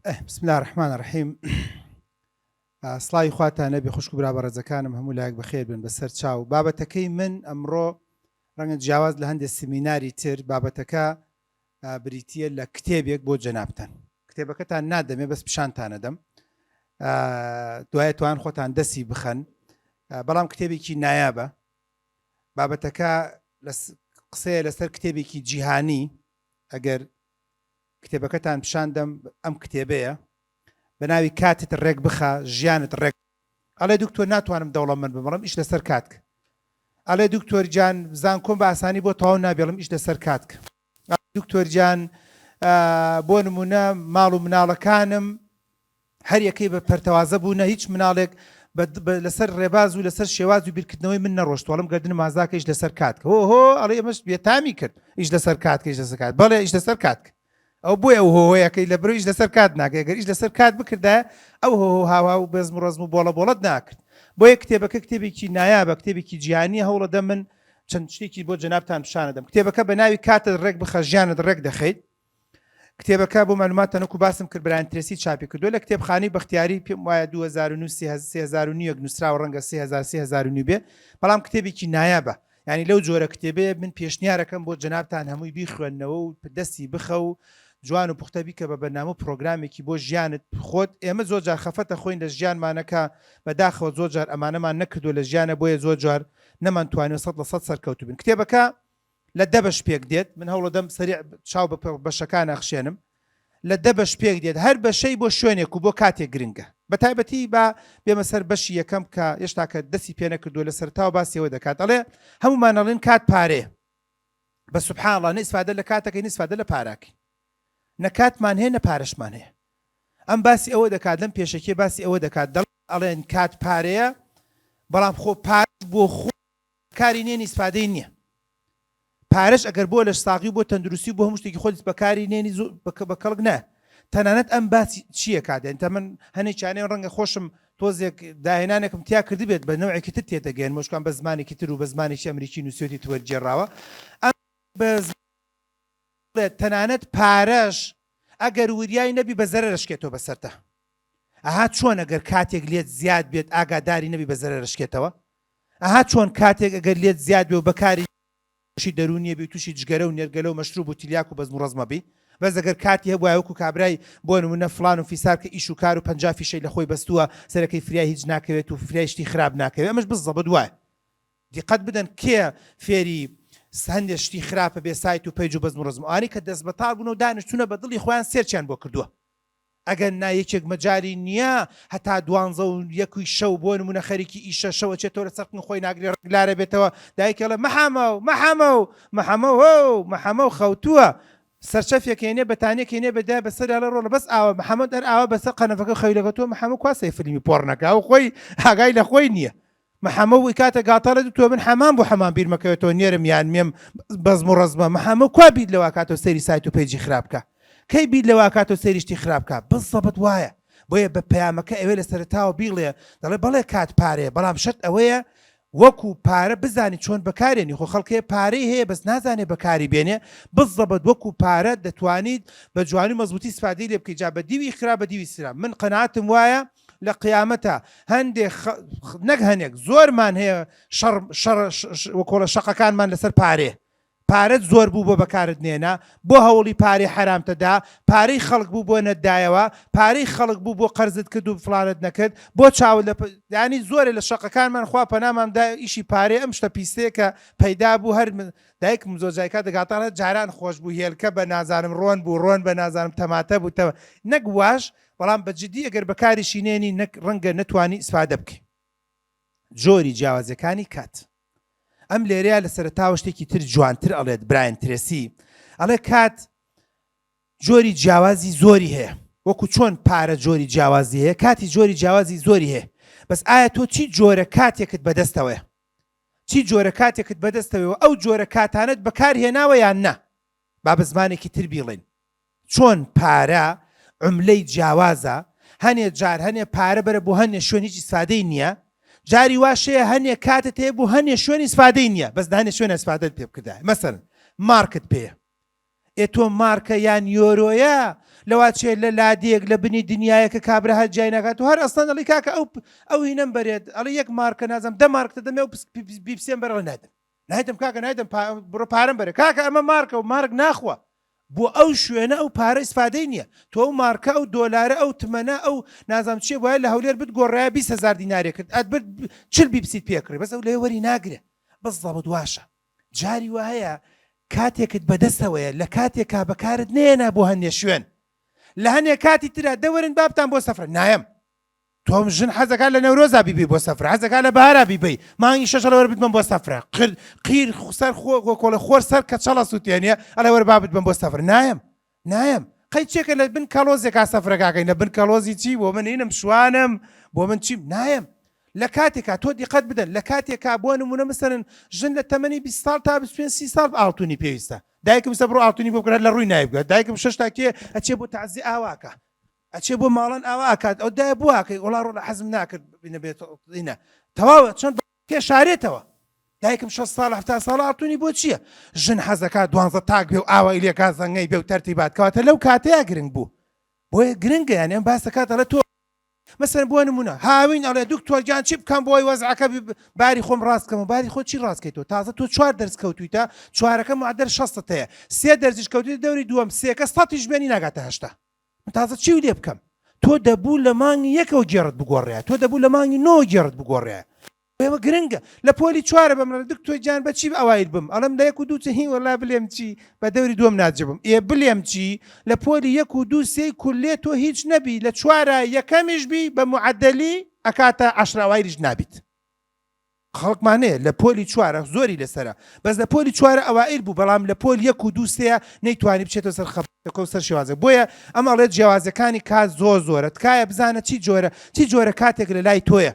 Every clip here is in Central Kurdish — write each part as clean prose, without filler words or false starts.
بسم الله الرحمن الرحیم. سڵاوی خواتان نەبێ خوشک و برا بەڕێزەکانم هەموو لایەک بەخێر بن بەسەر چاو. بابەتەکەی من ئەمڕۆ ڕەنگە جیاواز لە هەندێک سمیناری تر بابەتەکە بریتیە لە کتێبێک بۆ جەنابتان. کتێبەکەتان نادەمێ بەس پیشانتانە دەم، دوایە توان خۆتان دەستی بخەن، بەڵام کتێبێکی نایابە. بابەتەکە قسەیە لەسەر کتێبێکی جیهانی. ئەگەر کتێبەکەتان پیشاندەم ئەم کتێبەیە بە ناوی کاتت ڕێک بخە ژیانت ڕێک. ئەڵێ دکتۆر ناتوانم دەوڵەمەند بمڕم ئیش لەسەر کاتکە. ئەڵێ دکتۆر جان زان کۆم بە ئاسانی بۆ تەواو نابێڵم ئیش لەسەر کاتکە. دکتۆر جان بۆ نمونە ماڵ و مناڵەکانم هەر یەکەی بە پەرتەوازە بوونە، هیچ مناڵێک لەسەر ڕێباز و لەسەر شێواز و بیرکردنەوەی من نەڕۆشتوڵم گەردن مازاکە ئیش لەسەر کاتکە. هۆ ئەڵێ ئەمەش بێتامی کرد ئیش لەسەر کاتکە ئیش لەسەر کات. بەڵێ ئیش لەسەر کاتکە. ئەو بۆی ئەو هۆیەکەی لە برویش لەسەر کات ناکە. ئەگەر ئیش لەسەر کات بکردە ئەو هاوا و بەزم و ڕزم و بۆڵەت ناکرد. بۆیە کتێبەکە کتێبێکی نایابە، کتێبێکی جیهانی. هەوڵە دەم من چەند شتێکی بۆ جەنابتان پیشانە دەم. کتێبەکە بە ناوی کاتت ڕێک بخە ژیانت ڕێک دەخەیت. کتێبەکە بۆ مەلوماتە نەکو باسم کرد برایان ترێسی چاپی کردووە لە کتێبخانەی بەختیاری، پێم وایە 2009 نووسراوە ڕەنگە 3009 بێ، بەڵام کتێبێکی نایابە. یعنی لەو جۆرە کتێبەیە من پێشنیارەکەم بۆ جەنابتان هەمووی بیخوێندنەوە و دەستی بخە و جوان و پوختە بیکە بە بەرنامە پرۆگرامێکی بۆ ژیانت خۆت. ئێمە زۆر جار خەفەتە خۆین لە ژیانمانەکە بەداخەوە زۆر جار ئەمانەمان نەکردو لە ژیانە، بۆیە زۆر جار نەمانتوانێت 100% سەرکەوتو بن. کتێبەکە لە 10 بەش پێک دێت. من هەوڵە دەم سەریع چاو بە بەشەکان ئەخشێنم. لە 10 بەش پێک دێت، هەر بەشەی بۆ شوێنێک و بۆ کاتێک گرنگە. بە تایبەتی با بێمە سەر بەشی یەکەم کە هێشتا کە دەستی پێ نەکردووە لە سەرتاوە باسیەوە دەکات. ئەڵێ هەمومان ئەڵێن کات پارەیە، بە سوبحان الله نە ئیسفادە لە کاتەکەی نە ئیسفادە لە پاراکەی. نە کاتمان هەیە نە پارەشمان هەیە. ئەم باسی ئەوە دەکات، لەم پێشەکێ باسی ئەوە دەکات، ئەڵێن کات پارەیە بەڵام خۆ پارە بۆ خۆ کاری نێن ئیسفادەی نییە. پارەش ئەگەر بۆ لە ساغی بۆ تەندروستی بۆ هەموو شتێکی خۆت بەکاری نێنی بە کەڵک نە. تەنانەت ئەم باسی چییە کاتێن تە من هەنێک چانەیە ڕەنگە خۆشم تۆزێک داهێنانێکم تیا کردی بێت بە نەوعێکی تر تێدەگەێن مۆشکان بە زمانێکی تر و بە زمانێکی ئەمریکی نووسێتی توەرجێڕاوە. تەنانەت پارەش ئەگەر وریای نەبی بە زەرە ڕشکێتەوە بەسەرتە. ئەها چۆن ئەگەر کاتێک لێت زیاد بێت ئاگاداری نەبی بە زەرە ڕشکێتەوە. ئەها چۆن کاتێک ئەگەر لێت زیاد بێ و بەکاری تووشی دەرونیە بێ، تووشی جگەرە و نێرگەلە و مەشروب و تیلیاک و بەزم و ڕەزمە بێ. بەس ئەگەر کاتی هەبووە وەکو کابرای بۆ نمونە فڵان و فیسار کە ئیش و کار و 50 فیشەی لە خۆی بەستووە سەرەکەی فریای هیچ ناکەوێت و فریای شتی خراپ ناکەوێت. ئەمەش بزەبت وایە. دیقەت بدەن کێ فێری هەندێک شتی خراپە بێ سایت و پەیج و بەزم و ڕزم ئانی کە دەست بەتاڵ بوون و دانیشتونە بە دڵی خۆیان سێرچیان بۆ کردووە. ئەگەر نایەکێک مەجاری نییە هەتا 12 شەو بۆ نمونە خەریکی ئیشە شەوە چێتەوە لە سەرقن خۆی ناگرێ ڕگلارە بێتەوە دایکەڵە مەحەمە و خەوتووە سەرچەفێکێنێ بەتانێکێنێ بەدا بەسەر لە ڕۆڵە بەس ئاوە محەممەد ئەر ئاوە بەسەر قەنەفەکە خەویلەکەتەوە محەممە کواسەی فیلمی پۆڕنەکە و خۆی هاگای لە خۆی نییە. محەممە وی کاتە گاتەڵە تۆ من حەمان بۆ حەمان بیرمەکەوێتەوە نێرم یان مێم بەزم و ڕزمە محەممە کوا بیت لەوە کاتەوە سەیری سایت و پێیجی خراپکە کەی بیت لەوە کاتەوە سەیریشتی خراپکە بزەبت وایە. بۆیە بە پەیامەکە ئەوێ لە سەرتاوە بیڵێ دەڵێ بەڵێ کات پارەیە، بەڵام شەرت ئەوەیە وەکو پارە بزانی چۆن بەکارێنی. خۆ خەڵکێ پارەی هەیە بەس نازانێ بەکاری بێنێ. بزەبت وەکو پارە دەتوانیت بە جوانی مەزبوطی سپادەی لێ بکەیت. جا بە دیوی خراپ بە دیوی سرا. من قەناعەتم وایە لە قیامەتە هەندێک نەک هەنێک زۆرمان هەیە وەکۆڵە شەقەکانمان لەسەر پارێ. پارەت زۆر بوو بۆ بەکارت نێنا، بۆ هەوڵی پارەی حرامتەدا، پارەی خەڵک بوو بۆ نەتدایەوە، پارەی خەڵک بوو بۆ قەرزت کرد و فڵانت نەکرد، بۆ چاو ینی زۆرە لە شەقەکانمان خوا پەنامامدا ئیشی پارێ ئەم شتە پیسەیە کە پەیدا بوو. هەر دایکم زۆر جایکە دەگاتانە جاران خۆش بوو هێلکە بە نازانم ڕۆن بوو ڕۆن بە نازانم تەماتە بوو نەک واش، بەڵام بەجددی ئەگەر بەکاریشی نێنی ڕەنگە نەتوانی ئیسفادە بکەی. جۆری جیاوازەکانی کات. ئەم لێرەیە لە سەرتاوە شتێکی تر جوانتر ئەڵێت برایان ترێسی. ئەڵێ کات جۆری جیاوازی زۆری هەیە، وەکو چۆن پارە جۆری جیاوازی هەیە کاتی جۆری جیاوازی زۆری هەیە. بەس ئایا تۆ چی جۆرە کاتێکت بەدەستەوەیە؟ چی جۆرە کاتێکت بەدەستەوەیەوە ئەو جۆرە کاتانت بەکارهێناوە یان نە؟ با بە زمانێکی تر بیڵێن. چۆن پارە عملەی جیاوازە، هەنێ جار هەنێ پارە بەرە بۆ هەنێ شوێن هیچ ئیسفادەی نییە، جاری واشەیە هەنێ کاتت هەیە بۆ هەنێ شوێنی ئیسفادەی نییە، بەس هەنێ شوێنە ئیسفادەت پێ بکردای. مەسەڵەن مارکت پێیە، تۆ مارکە یان یۆرۆیە لەوا چێت لە لادێک لە بنی دنیایەکە کابرا هەر جای ناکات و هەر ئەستان دەڵی کاکە ئەو هینەم بەرێت ئەڵێ یەک مارکە نازم دە مارکتە دەمێ و بیپسێن بەرەوە نایدەم کاکە نایدەم بڕۆ پارەم بەرێ کاکە ئەمە مارکە و مارک ناخوە بۆ ئەو شوێنە ئەو پارە ئیسفادەی نییە تۆ ئەو مارکە ئەو دۆلارە ئەو تمەنە ئەو نازام چێ وایە لە هەولێر بتگۆڕایە 20,000 دینارێ کرد ئەت چل بیپسیت پێکڕی بەس ئەو لێ وەری ناگرێ بەس زەڵت واشە جاری وایە کاتێکت بەدەستەوەیە لە کاتێکا بەکارت نێنە بۆ هەندێ شوێن لە هەندێک کاتی ترە دەوەرن بابتان بۆ سەفرە نایم تۆم ژن حەزەکان لە نەورۆزا بیبی بۆ سەفرە حەزەکان لە بەهارا بیبی مانگی شەش لەوەرە بتمە بۆ سەفرە قیر سەر کۆڵە خۆر سەر کە چەڵە سووتێنە ئەلە وەرە بابت بم بۆ سەفر نایم قەی چێکە لە بن کەلۆزێکا سەفرەکەکەین لە بن کەلۆزی چی بۆ من هینم شوانم بۆ من چیم نایم لە کاتێکا تۆ دیقەت بدەن لە کاتێکا بۆ نمونە مەسەرن ژن لە تەمەنی 20 ساڵ تا 25 ساڵ ئاڵتونی پێویستە دایکم سە بڕۆ ئاڵتونی بۆ بکرێت لە ڕووی نایبگات دایکم شەشتا کێ ئەچێ بۆ تەعزیە ئاواکە ئەچێ بۆ ماڵەن ئاواکات ئەو دایە بواکەی وڵا ڕۆ لە حەزم ناکرد بینە بێتینە تەواوە چەند پێ شارێتەوە دایکم 6 ساڵ 7 ساڵ ئاڵتونی بۆ چییە ژن حەزەکە 12 تاک بێ و ئاوای لێکا زەنگەی بێ و تەرتیبات کەواتە لەو کاتەیە گرنگ بوو بۆیە گرنگە یان ئەم باسەکاتە لە تۆ مەسەن بۆ نمونە هاوین ئەڵێ دکتۆرجان چی بکەم بۆی وەزعەکە باری خۆم ڕاستکەم و باری خۆ چی ڕاستکەیتەوە تازە تۆ 4 دەرس کەوتویتە 4ەکە معدەر 60 هەیە 3 دەرزیش کەوتی دەوری دووەم 3کە 100 ژمێنی ناگاتە 80 تازە چی لێ بکەم تۆ دەبوو لە مانگی یەکەوە گێڕت بگۆڕێ تۆ دەبوو لە مانگی 9 گێڕت بگۆڕێ ئێمە گرنگە لە پۆلی 4 بەمرە دکتۆرجان بە چی ئەوایل بم ئەڵم لە 1 و 2 هین وەلا بلێم چی بە دەوری دووەم ناجبم بلێم چی لە پۆلی 1 و 2 3 کولێ تۆ هیچ نەبی لە 4 یەکەمیش بی بە معدەلی ئەکاتە 10 ئەوایریش نابیت خەڵکمانەیە لە پۆلی 4 زۆری لەسرە بەس لە پۆلی 4 ئەوائل بوو بەڵام لە پۆل 1 و 2 3 نەیتوانی بچێتەوە سەر خەبەتەکە و سەر شێوازە بۆیە ئەم ئەڵێت جیاوازەکانی کات زۆرە تکایە بزانە چی جۆرە کاتێک لە لای تۆیە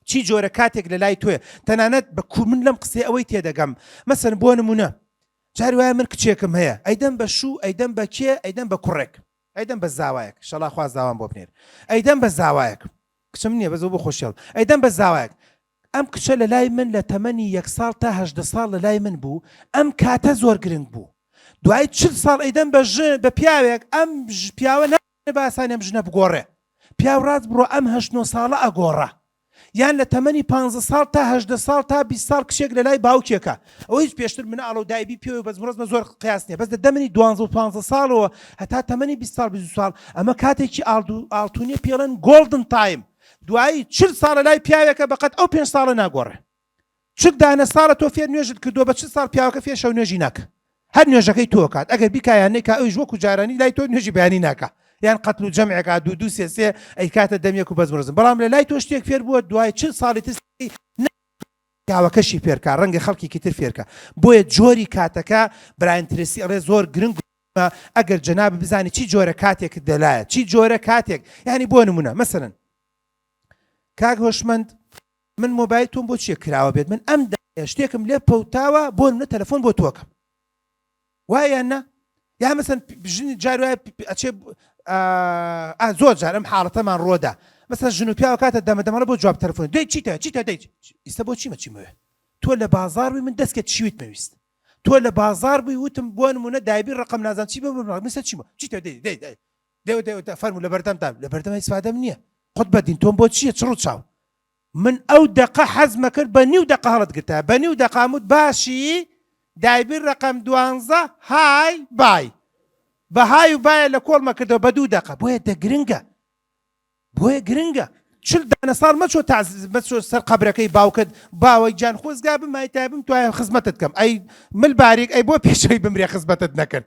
چی جۆرە کاتێک لە لای تۆیە تەنانەت بە من لەم قسەی ئەوەی تێدەگەم مەسەن بۆ نمونە جاری وایە من کچێکم هەیە ئەیدەم بە شوو ئەیدەم بە کێ ئەیدەم بە کوڕێک ئەیدەم بە زاوایەک شەڵا خوا زاوام بۆ بنێر ئەیدەم بە زاوایەک کچم نییە بەزەوە بۆ خۆشیڵ ئەیدەم بە زاوایەک ئەم کچە لە لای من لە تەمەنی 1 ساڵ تا 18 ساڵ لە لای من بوو ئەم کاتە زۆر گرنگ بوو دوای 40 ساڵ ئەیدەم بە پیاوێک ئەم پیاوە نابێ باسانی ئەم ژنە بگۆڕێ پیاو ڕاست بڕۆ ئەم 8 ساڵە ئەگۆڕە یان لە تەمەنی 15 ساڵ تا 18 ساڵ تا 20 ساڵ کشێک لە لای باوکێکە ئەوە هیچ پێشتر منە ئاڵۆ دایبی پێوە بەس مرۆزمە زۆر قیاس نییە بەس لە دەمەنی 12 و 15 ساڵەوە هەتا تەمەنی 20 ساڵ 20 ساڵ ئەمە کاتێکی ئاڵتونیە پێڵێن گۆڵدن تایم دوایی 40 ساڵە لای پیاوێکە بەقەت ئەو 5 ساڵە ناگۆڕێ چ دانە ساڵە تۆ فێر نوێژت کردووە بە 40 ساڵ پیاوەکە فێر شەو نوێژی ناکە هەر نوێژەکەی تۆ کات ئەگەر بیکایان نێکا ئەویش وەکو جارانی لای تۆ نوێژی بەیانی ناکە یان قەتل و جەمعێکا دوو سێ سێ ئەی کاتە دەمێک و بەزمرزم بەڵام لە لای تۆ شتێک فێر بووە دوای 40 ساڵی تر پیاوەکەشی فێرکە ڕەنگە خەڵکێکی تر فێرکە بۆیە جۆری کاتەکە براینترسی ئەڵێ زۆر گرنگ ئەگەر جەناب بزانی چی جۆرە کاتێک دەلایە چی جۆرە کاتێک یعنی بۆ نمونە مەسەرەن کاک هۆشمەند من مۆبایل تۆم بۆ چیە کراوە بێت من ئەم شتێکم لێ پەوتاوە بۆ منە تەلەفۆن بۆ تۆکەم وایە یان نا یا مەسەن ژنی جار وایە ئەچێ زۆر جار ئەم حاڵەتەمان ڕۆدا مەسەن ژن و پیاوە کاتە دەمەدەمەڵە بۆ جواب تەلەفۆن دەی چیتە دەی ئیستا بۆ چیمەوێ تۆ لە بازار بووی من دەستکێت شیوت مەویست تۆ لە بازار بووی وتم بۆ نمونە دایبی ڕقم نازان چی بە مەسە چیمە چیتە دەی فەرموو لە بەردەمتان لە بەردەمە ئیسفادەم نییە خۆت بەدین تۆم بۆ چییە چڕ و چاو من ئەو دەقە حەزمە کرد بە نیو دەقە هەڵت گرتا بە نیو دەقاموت باشی دایبی ڕقم 12 های بای بە های و بایە لە کۆڵمە کردەوە بە 2 دەقە بۆیە گرنگە 40 دانە ساڵ مەچۆ سەر قەبرەکەی باوکت باوەی جان خۆزگا بم مایتابم توایە خزمەتت کەم ئەی مل باریک ئەی بۆ پێشەوەی بمرێ خزمەتت نەکرد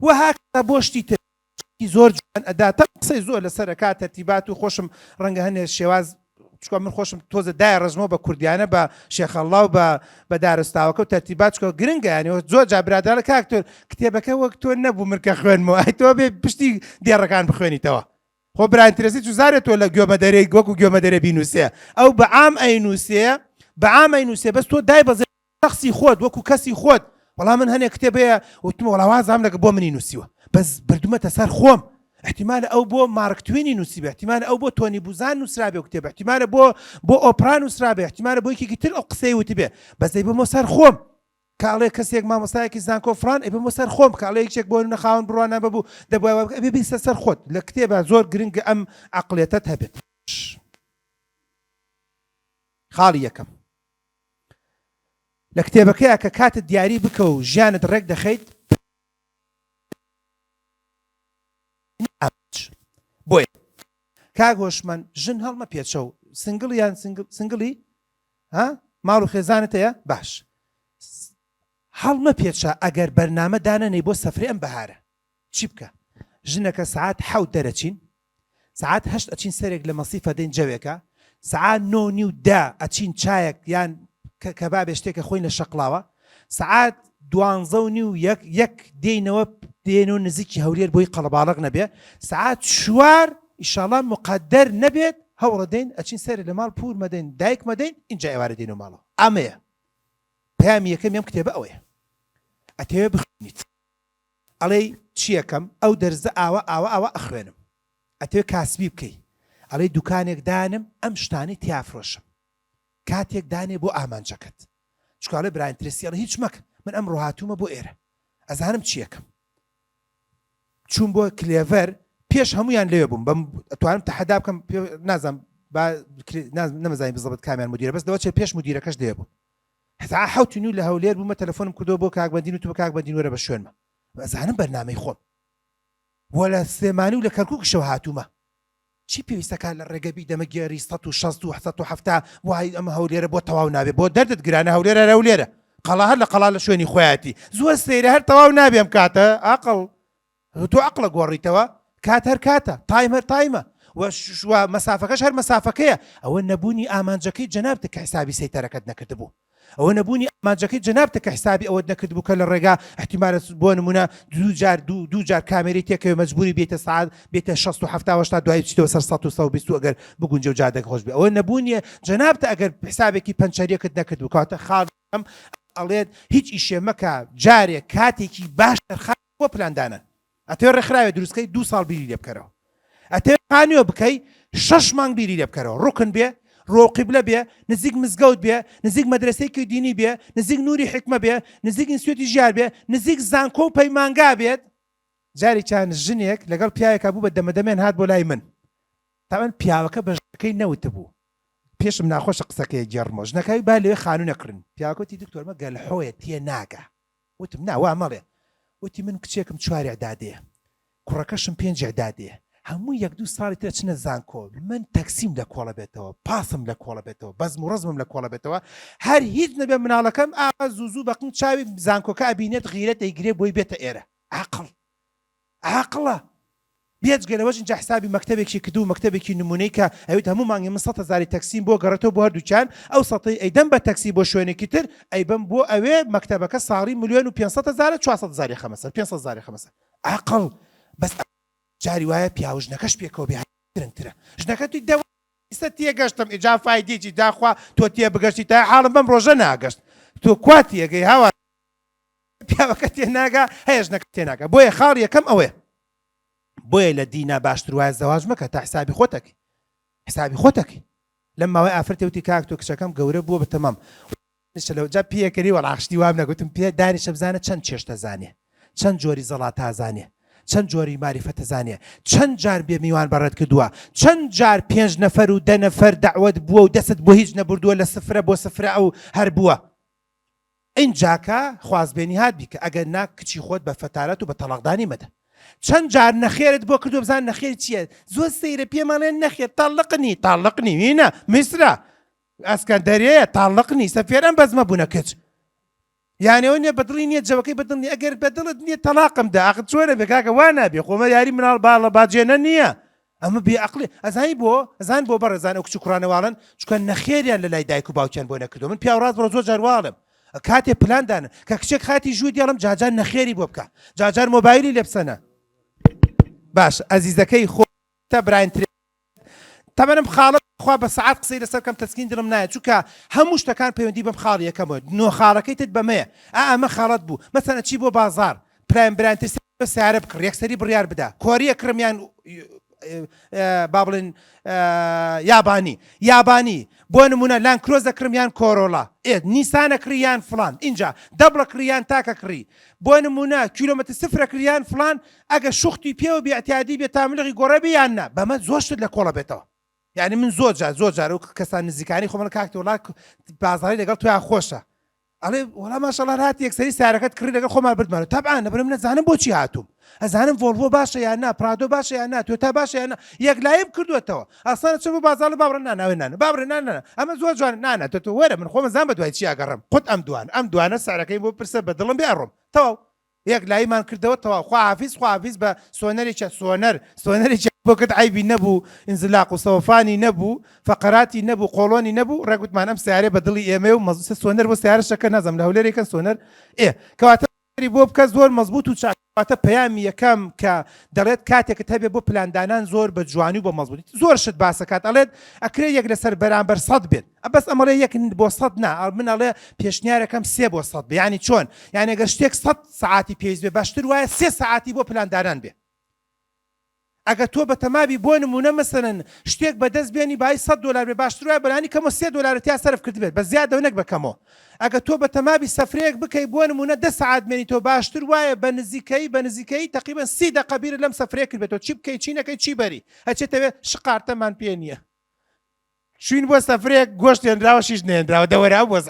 وهاکە بۆ شتی تر زۆر جوان ئەدا تا قسەی زۆر لەسەر کات تەرتیبات و خۆشم ڕەنگە هەنێ شێواز چکە من خۆشم تۆزە دای ڕژمەوە بە کوردیانە بە شێخەڵڵا و بە دارستاوەکە و تەرتیبات چکە گرنگە یانەوە زۆر جا برادرە کاکتۆر کتێبەکە وەک تۆ نەبوو من کە خوێنمەوە ئەی تۆ بێ پشتی دێڕەکان بخوێنیتەوە خۆ براینترسی جوزارێت تۆ لە گوێمەدەرەی وەکو گوێمەدەرە بینووسێ ئەو بە عام ئەینووسێ بەس تۆ دای بەزێ شەخسی خۆت وەکو کەسی خۆت وەڵام من هەنێک کتێبەیە وتم وەڵاوازام لەگە بۆ منی نووسیوە بەس بردومەتە سەر خۆم احتمال ئەو بۆ مارک توێنی نووسیبێ احتمال ئەو بۆ تۆنی بوزان نووسرابێ و کتێبە احتمالە بۆ ئۆپرا نووسرابێ احتمالە بۆ یەکێکی تر ئەو قسەی وتی بێ بەس دەی بمۆ سەر خۆم کاڵێ کەسێک مامۆستایەکی زانکۆ فڵان ئەبێ بۆ سەر خۆم کاڵێ یەکێک بۆ نەخاون بڕوانە ببوو دەبووە ئەبێ بیستە سەر خۆت لە کتێبە زۆر گرنگە ئەم عەقڵیەتەت هەبێت. خاڵی یەکەم لە کتێبەکەیە کە کاتت دیاری بکە و ژیانت ڕێک دەخەیت بۆیە کاک هۆشمەند ژن هەڵمە پێچەو سنگڵی یان سنگڵی ماڵ و خێزانت هەیە باش هەڵمە پێچە ئەگەر بەرنامە دانەنەی بۆ سەفرەی ئەم بەهارە چی بکە ژنەکە سعات 7 دەرەچین سعات 8 ئەچین سەرێک لە مەسیفە دەین جەوێکە سعات 9:10 ئەچین چایەک یان کەبابێ شتێکە خۆین لە شەقڵاوە سعات 12:30 یەک دێنەوە دێنەوە نزیکی هەولێر بۆی قەڵەباڵغ نەبێ سعات 4 ئیشاڵڵا مقەدەر نەبێت هەوڵە دەین ئەچین سەرێک لە ماڵ پور مەدەین دایک مەدەین اینجا ئێوارە دێنەوە ماڵەوە ئەمەیە پەیامی یەکەم ئەم کتێبە ئەوەیە ئەتەوێ بخوێنیت ئەڵێ چیەکەم ئەو دەرزە ئاوە ئەخوێنم ئەتەوێ کاسبی بکەی ئەڵێ دوکانێک دانم ئەم شتانەی تیافرۆشم کاتێک دانێ بۆ ئامانجەکەت چکاڵێ براینترسی ئەڵێ هیچ مەکە من ئەم ڕۆهاتوومە بۆ ئێرە ئەزانم چیەکەم چوون بۆ کلێڤەر پێش هەمویان لێ بووم بەم ئەتوانم تەحەدا بکەم نازانم نەمەزانی بزڵبت کامیان مدیرە بەس دەوە چێ پێش مدیرەکەش دێ بوو هەتا 7 لە هەولێر بوومە تەلەفۆنم کردەوە بۆ کاکبەندین و تو بە کاکبەندین وەرە بە شوێنمە ئەزانم بەرنامەی خۆم وە لە سلێمانی و لە کەرکووکشەوە هاتوومە چی پێویستەکە لە ڕێگەبی دەمەگێری 160 و 170 وای ئەمە هەولێرە بۆ تەواو نابێت بۆ دەردت گرانە هەولێرە قەڵا هەر لە قەڵا لە شوێنی خۆیاتی زۆر سەیرە هەر تەواو نابێم کاتە عەقڵ تۆ عەقڵە گۆڕیتەوە کات هەر کاتە تایم هەر تایمە وە مەسافەکەش هەر مەسافەکەیە ئەوە نەبوونی ئامانجەکەی جەنابتە کە حیسابی سەیتەرەکەت نەکردبوو ئەوە نەبوونی ئامانجەکەی جەنابتە کە حیسابی ئەوەت نەکردبوو کە لە ڕێگا احتیمالە بۆ نمونە دوو جار کامێرەی تێکەوە مەجبوری بێتە سعات بێتە 60 و 70 دوای بچیتەوە سەر 120 ئەگەر بگونجە و جادەک خۆش بێ ئەوە نەبوونیە جەنابتە ئەگەر حیسابێکی پەنچەریەکت نەکردبوو کاتە خاڵم ئەڵێت هیچ ئیشێ مەکە جارێک کاتێکی باش دەرخات بۆ پلاندانە ئەتەوێ ڕێکخراوێ دروستکەی 2 ساڵ بیری لێ بکەرەوە ئەتەوێ قانیوە بکەی 6 مانگ بیری لێ بکەرەوە ڕوکن بێ ڕۆقیبلە بێ نزیک مزگەوت بێ نزیک مەدرسەیەکی دینی بێ نزیک نوری حکمە بێ نزیک ئینستیتوتی ژیار بێ نزیک زانکۆ و پەیمانگا بێت جاری چند ژنێک لەگەڵ پیاوێکا بوو بە دەمەدەمێن هات بۆ لای من تاوان پیاوەکە بەژەکەی نەوتە بوو پێشم ناخۆشە قسەکەی جێڕمەوە ژنەکەی با لێوێ خانوو نەکردن پیاوەکەتی دکتۆرمە گەلحۆیە تێ ناگە وتم ناوا مەڵێ وتی من کچێکم 4 ئەعدادەیە کوڕەکەشم 5 ئەعدادەیە هەموو 1-2 ساڵی ترە چنە زانکۆ من تەکسیم لە کۆڵە بێتەوە پاسم لە کۆڵە بێتەوە بەزم و ڕزمم لە کۆڵە بێتەوە هەر هیچ نەبێ مناڵەکەم ئاوا زوو بەقن چاوی زانکۆکە ئەبینێت غیرەت ئەیگرێ بۆی بێتە ئێرە عاقڵە بێجگەلەوەش اینجا حسابی مەکتەبێکی کردو مەکتەبێکی نمونەی کە ئەوێت هەموو مانگی من 100,000 تەکسیم بۆ گەڕێتەوە بۆ هەردووچان ئەو سەتەی ئەیدەم بە تەکسی بۆ شوێنێکی تر ئەیبەم بۆ ئەوێ مەکتەبەکە ساڵی 1,500,000 400,000 خەمەسەر 500,000 خەمەسەر عاقڵ بەس جاری وایە پیاوژنەکەش پێکەوە بێترە ژنەکە توی دەوەستا تێگەشتم ئیجا فایدێکی داخوا تۆ تێ بگەشتی تا حاڵم بەم ڕۆژە ناگەشت تۆ کواتیەگەی هاوا پیاوەکە تێ ناگا هەیە ژنەکە تێ ناگا بۆیە خاڵ یەکەم ئەوەیە بۆیە لە دینا باشتر وایە زەواج مەکە تا حسابی خۆتەکەی لەم ماوەی ئافرەتێوتی کاک تۆ کچەکەم گەورە بووە بە تەمام لەوجا پێکەری وەڵاخشتی وام نەگوتم پێ دانیشە بزانە چەند چێشتە زانێ چەند جۆری زەڵات تازانێ چەند جۆری ماریفەتە زانێ چەند جار بێ میوان بەڕێت کردووە چەند جار 5 نەفەر و 10 نەفەر دەعوەت بووە و دەست بۆ هیچ نەبردووە لە سفرە بۆ سفرە ئەو هەر بووە ئینجاکە خوازبێنی هات بیکە ئەگەر نا کچی خۆت بە فەتارەت و بە تەڵاقدانی مەدە چەند جار نەخێرت بۆ کردو بزان نەخێر چییە زۆر سەیرە پێمانێن نەخێر تاڵقنی وینە میسرە ئەسکەندەریەیە تاڵقنی سەفێران بەزمە بوونە کچ یانێ ئەو نیە بەدڵی نییە جەوەکەی بەدڵنی ئەگەر بەدڵت نییە تەلاقم دا ئاخر چۆنە بێ کاکە وا نابێ خۆمە یاری مناڵ باڵە باجێنە نییە ئەمە بێعەقڵی ئەزانی ئەزان بۆ بەڕێزان ئەو کچ کوڕانەواڵن چکە نەخێریان لە لای دایک و باوکیان بۆ نەکردو من پیاوڕاست بڕۆ زۆر جارواڵم کاتێ پلاندانە کە کچێک خاتی ژووی دیڵم جاجار نەخێری بۆ بکە جاجار مۆبایلی لێ بسەنە باش ئەزیزەکەی خۆ تا براینترێ تەمەنم خاڵت خوا بە سعات قسەی لەسەر کەم تەسکین دڵم نایە چونکە هەموو شتەکان پەیوەندی بەم خاڵ یەکەمەوە نۆ خاڵەکەیتت بەمەیە ئەمە خاڵت بوو مەسەنە چی بۆ بازار پرایم براینتر سیارە بکڕ یەکسەری بڕیار بدا کۆریە کرمیان با بڵێن یابانی بۆ نمونە لان کرۆز دەکڕم یان کۆرۆڵا نیسانە کڕیان فلان اینجا دەبڵە کڕیان تاکە کڕی بۆ نمونە کیلۆمەتر سفرە کڕیان فلان ئەگە شوختی پێوە بێعتیادی بێت تاملغی گۆڕەبی یان نا بەمە زۆر شت لە کۆڵە بێتەوە یعنی من زۆر جار و کەسان نزیکانی خۆمە کاکتی وڵات بازاڕی لەگەڵ تویان خۆشە ئەڵێ وەڵام ماشەڵڵا هاتی یەکسەری سیارەکەت کڕی لەگەڵ خۆمان بردمانەوە تەبعا لەبەر من نەزانم بۆچی هاتووم ئەزانم ڤۆڵڤۆ باشە یان نا پرادۆ باشە یان نا تۆتا باشە یان نا یەکلاییم کردوێتەوە ئاسانە چۆن بۆ بازاڕ لە باوڕە ناناوێ نانە باوڕێ نانە ئەمە زۆر جوان نانە تۆ وەرە من خۆمە زان بە دوای چی ئەگەڕم قوت ئەم دوانە سارەکەی بۆ پرسە بە دڵم بێڕۆم تەواو یەکلاییمان کردەوە تەواو خواحافیز بە سۆنەرێکە سۆنەرێکی بۆ کرد عیبی نەبوو ئینزلاق و سەوفانی نەبوو فەقەراتی نەبوو قۆڵۆنی نەبوو ڕێگوتمان ئەم سیارێ بە دڵی ئێمە و مەزوسە سۆنەر بۆ سیارەشەکە نازەم لە هەولێرێکن سۆنەر کەواتە بۆ بکە زۆر مەزبوط و چاکاتە پەیامی یەکەم کە دەڵێت کاتێکت هەبێ بۆ پلاندانان زۆر بە جوانی و بە مەزبوطی زۆر شت باسەکات ئەڵێت ئەکرێ یەک لەسەر بەرامبەر 100 بێت بەس ئەمەڵێ یەک بۆ 100 نا من ئەڵێ پێشنیارەکەم 3 بۆ 100 بێ ینی چۆن یعنی ئەگەر شتێک 100 ساعتی پێویست بێ باشتر وایە 3 ساعتی بۆ پلاندانان بێ ئەگە تۆ بە تەمابی بۆ نمونە مەسەرەن شتێک بەدەست بێنی بای $100 بێ باشتر وایە بەلانی کەمە $3 تیا سەرف کرد بێت بە زیادە نەک بەکەمەوە ئەگە تۆ بە تەمابی سەفرەیەک بکەی بۆ نمونە 10 ساعت بێنی تۆ باشتر وایە بە نزیکەی تقریبا 30 دقە بیرت لەم سەفرەیە کرد بێتەوە چی بکەی چی نەکەی چی بەری ئەچێتەوێ شقارتەمان پێ نییە شوین بۆ سەفرەیەک گۆشت هێنراوە شیش نێنراوە دەوەرا بۆز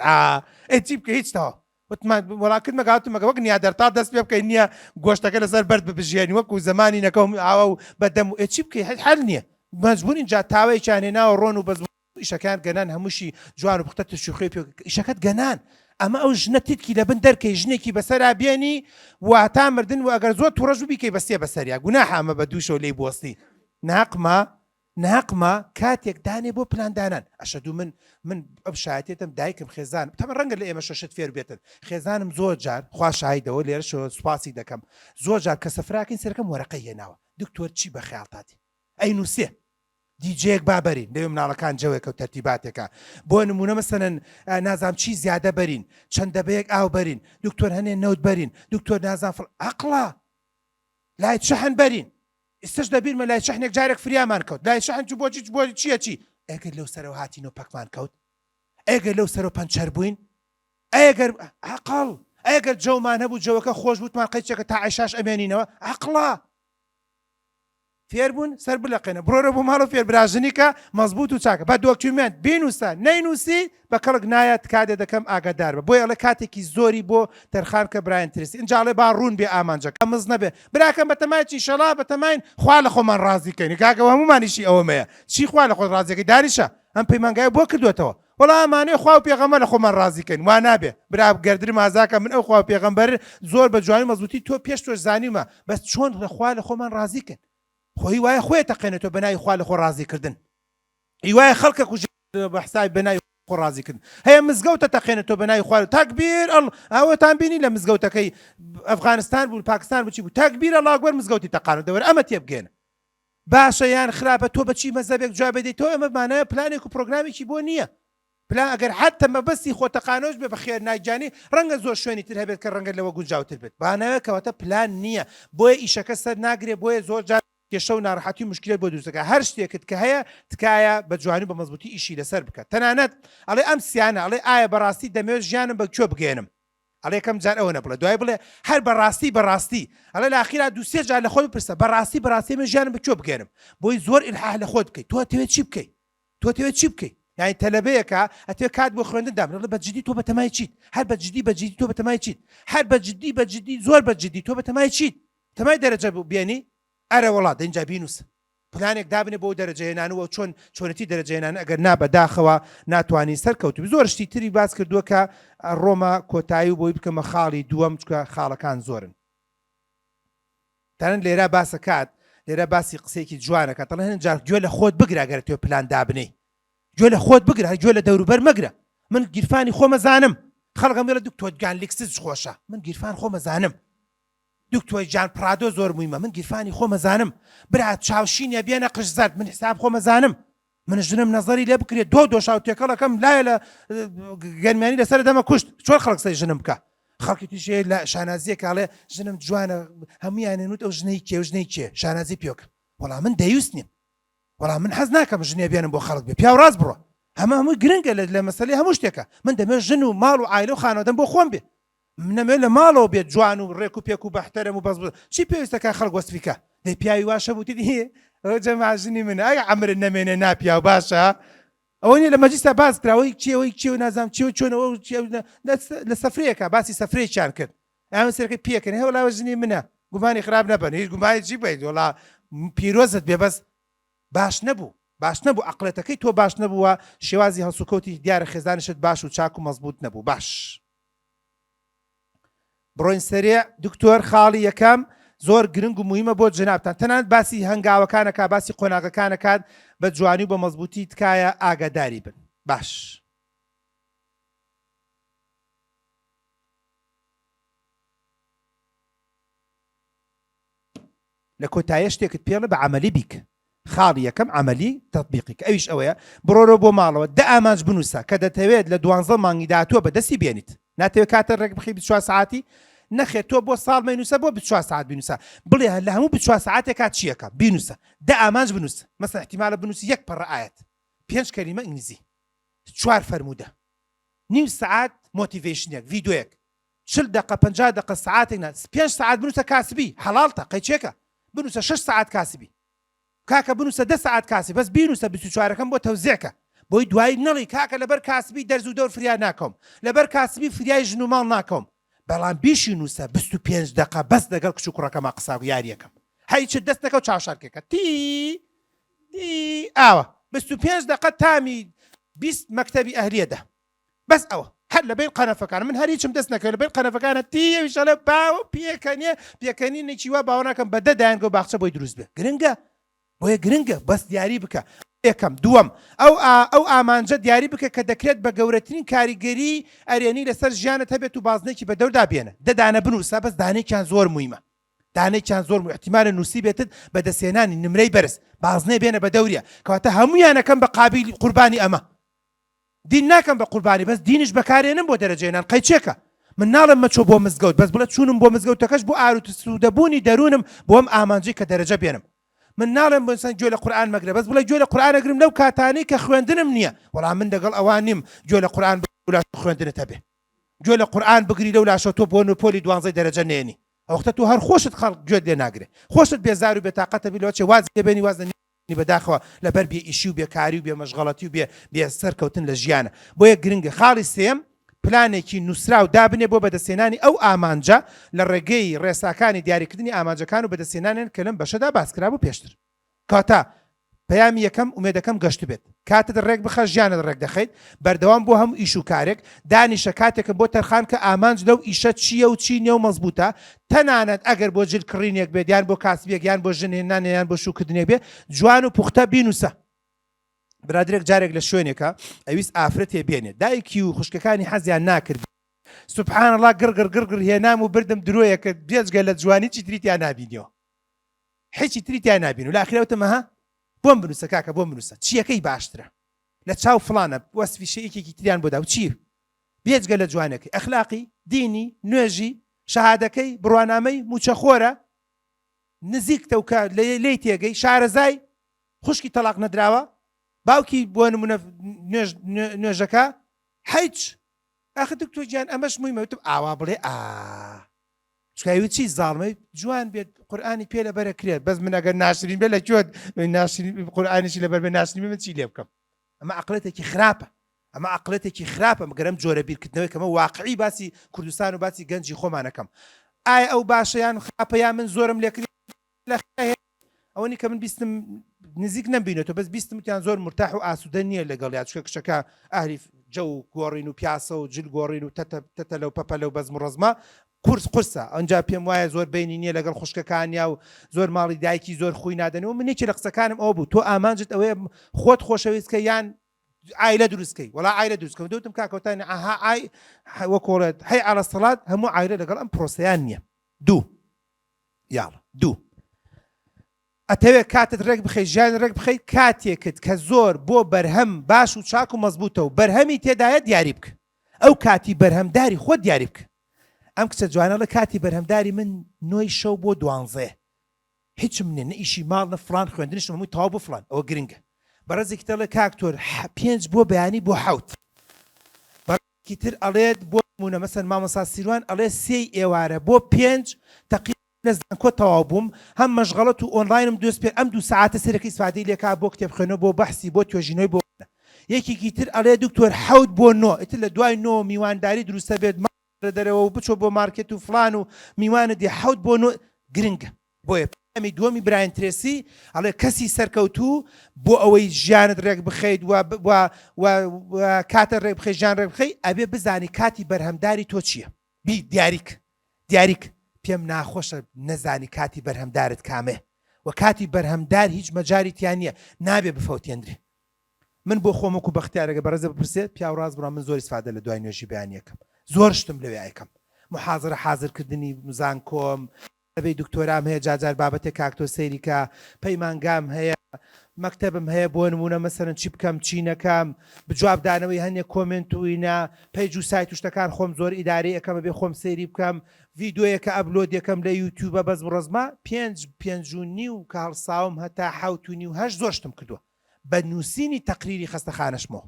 چی بکە هیچتەوە وڵاکرد مەگاتمەگە وەک نیادەر تا دەست پێ بکەین نییە گۆشتەکە لەسەر بەرد ببژێنی وەکو زمانی نەکەم ئاوە و بەدەم و چی بکەی هەل نییە مەجبور اینجا تاوەیەکیان هێناوە ڕۆن و بەز ئیشەکان گەنان هەمووشی جوان و پختە شوخی پێ ئیشەکەت گەنان ئەمە ئەو ژنە تیتکی لە بن دەرکەی ژنێکی بەسەرا بێنی واتا مردن و ئەگەر زۆر تووڕەژ بیکەی بەستێ بەسەریا گوناح ئەمە بە دووشەوە لێی بۆستی ناقمە کاتێک دانێ بۆ پلاندانان ئەشەدوو من ئەو شایەتێتم دایکم خێزان تەمە ڕەنگە لە ئێمە شەشت فێر بێتن خێزانم زۆر جار خوا شایدەوە لێرەشەوە سوپاسی دەکەم زۆر جار کە سەفراکەین سەرەکەم وەرەقەی هێناوە دکتۆر چی بە خەیاڵتاتی ئەی نووسێ دیجەیەک بابەرین لەوێ مناڵەکان جەوێکە و تەرتیباتێکە بۆ نمونە مەسەلەن نازام چی زیادە بەرین چەند دەبەیەک ئاو بەرین دکتۆر هەنێ نەوت بەرین دکتۆر نازان عەقڵە لای شەحن بەرین ئێستش دەبیرمە لای شەحنێک جارێک فریامان کەوت لای شەحن بۆ چییە چی ئەگەر لەو سەرەوە هاتین و پەکمان کەوت ئەگەر لەو سەرەوە پەنچەر بووین ئەگەر عەقڵ ئەگەر جەومان هەبوو جەوەکە خۆش بووتمان قەیچێکە تا عەیشاش ئەمێنینەوە عەقڵە فێربوون سەر بلەقێنە بڕۆرە بۆ ماڵە فێربراژنیکە مەزبوط و چاکە بە دۆکیومنت بینوسە نەینووسی بە کەڵک نایەت کاتێ دەکەم ئاگادار بە بۆی ئەڵێ کاتێکی زۆری بۆ تەرخان کە برایەن ترسی ئینجاڵێ با ڕوون بێ ئامانجەکە مز نەبێ براکەم بە تەمایکی شەڵا بە تەماین خوا لە خۆمان ڕازیکەین کاکەوە هەمومانیشی ئەوەمەیە چی خوا لە خۆ ڕازیەکەی دانیشە ئەم پەیمانگای بۆ کردوێتەوە وەڵا ئەمانەیە خوا و پێغەمبەر لە خۆمان ڕازیکەین وا نابێ برا گەردر مازاکە من ئەو خوا و پێغەمبەر زۆر بە جوانی مەزبوطی تۆ پێش تۆش زانیمە بەس چۆن خوا لە خۆمان ڕازیکەین خۆی وایە خۆی تەقێنێتەوە بەناوی خوا لە خۆ ڕازیکردن هیوایە خەڵکە کوژ بە حسابی بەناوی خۆ ڕازیکردن هەیە مزگەوتە تەقێنێتەوە بەناوی خوا تەکبیر ئەوەتان بینی لە مزگەوتەکەی ئەفغانستان بوو پاکستان بچی بوو تەکبیر ئەڵڵا ئەکبەر مزگەوتی تەقانەوە دەوەرە ئەمە تێبگێنە باشە یان خراپە تۆ بەچی مەزەبێک جواب بدەیت تۆ ئەمە مانایە پلانێک و پرۆگرامێکی بۆ نییە پلان ئەگەر حتى مەبەستی خۆتەقانەوەش بێ بە خێر نایجانی ڕەنگە زۆر شوێنی تر هەبێت کە ڕەنگە لەوە گونجاوتر بێت بانەوە کەواتە پلان نییە بۆیە ئیشەکە سەر ناگرێ بۆیە زۆر جار کێشە و ناڕەحەتی و مشکلات بۆ دروستەکە هەر شتێکت کە هەیە تکایە بە جوانی بە مەزبوطی ئیشی لەسەر بکات تەنانەت ئەڵێ ئەم سیانە ئەڵێ ئایا بەڕاستی دەمەوێت ژیانم بە کوێ بگێنم ئەڵێ یەکەم جار ئەوە نەبڵێ دوای بڵێ هەر بەڕاستی ئەڵێ لە ئاخیرا دوو سێ جار لە خۆت بپرسە بەڕاستی من ژیانم بە کوێ بگێنم بۆی زۆر ئیلحاح لە خۆت بکەیت تۆ دەوێت چی بکەیت یعنی تەلەبەیەکە ئەتوێت کات بۆ خوێندن دام بە جدی تۆ بە تەمای چیت هەر بە جدی تۆ بە تەمای چیت هەر بە جدی زۆر بە جدی تۆ بە تەمای چیت تەمای دەرەجە بێنی ئەرە وڵات دەنجا بینوسە پلانێک دابنێ بۆ دەرەجەهێنانەوە چۆنەتی دەرەجەهێنان ئەگەر نابەداخەوە ناتوانانی سەرکەوتوبی زۆر شتی تری باس کردووە کە ڕۆمە کۆتایی و بۆی بکەمە خاڵی دووەم چکە خاڵەکان زۆرن تەنەن لێرە باسە کات لێرە باسی قسێکی جوانەکە تەڵێن هەن جار گوێ لە خۆت بگرە ئەگەر تۆ پلان دابنەی گوێ لە خۆت بگرە گوێ لە دەوروبەر مەگرە من گیرفانی خۆمە زانم خەڵکم لە دکتۆر گیان لیکسس خۆشە من گیرفان خۆمە زانم دکتۆر جان پرادۆ زۆر مویمە من گیرفانی خۆمە زانم برا چاوشینە بێنە قش زەرد من حساب خۆمە زانم من ژنم نەزەری لێ بکرێت دۆ شاو تێکەڵەکەم لایە لە گەرمانی لەسەر دەمە کوشت چۆن خەڵک سەی ژنم بکە خەڵکی توشێ لە شانازیە کاڵێ ژنم جوانە هەمویانێنوت ئەو ژنەی کێ شانازی پێکە وەڵام من دەیوست نیم وەڵام من حەز ناکەم ژنێ بێنم بۆ خەڵک بێ پیاو ڕاست بڕۆ هەموو گرنگە لە مەسەلەی هەموو شتێکە من دەمێ ژن و ماڵ و عایلە و خانەوادەم بۆ خۆم بێ منەمێ لە ماڵەوە بێت جوان و ڕێک و پێک و بەحتەرم و بەس چی پێویستەکە خەڵک وەسفیکە دەی پیاوی واشە بوتی هەیە ئەوە جەماژنی منە ئەگە عەمرت نەمێنێ ناپیا و باشە ئەوە نیە لە مەجلیسا باس کراوەی چێ و نازام چی و چۆنەوە لە سەفرەیەکە باسی سەفرەیەکیان کرد ئەمە سەرەکەی پێکەن هێ وەڵا ژنی منە گومانی خراپ نەبن هیچ گومانی چی بێت وەڵا پیرۆزت بێ بەس باش نەبوو عەقڵەتەکەی تۆ باش نەبووە شێوازی هەڵسوکەوتی دیارە خێزانشت باش و چاک و مەزبوط نەبوو باش بڕۆین سەرێ دکتۆر خاڵی یەکەم زۆر گرنگ و موهیمە بۆ جەنابتان تەنانەت باسی هەنگاوەکانەکە باسی قۆناغەکانەکات بە جوانی و بە مەزبوطی تکایە ئاگاداری بن باش لە کۆتاییە شتێکت پێڵە بە عەمەلی بیکە خاڵی یەکەم عەمەلی تەطبیقیکە ئەویش ئەوەیە بڕۆرە بۆ ماڵەوە دە ئامانج بنووسە کە دەتەوێت لە 12 مانگی داهاتووە بەدەستی بێنیت ناتەوێت کاتە ڕێک بخی 24 ساعتی نەخێت تۆ بۆ ساڵ مەینوسە بۆ 24 ساعت بینوسە بڵێ لە هەموو 24 ساعتێک کات چیەکە بینوسە دە ئامانج بنووسە مەسەڵەن احتیمالە بنووسی 1 پەڕە ئاەت 5 کەلیمە ئینگلیزی 4 فەرموودە نیم ساعت مۆتیڤیشنێک ڤیدیۆیەک 40 دقە 50 دقە ساعتێک 5 ساعت بنووسە کاسبی حەڵاڵتە قەیچێکە بنووسە 6 ساعت کاسبی کاکە بنووسە 10 ساعت کاسی بەس بینوسە 24ەکەم بۆ تەوزیعکە بۆی دوایی نەڵی کاکە لەبەر کاسبی دەرز و دەور فریا ناکەم لەبەر کاسبی فریای ژن و ماڵ ناکەم بەڵام بیشی نووسە 25 دقە بەس لەگەڵ کچ و کوڕەکەما قسا و یاریەکەم هەیچ دەستەکە و چاوشارکێکە تی ئاوە 25 دقە تامی 20 مەکتەبی ئەهلیەدە بەس ئەوە هەر لەبەر قەنەفەکان من هەریچم دەست نەکەوێت لەبەر قەنەفەکانە تیویشەڵە باو پێکەنی وا باوە ناکەم بە دەدایانگە و باخچە بۆی دروست بێ گرنگە بۆیە گرنگە بەس دیاری بکە یەکەم دووەم ئەو ئامانجە دیاری بکە کە دەکرێت بە گەورەترین کاریگەری ئەرێنی لەسەر ژیانت هەبێت و بازنێکی بە دەوردا بێنە دەدانە بنووسە بەس دانێکیان زۆر مویمە دانێکیان زۆر احتیمالە نووسی بێتت بە دەسێنانی نمرەی بەرز بازنێ بێنە بە دەوریە کەواتە هەمویانەکەم بە قابلی قوربانی ئەمە دین ناکەم بە قوربانی بەس دینیش بەکارێنم بۆ دەرەجێنان قەیچێکە من ناڵم مەچۆ بۆ مزگەوت بەس بڵێت چوونم بۆ مزگەوتەکەش بۆ ئاروتسوودەبوونی دەروونم بۆم ئامانجەی کە دەرەجە بێنم من ناڵم بۆسان گوێ لە قورئان مەگرە بەس بڵێ گوێ لە قورئان ئەگرم لەو کاتانەی کە خوێندنم نییە وەڵام من لەگەڵ ئەوان نیم گوێ لە قورئان خوێندنت هەبێ گوێ لە قورئان بگری لەو لاشە تۆ بۆ نۆپۆلی 12 دەرەجە نێنی ئەوختە تۆ هەر خۆشت خەڵک گوێت لێ ناگرێ خۆشت بێزار و بێتاقەتە بی لەوە چێ واز لێبێنی واز بەداخەوە لەبەر بێ ئیشی و بێکاری و بێ مەشغەڵەتی و بێ سەرکەوتن لە ژیانە بۆیە گرنگە خاڵی سێم پلانێکی نووسرا و دابنێ بۆ بەدەستێنانی ئەو ئامانجە لە ڕێگەی ڕێساکانی دیاریکردنی ئامانجەکان و بەدەستێنانیان کە لەم بەشەدا باسکرا بوو پێشتر کاتە پەیامی یەکەم ئومێدەکەم گەشت بێت کاتت ڕێک بخە ژیانت ڕێک دەخەیت بەردەوام بۆ هەموو ئیش و کارێک دانیشە کاتێکە بۆ تەرخان کە ئامانج لەو ئیشە چییە و چی نیە و مەزبوطە تەنانەت ئەگەر بۆ جل کڕینێک بێت یان بۆ کاسبێک یان بۆ ژنێنان یان بۆ شوکردنێک بێ جوان و پوختە بینوسە برادرێک جارێک لە شوێنێکە ئەویست ئافرەتێ بێنێت دایکی و خوشکەکانی حەزیان ناکرد سوبحان الله گڕگڕ هێنام و بردم درۆیەکە بێجگە لە جوانی چی تریتیان نابینیەوە هیچی تریتیان نابین و لە ئاخرەوتەمەها بۆم بنووسە کاکە بۆم بنووسە چیەکەی باشترە لە چاو فڵانە وەسفی شەیەکێکی تریان بۆدا و چی بێجگە لە جوانەکەی ئەخلاقی دینی نوێژی شەهادەکەی بڕوانامەی موچەخۆرە نزیکتە و کە لێی تێگەی شارەزای خوشکی تەلاق نەدراوە باوکی بۆ نمونە نوێژەکە هیچ ئاخر دکتۆر گیان ئەمەش موویمە وتم ئاوا بڵێ چکاوی چی زاڵمەی جوان بێت قورئانی پێ لەبەرە کرێت بەس من ئەگەر ناشرین بێ لە کوێت قورئانیشی لەبەر بێ ناشرین من چی لێ بکەم ئەمە عەقڵەتێکی خراپە ئەمە عەقڵەتێکی خراپە مەگەرم جۆرە بیرکردنەوەی کەمە واقعی باسی کوردستان و باسی گەنجی خۆمانەکەم ئایا ئەو باشەیان خراپە یا من زۆرم لێکرد ئەوەنی کە من بیستم نزیک نەبینێتەوە بەس بیستم وتیان زۆر مرتاح و ئاسوودە نییە لەگەڵ یا چکە کشەکە ئاهلی جە و گۆڕین و پیاسە و جل گۆڕین و تەتە لەو پەپە لەو بەزم و ڕەزمە قورسە ئەنجا پێم وایە زۆر بینی نییە لەگەڵ خوشکەکانیا و زۆر ماڵی دایکی زۆر خۆی نادەنەوە منێکی لە قسەکانم ئەو بوو تۆ ئامانجت ئەوەیە خۆت خۆشەویستکە یان عایلە دروستکەی وەڵا عایلە دروستکەم دەوتم کاکەوتانی ئاها وەکۆڵێت هەی عەلە سەڵات هەموو عایلە لەگەڵ ئەم پرۆسەیان نییە دوو ئەتەوێت کاتت ڕێک بخەیت ژیان ڕێک بخەیت کاتێکت کە زۆر بۆ بەرهەم باش و چاک و مەزبوطە و بەرهەمی تێدایە دیاری بکە ئەو کاتی بەرهەمداری خۆت دیاری بکە ئەم کچە جوانە لە کاتی بەرهەمداری من 9 شەو بۆ 12 هیچم نێ نە ئیشی ماڵ نە فڵان خوێندنیشم هەمووی تەواو بۆ فڵان ئەوە گرنگە بەڕێزێکی دەڵێ کاکتۆر 5 بۆ بەیانی بۆ 7 بەڕێزێکی تر ئەڵێت بۆ نمونە مەسەن مامۆستا سیروان ئەڵێ 3 ئێوارە بۆ 5 تەقریباً نەزانکۆ تەواو بووم هەم مەشغەڵەت و ئۆنلاینم دۆست پێ ئەم 2 ساعتە سەرەکی سوادەی لێکا بۆ کتێبخوێنەوە بۆ بەحسی بۆ توێژینەوەی بۆ یەکێکی تر ئەڵێ دکتۆر 7 بۆ 9 ئیتر لە دوای 9 میوانداری دروستە بێت دەرەوە و بچۆ بۆ مارکێت و فلان و میوانە دی 7 بۆ 9 گرنگە بۆیە ئەمی دووەمی براین ترێسی ئەڵێ کەسی سەرکەوتوو بۆ ئەوەی ژیانت ڕێک بخەیت و کاتە ڕێک بخەی ژیان ڕێک بخەی ئەبێ بزانی کاتی بەرهەمداری تۆ چییە بی دیاریک پێم ناخۆشە نەزانی کاتی بەرهەمدارت کامێ و کاتی بەرهەمدار هیچ مەجاری تیان نییە نابێ بفەوتێنرێ من بۆ خۆم وەکو بەختیارەکە بەڕێزە بپرسێت پیا و ڕاست بڕام من زۆر ئیسفادە لە دوای نوێژی بەیانیەکەم زۆر شتم لەوێ ئایکەم محاضرە حازرکردنی نزان کۆم دەبێ دکتۆرام هەیە جاجار بابەتێک کاکتۆ سەیریکە پەیمانگام هەیە مەکتەبم هەیە بۆ نمونە مەسەرەن چی بکەم چی نەکەم بجوابدانەوەی هەندێک کۆمنت و وینە پەیج و سایت و شتەکان خۆم زۆر ئیداری ئەەکەمە بێ خۆم سەیری بکەم ڤیدۆیەکە ئەپلۆد یەکەم لە یوتیوبە بەس بڕۆزما 5.5 کە هەڵساوم هەتا 7.5 زۆر شتم کردووە بە نووسینی تەقریری خستەخانەشمەوە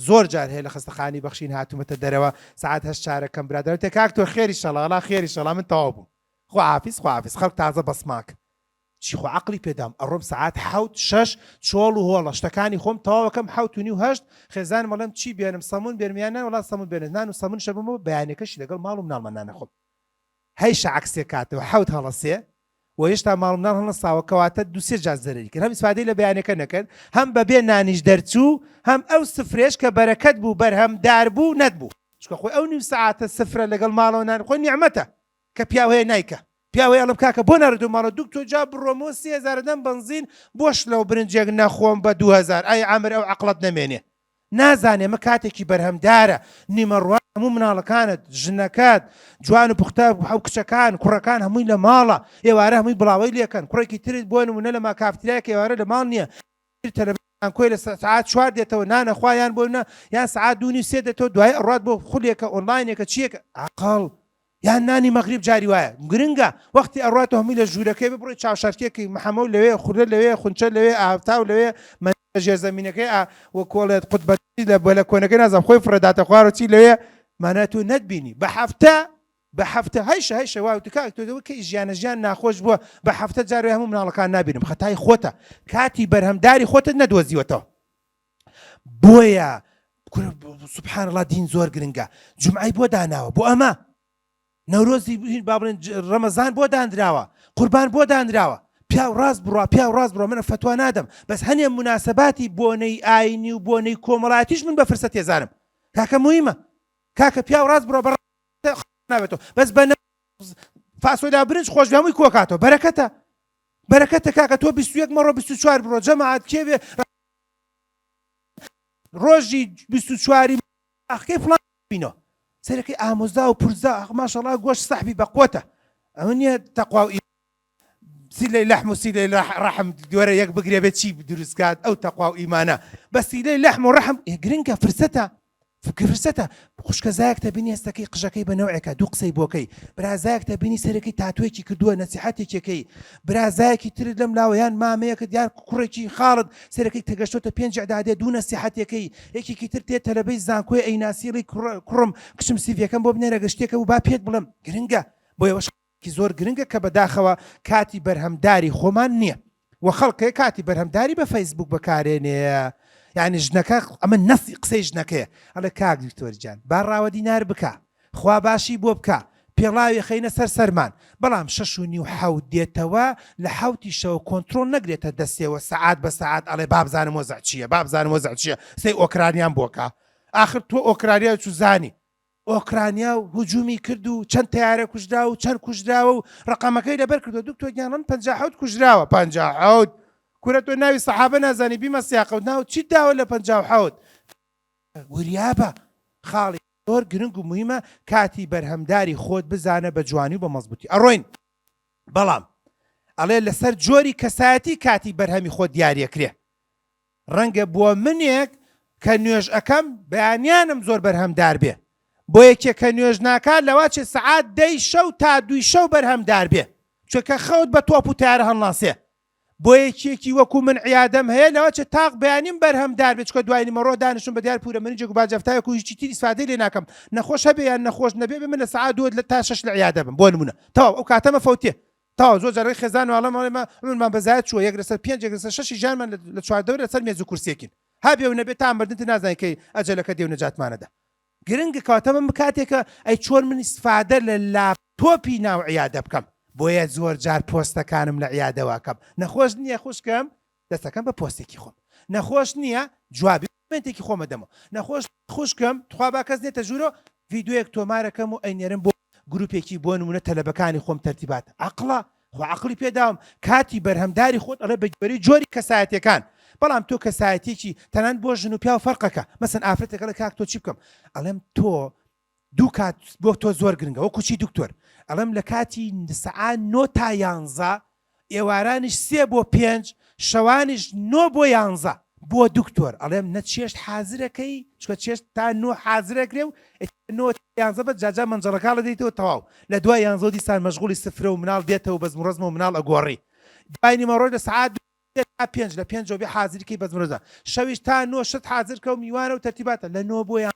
زۆر جار هەیە لە خستەخانی بەخشین هاتوومەتە دەرەوە سعات 8 چارەکەم برادرەوە کاکتۆر خێری شەڵا خێری شەڵا من تەواو بووم خواحافیز خەڵک تازە بەسماک چی خۆ عەقڵی پێدام ئەڕۆم سعات 7 6 چۆڵ و هۆڵە شتەکانی خۆم تەواوەکەم 7.5 خێزان مەڵم چی بێنم سەمون بێنمیانان وڵات سەمون بێنێت نان و سەمون شەبمەوە بەیانەکەشی لەگەڵ ماڵ و مناڵمەنانە خۆم هەیشە عەکسێ کاتەوە 7 هەڵەسێ و هێشتا ماڵ و مناڵ هەڵەساوە کەواتە 2-3 جار زەرەری کرد هەم ئیسفادەی لە بەیانەکە نەکرد هەم بەبێ نانیش دەرچوو هەم ئەو سفرێش کە بەرەکەت بوو بەرهەمدار بوو نەتبوو چکە خۆی ئەو نیم سعاتە سفرە لەگەڵ ماڵەوە نان خۆی نیعمەتە کە پیاوەیە نایکە پیاوەی ئەڵم کاکە بۆ نەڕدو ماڵە دکتۆر جا بڕۆمەوە 30,000 دەم بنزین بۆش لەو برنجێک نەخۆم بە 2000 ئای عامر ئەو عەقڵت نەمێنێ نازانێ مە کاتێکی بەرهەمدارە نیمە ڕوان هەموو مناڵەکانت ژنەکەت جوان و پوختە ئەو کچەکان کوڕەکان هەمووی لە ماڵە ئێوارە هەمووی بڵاوی لێکەن کوڕێکی ترت بۆ نمونە لە ماکافتریایەک ئێوارە لە ماڵ نییە تەلەڤیزیۆن کۆی لە ساعات 4 دێتەوە نانە خوایان بۆ یان ساعات 2:30 دێتەوە دوای ئەڕات بۆ خولێکە ئۆنلاینێکە چیەکە عەقڵ یان نانی مەغریب جاری وایە گرنگە وەختی ئەڕاتەوە هەمووی لە ژوورەکەی ببڕی چاوشارکێکی محەمەد لەوێ خوردە لەوێ خونچە لەوێ ئافتاو لەوێ ژێرزەمینەکەی وە کۆڵێت قوتبەتی لە بۆ لە کۆنەکەی نازم خۆی فرەداتە خوار و چی لەوێ مانە تۆ نەتبینی بە هەفتە هەیشە واوتکە تۆ کە ژیان ناخۆش بووە بە هەفتە جارێ هەموو مناڵەکان نابینم خەتای خۆتە کاتی بەرهەمداری خۆتت نەدۆزیوەتەوە بۆیە سوبحان الله دین زۆر گرنگە جومعەی بۆ داناوە بۆ ئەمە نەورۆزی با بڵێن ڕەمەزان بۆ دانراوە قوربان بۆ دانراوە پیا و ڕاست بڕوا منە فتوا نادەم بەس هەنێ مناسەباتی بۆنەی ئاینی و بۆنەی کۆمەڵایەتیش من بە فرسە تێزانم کاکە موهیمە کاکە پیا و ڕاست بڕۆ نابێتەوە بەس بە فاسۆدا برنج خۆش هەمووی کۆکاتەوە بەرەکەتە کاکە تۆ 21 مەڕۆ 24 بڕۆ جەماعەت کێوێ ڕۆژی 24 ئەخکەی فڵان بینەوە سەرەکەی ئامۆزا و پورزا ماشەڵڵا گۆشت سەحبی بە قۆتە ئەوە نییە تەقوا و سیلەی لەحم و سیلەی ڕەحم دووەرە یەک بگرێ بێت چی دروستکات ئەو تەقوا و ئیمانە بە سیلەی لەحم و ڕەحم گرنگە فرسەتە خوشکەزایەکتە بینی هەستەکەی قژەکەی بە نەوعێکە دوو قسەی بۆکەی برازایەکتە بینی سەرەکەی تاتوێکی کردووە نەسیحەتێکەکەی برازایەکی ترت لەم لاوەیان مامەیەکە دیار کوڕێکی خاڵت سەرەکەی تەگەشتۆتە 5 عدادێ دوو نەسیحەتێکەی یەکێکی تر تێ تەلەبەی زانکۆی ئەیناسیڵی کوڕم کچم سیڤەکەم بۆ بنێرە گەشتێکە و با پێت بڵم گرنگە بۆ ئێوەشکی زۆر گرنگە کە بەداخەوە کاتی بەرهەمداری خۆمان نییە و خەڵکێ کاتی بەرهەمداری بە فەیسبوک بەکارێنێ یعنی ژنەکە ئەمە نەسی قسەی ژنەکەیە ئەڵێ کاک دکتۆر با ڕاوە دینار بکە خوا باشی بۆ بکە پێڵاوی خەینە سەرمان بەڵام 6:30 7 دێتەوە لە 7 شەو کۆنتترۆل نەگرێتە دەستێەوە سعات بە سعات ئەڵێ بابزانم وەزع چییە سەی ئۆکرانیان بۆکە آخر تۆ ئۆکرانیا چ زانی ئۆکرانیا و هجومی کرد و چەند تیارە کوژراوە و چەند کوژراوە و ڕقەمەکەی لەبەر کردو دکتۆر گیانن 57 کوژراوە 57 کورە تۆ ناوی سەحابە نازانی بیمە سیاقە و ناو چی داوە لە 57 وریابە خاڵی زۆر گرنگ و مهمە کاتی بەرهەمداری خۆت بزانە بە جوانی و بە مەزبوطی ئەڕۆین بەڵام ئەڵێ لەسەر جۆری کەسایەتی کاتی بەرهەمی خۆت دیارەکرێ ڕەنگە بۆ منێک کە نوێژ ئەەکەم بەیانیانم زۆر بەرهەمدار بێ بۆ یەکێک کە نوێژ ناکات لەوا چێ سعات 10 شەو تا 2 شەو بەرهەمدار بێ چونکە خەوت بە تۆپ و تیارە هەڵناسێ بۆ یەکێکی وەکو من عیادەم هەیە لەوە چ تاق بەیانیم بەرهەمدار بێت چکە دوای نیمەڕۆ دانیشتم بە دیار پورە منی جێگو باجەفتایەک و هیچی تری ئیسفادەی لێ ناکەم نەخۆش هەبێ یان نەخۆش نەبێ بێ من لە سەعات 2 تا 6 لە عیادە بم بۆ نمونە تەواو ئەو کاتەمە فەوتێ تاوا زۆر جارێ خێزان وڵام منمان بەزایەت چووە 1 لەسەر 5 1 لەسەر 6 ژیانمان لە چواردەوە لەسەر مێز و کورسێکین هەبێ و نەبێت تا مردنت نازانین کەی ئەجەلەکە دێ و نەجاتمانەدا گرنگە کاتەمە کاتێکە ئەی چۆن من ئیسفادە لە لاپتۆپی ناو عیادە بکەم بۆیە زۆر جار پۆستەکانم لە عیادەواکەم نەخۆش نییە خوشکەم دەستەکەم بە پۆستێکی خۆم نەخۆش نییە جوابی منتێکی خۆمە دەمەوە نەخۆش خوشکەم تخوا با کەس نێتە ژوورۆ ڤیددیۆیەک تۆمارەکەم و ئەینێرم بۆ گروپێکی بۆ نمونە تەلەبەکانی خۆم تەرتیبات عەقڵە خۆ عەقڵی پێداوم کاتی بەرهەمداری خۆت ئەڵێ بەگوێرەی جۆری کەسایەتیەکان بەڵام تۆ کەسایەتێکی تەنانەت بۆ ژن و پیا و فەرقەکە مەسەن ئافرەتێکە لە کاک تۆ چی بکەم ئەڵێم تۆ دوو کات بۆ تۆ زۆر گرنگە وەکو چی دکتۆر ئەڵێم لە کاتی سەعات 9 تا 11 ئێوارانیش 3 بۆ 5 شەوانیش 9 بۆ 11 بۆ دکتۆر ئەڵێم نە چێشت حازرەکەی چکە چێشت تا 9 حازرەکرێ و 9 11 بە جاجا منجەڵەکە لە دەیتەوە تەواو لە دوای 11 دیسان مەشغوڵی سفرە و مناڵ دێتەوە بەزم ڕزم و مناڵ ئەگۆڕی دوای نیمەڕۆ لە سەعات 5 لە 5 بێ حازرکەی بەزمرۆزە شەویش تا 9 شت حازرکە و میوانە و تەرتیباتە لە 9 بۆ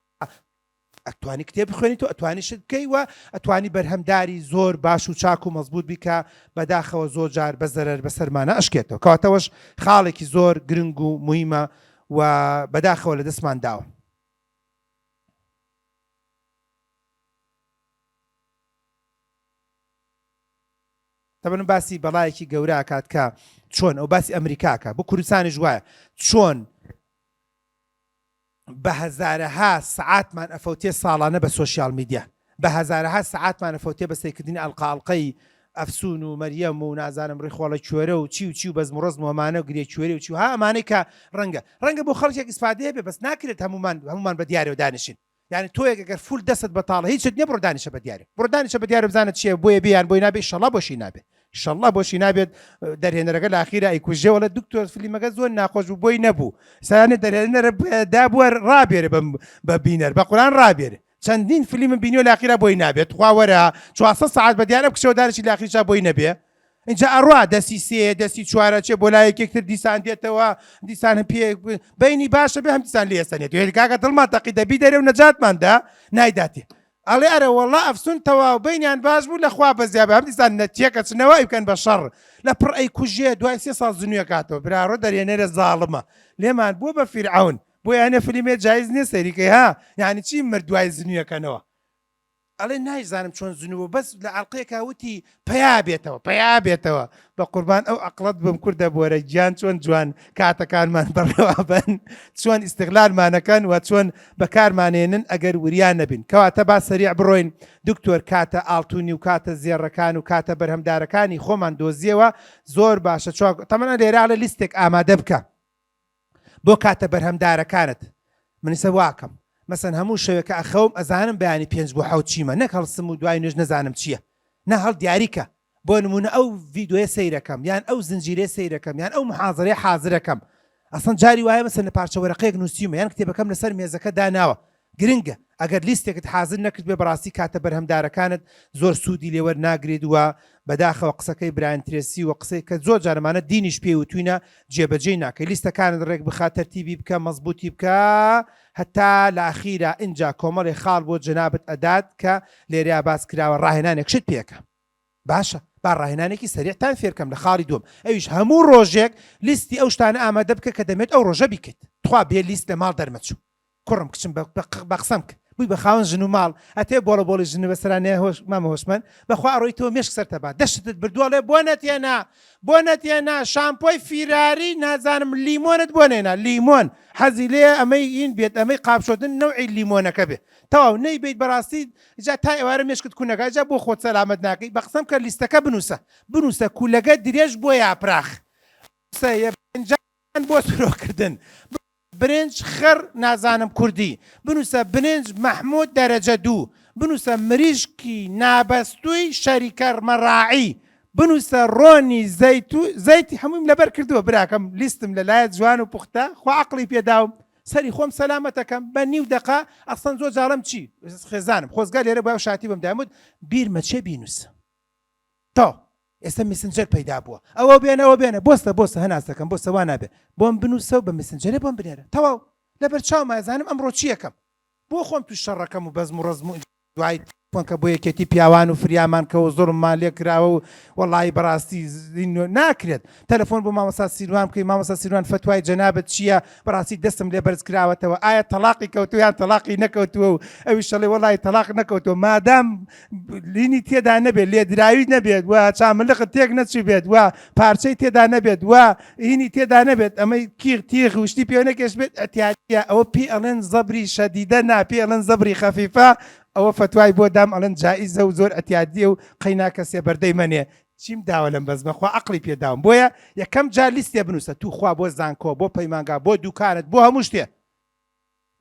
ئەتوانی کتێب بخوێنیت و ئەتوانی شت بکەی و ئەتوانی بەرهەمداری زۆر باش و چاک و مەزبوط بیکە بەداخەوە زۆر جار بە زەرەر بە سەرمانە ئەشکێتەوە کەواتەوەش خاڵێکی زۆر گرنگ و موهیمە و بەداخەوە لە دەستمان داوە تەبەن باسی بەڵایەکی گەورە ئاکات کە چۆن ئەو باسی ئەمریکاکە بۆ کوردستانیش وایە چۆن بە هەزارەها سعاتمان ئەفەوتێ ساڵانە بە سۆشیال میدیا بە هەزارەها سعاتمان ئەفەوتێ بە سەیرکردنی ئەڵقەڵقەی ئەفسون و مەریەم و نازانم ڕێخۆڵە کوێرە و چی و بەزم و ڕزم و ئەمانە و گرێ کوێرە و چی و ها ئەمانەی کە ڕەنگە بۆ خەڵکێک ئیسفادەیە بێ بەس ناکرێت هەمومان بە دیارێ و دانیشین یعنی تۆ ئەگەر فول دەست بەتاڵە هیچت نییە بڕۆ دانیشە بە دیارێ بڕۆ دانیشە بە دیارە بزانێت چیە بۆیە بیان بۆی نابێت ئیشەڵڵا بۆشی نابێت ئیشەڵڵا بۆشی نابێت دەرهێنەرەکە لە ئاخیرا ئەیکوژێوە لە دکتۆر فیلمەکە زۆر ناخۆش بوو بۆی نەبوو سانێت دەرهێنەرە دابووە ڕابێرە بە بینەر بە قورئان ڕابێرە چەندین فیلم بینیۆ لە ئاخیرا بۆی نابێت خوا وەرە 400 ساعت بە دیارە بکشەوە دانیشی لە ئاخیرا بۆی نەبێ اینجا ئەڕوا دەستی سێ دەستی چوارە چێ بۆ لایەکێکتر دیسان دێتەوە دیسانە پێ بینی باشە بێ هەم دیسان لێ ئێستانێت کاکە دڵمان تەقی دەبی دەرێ و نەجاتماندا نایداتێ ئەڵێ ئەرە وەڵڵا ئەفسون تەواو بینیان باش بوو لەخوا بەزیابە هەم دیسان نەتیەکە چنەوەی بکەن بە شەڕ لە پڕ ئەی کوژێ دوای 3 ساڵ زنوویە کاتەوە براڕۆ دەرێنەرە زاڵمە لێمان بووە بە فیرعەون بۆ یانە فیلمێ جایز نییە سەریکەی ها یعنی چی مرد دوای زنوویەکەنەوە ئەڵێ نایزانم چۆن زنووە بەس لە عەڵقەیەکە وتی پیا بێتەوە بە قوربان ئەو عەقڵەت بم کوردە بۆرە گیان چۆن جوان کاتەکانمان بەڕێوە بن چۆن ئیستیغلالمانەکەن و چۆن بەکارمانێنن ئەگەر وریان نەبین کەواتە با سەریع بڕۆین دکتۆر کاتە ئاڵتونی و کاتە زێڕەکان و کاتە بەرهەمدارەکانی خۆمان دۆزیەوە زۆر باشە تەمەنە لێرا لە لیستێک ئامادە بکە بۆ کاتە بەرهەمدارەکانت منیسە واکەم مەسەن هەموو شەوێکە ئەخەوم ئەزانم بەیانی 5 بۆ 7 چیمە نەک هەڵسم و دوای نوێژ نەزانم چییە نە هەڵ دیاریکە بۆ نمونە ئەو ڤیددیۆیە سەیرەکەم یان ئەو زنجیرەیە سەیرەکەم یان ئەو محاضەرەیە حازرەکەم ئەسڵەن جاری وایە مەسەن لە پارچە وەرەقەیەک نووسیمە یان کتێبەکەم لەسەر مێزەکە داناوە گرنگە ئەگەر لیستێکت حازر نەکرد بێ بەڕاستی کاتە بەرهەمدارەکانت زۆر سوودی لێوە ناگرێت وە بەداخەوە قسەکەی برایان ترێسی و قسەی کە زۆر جارمانە دینیش پێی وتوینە جێبەجێ ناکەی لیستەکانت ڕێک بخات تەرتیبی بکە مەزبوطی بکە هەتا لە ئاخیرا ئینجا کۆمەڵی خاڵ بۆ جەنابەت ئەدات کە لێریا باس کراوە ڕاهێنانێک شت پێکە باشە با ڕاهێنانێکی سەریعتان فێرکەم لە خاڵی دوم ئەویش هەموو ڕۆژێک لیستی ئەو شتانە ئامادە بکە کە دەمێت ئەو ڕۆژە بیکەیت تخوا بێ لیست لە ماڵ دەرمەچوو کوڕم کچم بە قسەم کرد بووی بە خاوەن ژن و ماڵ ئەتێ بۆڵی ژن بەسەرانەیە مامە هۆشمەند بەخوا ئەڕۆیتەوە مێشک سەرتەبات دەشتت بردووەڵێ بۆ نەتێنا شامپۆی فیراری نازانم لیمۆنت بۆ نێنا لیمۆن حەزی لێ ئەمەی ئین بێت ئەمەی قاپشۆتن نەوعی لیمۆنەکە بێت تەواو نەی بیت بەڕاستی جا تا ئێوارە مێشکت کوونەکە جا بۆ خۆت سەلامەت ناکەی بە قسەم کە لیستەکە بنووسە کوولەکە درێژ بۆ یاپراخ بۆ سرۆکردن برنج خەر نازانم کوردی بنووسە برنج مەحموود دەرەجە 2 بنووسە مریشکی نابەستووی شەریکە مەڕاعی بنووسە ڕۆنی زەیتی هەموویم لەبەر کردووە براکەم لیستم لەلایەت جوان و پوختە خوا عەقڵی پێداوم سەری خۆم سەلامەتەکەم بە نیو دەقا ئەسڵەن زۆر جاڵم چی خێزانم خۆزگا لێرە بە شاتی بم دامود بیرمە چێ بینووسە تۆ ئێستا میسنجەر پەیدا بووە ئەوە بێنە بۆستە هەناسەکەم بۆ سەوا نابێت بۆم بنووسە و بە میسنجەرە بۆم بنێرە تەواو لەبەر چاوم ئازانم ئەمڕۆ چیەکەم بۆ خۆم تو شەڕەکەم و بەزم و ڕزم و دوای کە بۆ یەکێتی پیاوان و فریامان کەەوە زۆرممان لێ کراوە و وەڵی بەڕاستی ناکرێت تەلەفۆن بۆ مامەسا سیروان بکەی مامەسا سیروان فتوای جەنابەت چییە بەڕاستی دەستم لێ بەرز کراوەتەوە ئایا تەلاقی کەوتو یان تەلاقی نەکەوتووە و ئەوی شەڵێ وەڵی تەلاق نەکەوتەوە مادام لینی تێدا نەبێت لێدراوی نەبێت و چاملقت تێک نەچی بێت و پارچەی تێدا نەبێت و هینی تێدا نەبێت ئەمەی کیغ تیغ وشتی پێ نەکەش بێت ئەتیادە ئەوە پێ ئەڵێن زەبری شەدیدە ناپێ ئەڵێن زەبری خەفیفە ئەوە فتوای بۆ دام ئەڵەن جائیزە و زۆر ئەتیادیە و قەینا کەسێ بەردەی منێ چیم داوە لەم بەزمە خوا عەقڵی پێداوم بۆیە یەکەم جار لیستێ بنووسە تو خوا بۆ زانکۆ بۆ پەیمانگا بۆ دوکانت بۆ هەموو شتێ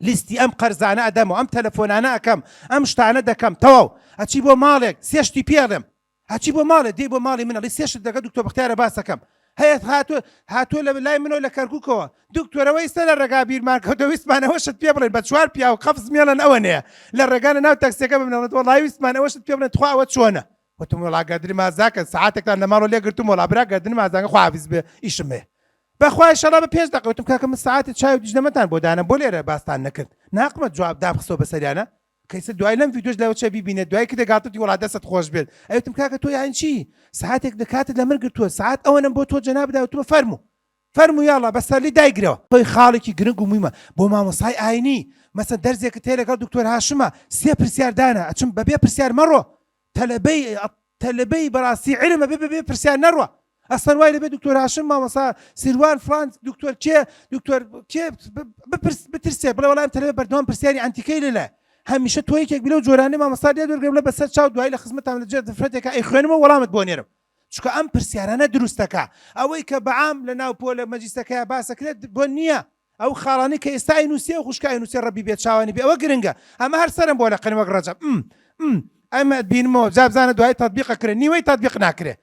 لیستی ئەم قەرزانە ئەدەمەوە ئەم تەلەفۆنانە ئەەکەم ئەم شتانە دەکەم تەواو ئەچی بۆ ماڵێک سێشتی پێڵێم هەچی بۆ ماڵێ دێ بۆ ماڵی منەڵی سێشت دەکە دکتۆر بەختیارە باسەکەم هەیە هاتووە لە لای منەوە لە کەرکووکەوە دکتۆرەوە ئێستا لە ڕێگا بیرمان کەوتە ویستمانەوەشت پێ بڵێن بە چوار پیا و قەفز مێڵن ئەوە نەیە لە ڕێگانە ناو تەکسیەکە بمنەوە وەڵی ویستمانەوەشت پێ بڵێن تخوا ئەوە چۆنە وتم وڵا گەردنی مازاکە ساعاتێکتان لە ماڵەوە لێگرتم وڵا برا گەردنی مازاکە خواحافیز بێ ئیشم هەیە بەخوای شەڵا بە پێش دەقەوتم کاکە من ساعتی چای و دیژنەمەتان بۆ دانم بۆ لێرە باستان نەکرد ناقمە جواب دابخسەوە بەسەریانە کەیسە دوای لەم ڤیدیۆش لەوە چە بیبینێت دوای کە دەگاتتی وڵا دەست خۆش بێت ئەوتم کاکە تۆ یان چی ساعتێک دەکاتت لە من گرتووە ساعت ئەوەنم بۆ تۆ جەناب داوتووە فەرموو یاڵا بەسەرلی دایگرەوە تۆی خاڵێکی گرنگ و مویمە بۆ مامۆسای ئاینی مەسەن دەرزێکە تێ لەگەڵ دکتۆر هاشمە سێ پرسیاردانە ئەچم بەبێ پرسیار مەڕۆ تەلەبەی بەڕاستی علمە بێ پرسیار نەڕوە ئەسەر وای لەبێ دکتۆر هاشم مامۆسا سیروان فرانس دکتۆر کێ بترسێ بڵێ وەڵام تەلەبێ بەردەوام پرسیاری ئەنتیکەی لێلە هەمیشە تۆ یەکێک بلە و جۆرانەی مامۆستا لێ دەرگرم لە بەسەر چاو دوای لە خزمەتام لەجێ دەفرەتێکە ئەی خوێنمە وەڵامت بۆ نێرم چکە ئەم پرسیارانە دروستەکە ئەوەی کە بەعام لە ناو پۆلە مەجلیسەکەیە باسەکرێت بۆ نییە ئەو خاڵانی کە ئێستا ئەینووسێ و خوشکای نووسێ ڕەبی بێت چاوانی بێ ئەوە گرنگە ئەمە هەر سەرم بۆ لە قەنەوەک ڕەجەب ئەمە بینمەوە جابزانە دوای تەطبیقەکرێ نیوەی تەطبیق ناکرێ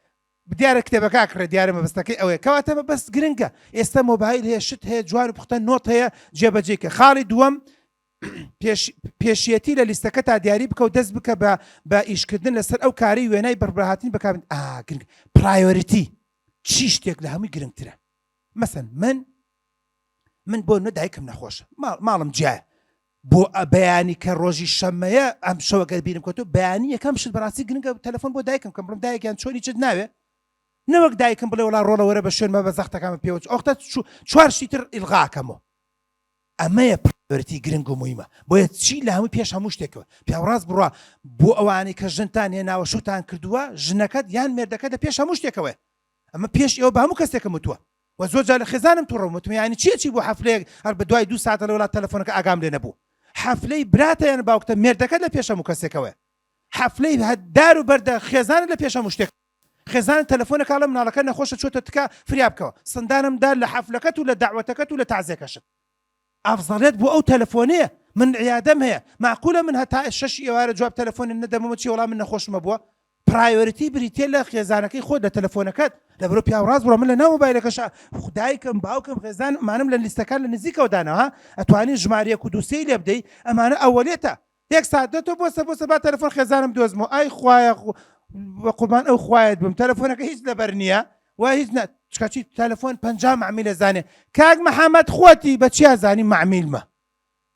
دیارە کتێبەکە کڕێ دیارە مەبەستەکەی ئەوەیە کەواتە بەس گرنگە ئێستا مۆبایل هەیە شت هەیە جوان و پوختە نۆت هەیە جێبەجێکە خاڵی دووەم پێشیەتی لە لیستەکە تا دیاری بکە و دەست بکە بە ئیشکردن لەسەر ئەو کاری وێنای بەربڕاهاتنی بەکاربن گرنگ پرایۆریتی چی شتێک لە هەمووی گرنگترە مەسەن من بۆ نە دایکم نەخۆشە ماڵم جایە بۆ بەیانی کە ڕۆژی شەمەیە ئەم شەوەگەر بینم کۆتۆ بەیانی یەکەم شت بەڕاستی گرنگە تەلەفۆن بۆ دایکم کەم بڕم دایکیان چۆنی چت ناوێ نەوەک دایکم بڵێ وڵا ڕۆڵەوەرە بە شوێنمە بە زەختەکەمە پێوە ئەوختە چوارشی تر ئیلغاکەمەوە ئەمەیە پرایۆریتی گرنگ و مویمە بۆیە چی لە هەمووی پێش هەموو شتێکەوە پیاوەڕاست بڕوا بۆ ئەوانەی کە ژنتان هێناوە شوتان کردووە ژنەکەت یان مێردەکەت لە پێش هەموو شتێکەوە ئەمە پێش ئێوە بە هەموو کەسێکم وتووە و زۆر جار لە خێزانم تووڕەوتم یانی چی بۆ حەفلەیەک هەر بە دوای 2 ساعتە لە وڵات تەلەفۆنەکە ئاگام لێ نەبوو حەفلەی براتە یان باوکتە مێردەکەت لە پێش هەموو کەسێکەوە حەفلەی دار و بەردە خێزانت لە پێش هەموو شتێک خێزان تەلەفۆنە کاڵە مناڵەکە نەخۆشە چۆتە تکا فریا بکەوە سندانمدا لە حەفلەکەت و لە داوەتەکەت و لە تازێکەشت ئەفزەڵێت بۆ ئەو تەلەفۆنەیە من عیادەم هەیە معقولە من هەتا 6 ئێوارە جواب تەلەفۆنی نەدەمەوە چی وەڵام من نەخۆشمە بووە پرایۆریتی بریتێ لە خێزانەکەی خۆت لە تەلەفۆنەکەت لە بەرەو پیاوەڕاست بڕۆ من لە ناو مۆبایلەکەش خودایکم باوکم خێزان ئەمانم لە لیستەکان لە نزیکەوە دانەوە ئەتوانین ژمارەیەک و دووسێی لێ بدەی ئەمانە ئەوەلێتە یەک ساعت دێتەوە بۆسە با تەلەفۆن خێزانم دۆزمەوە ئای خوایە وەقوربان ئەو خوایەت بم تەلەفۆنەکە هیچ لەبەر نییە و هیچ چکەچی تەلەفۆن 50 معمیلە زانێ کاک محەممەد خۆتی بە چیا زانی معمیلمە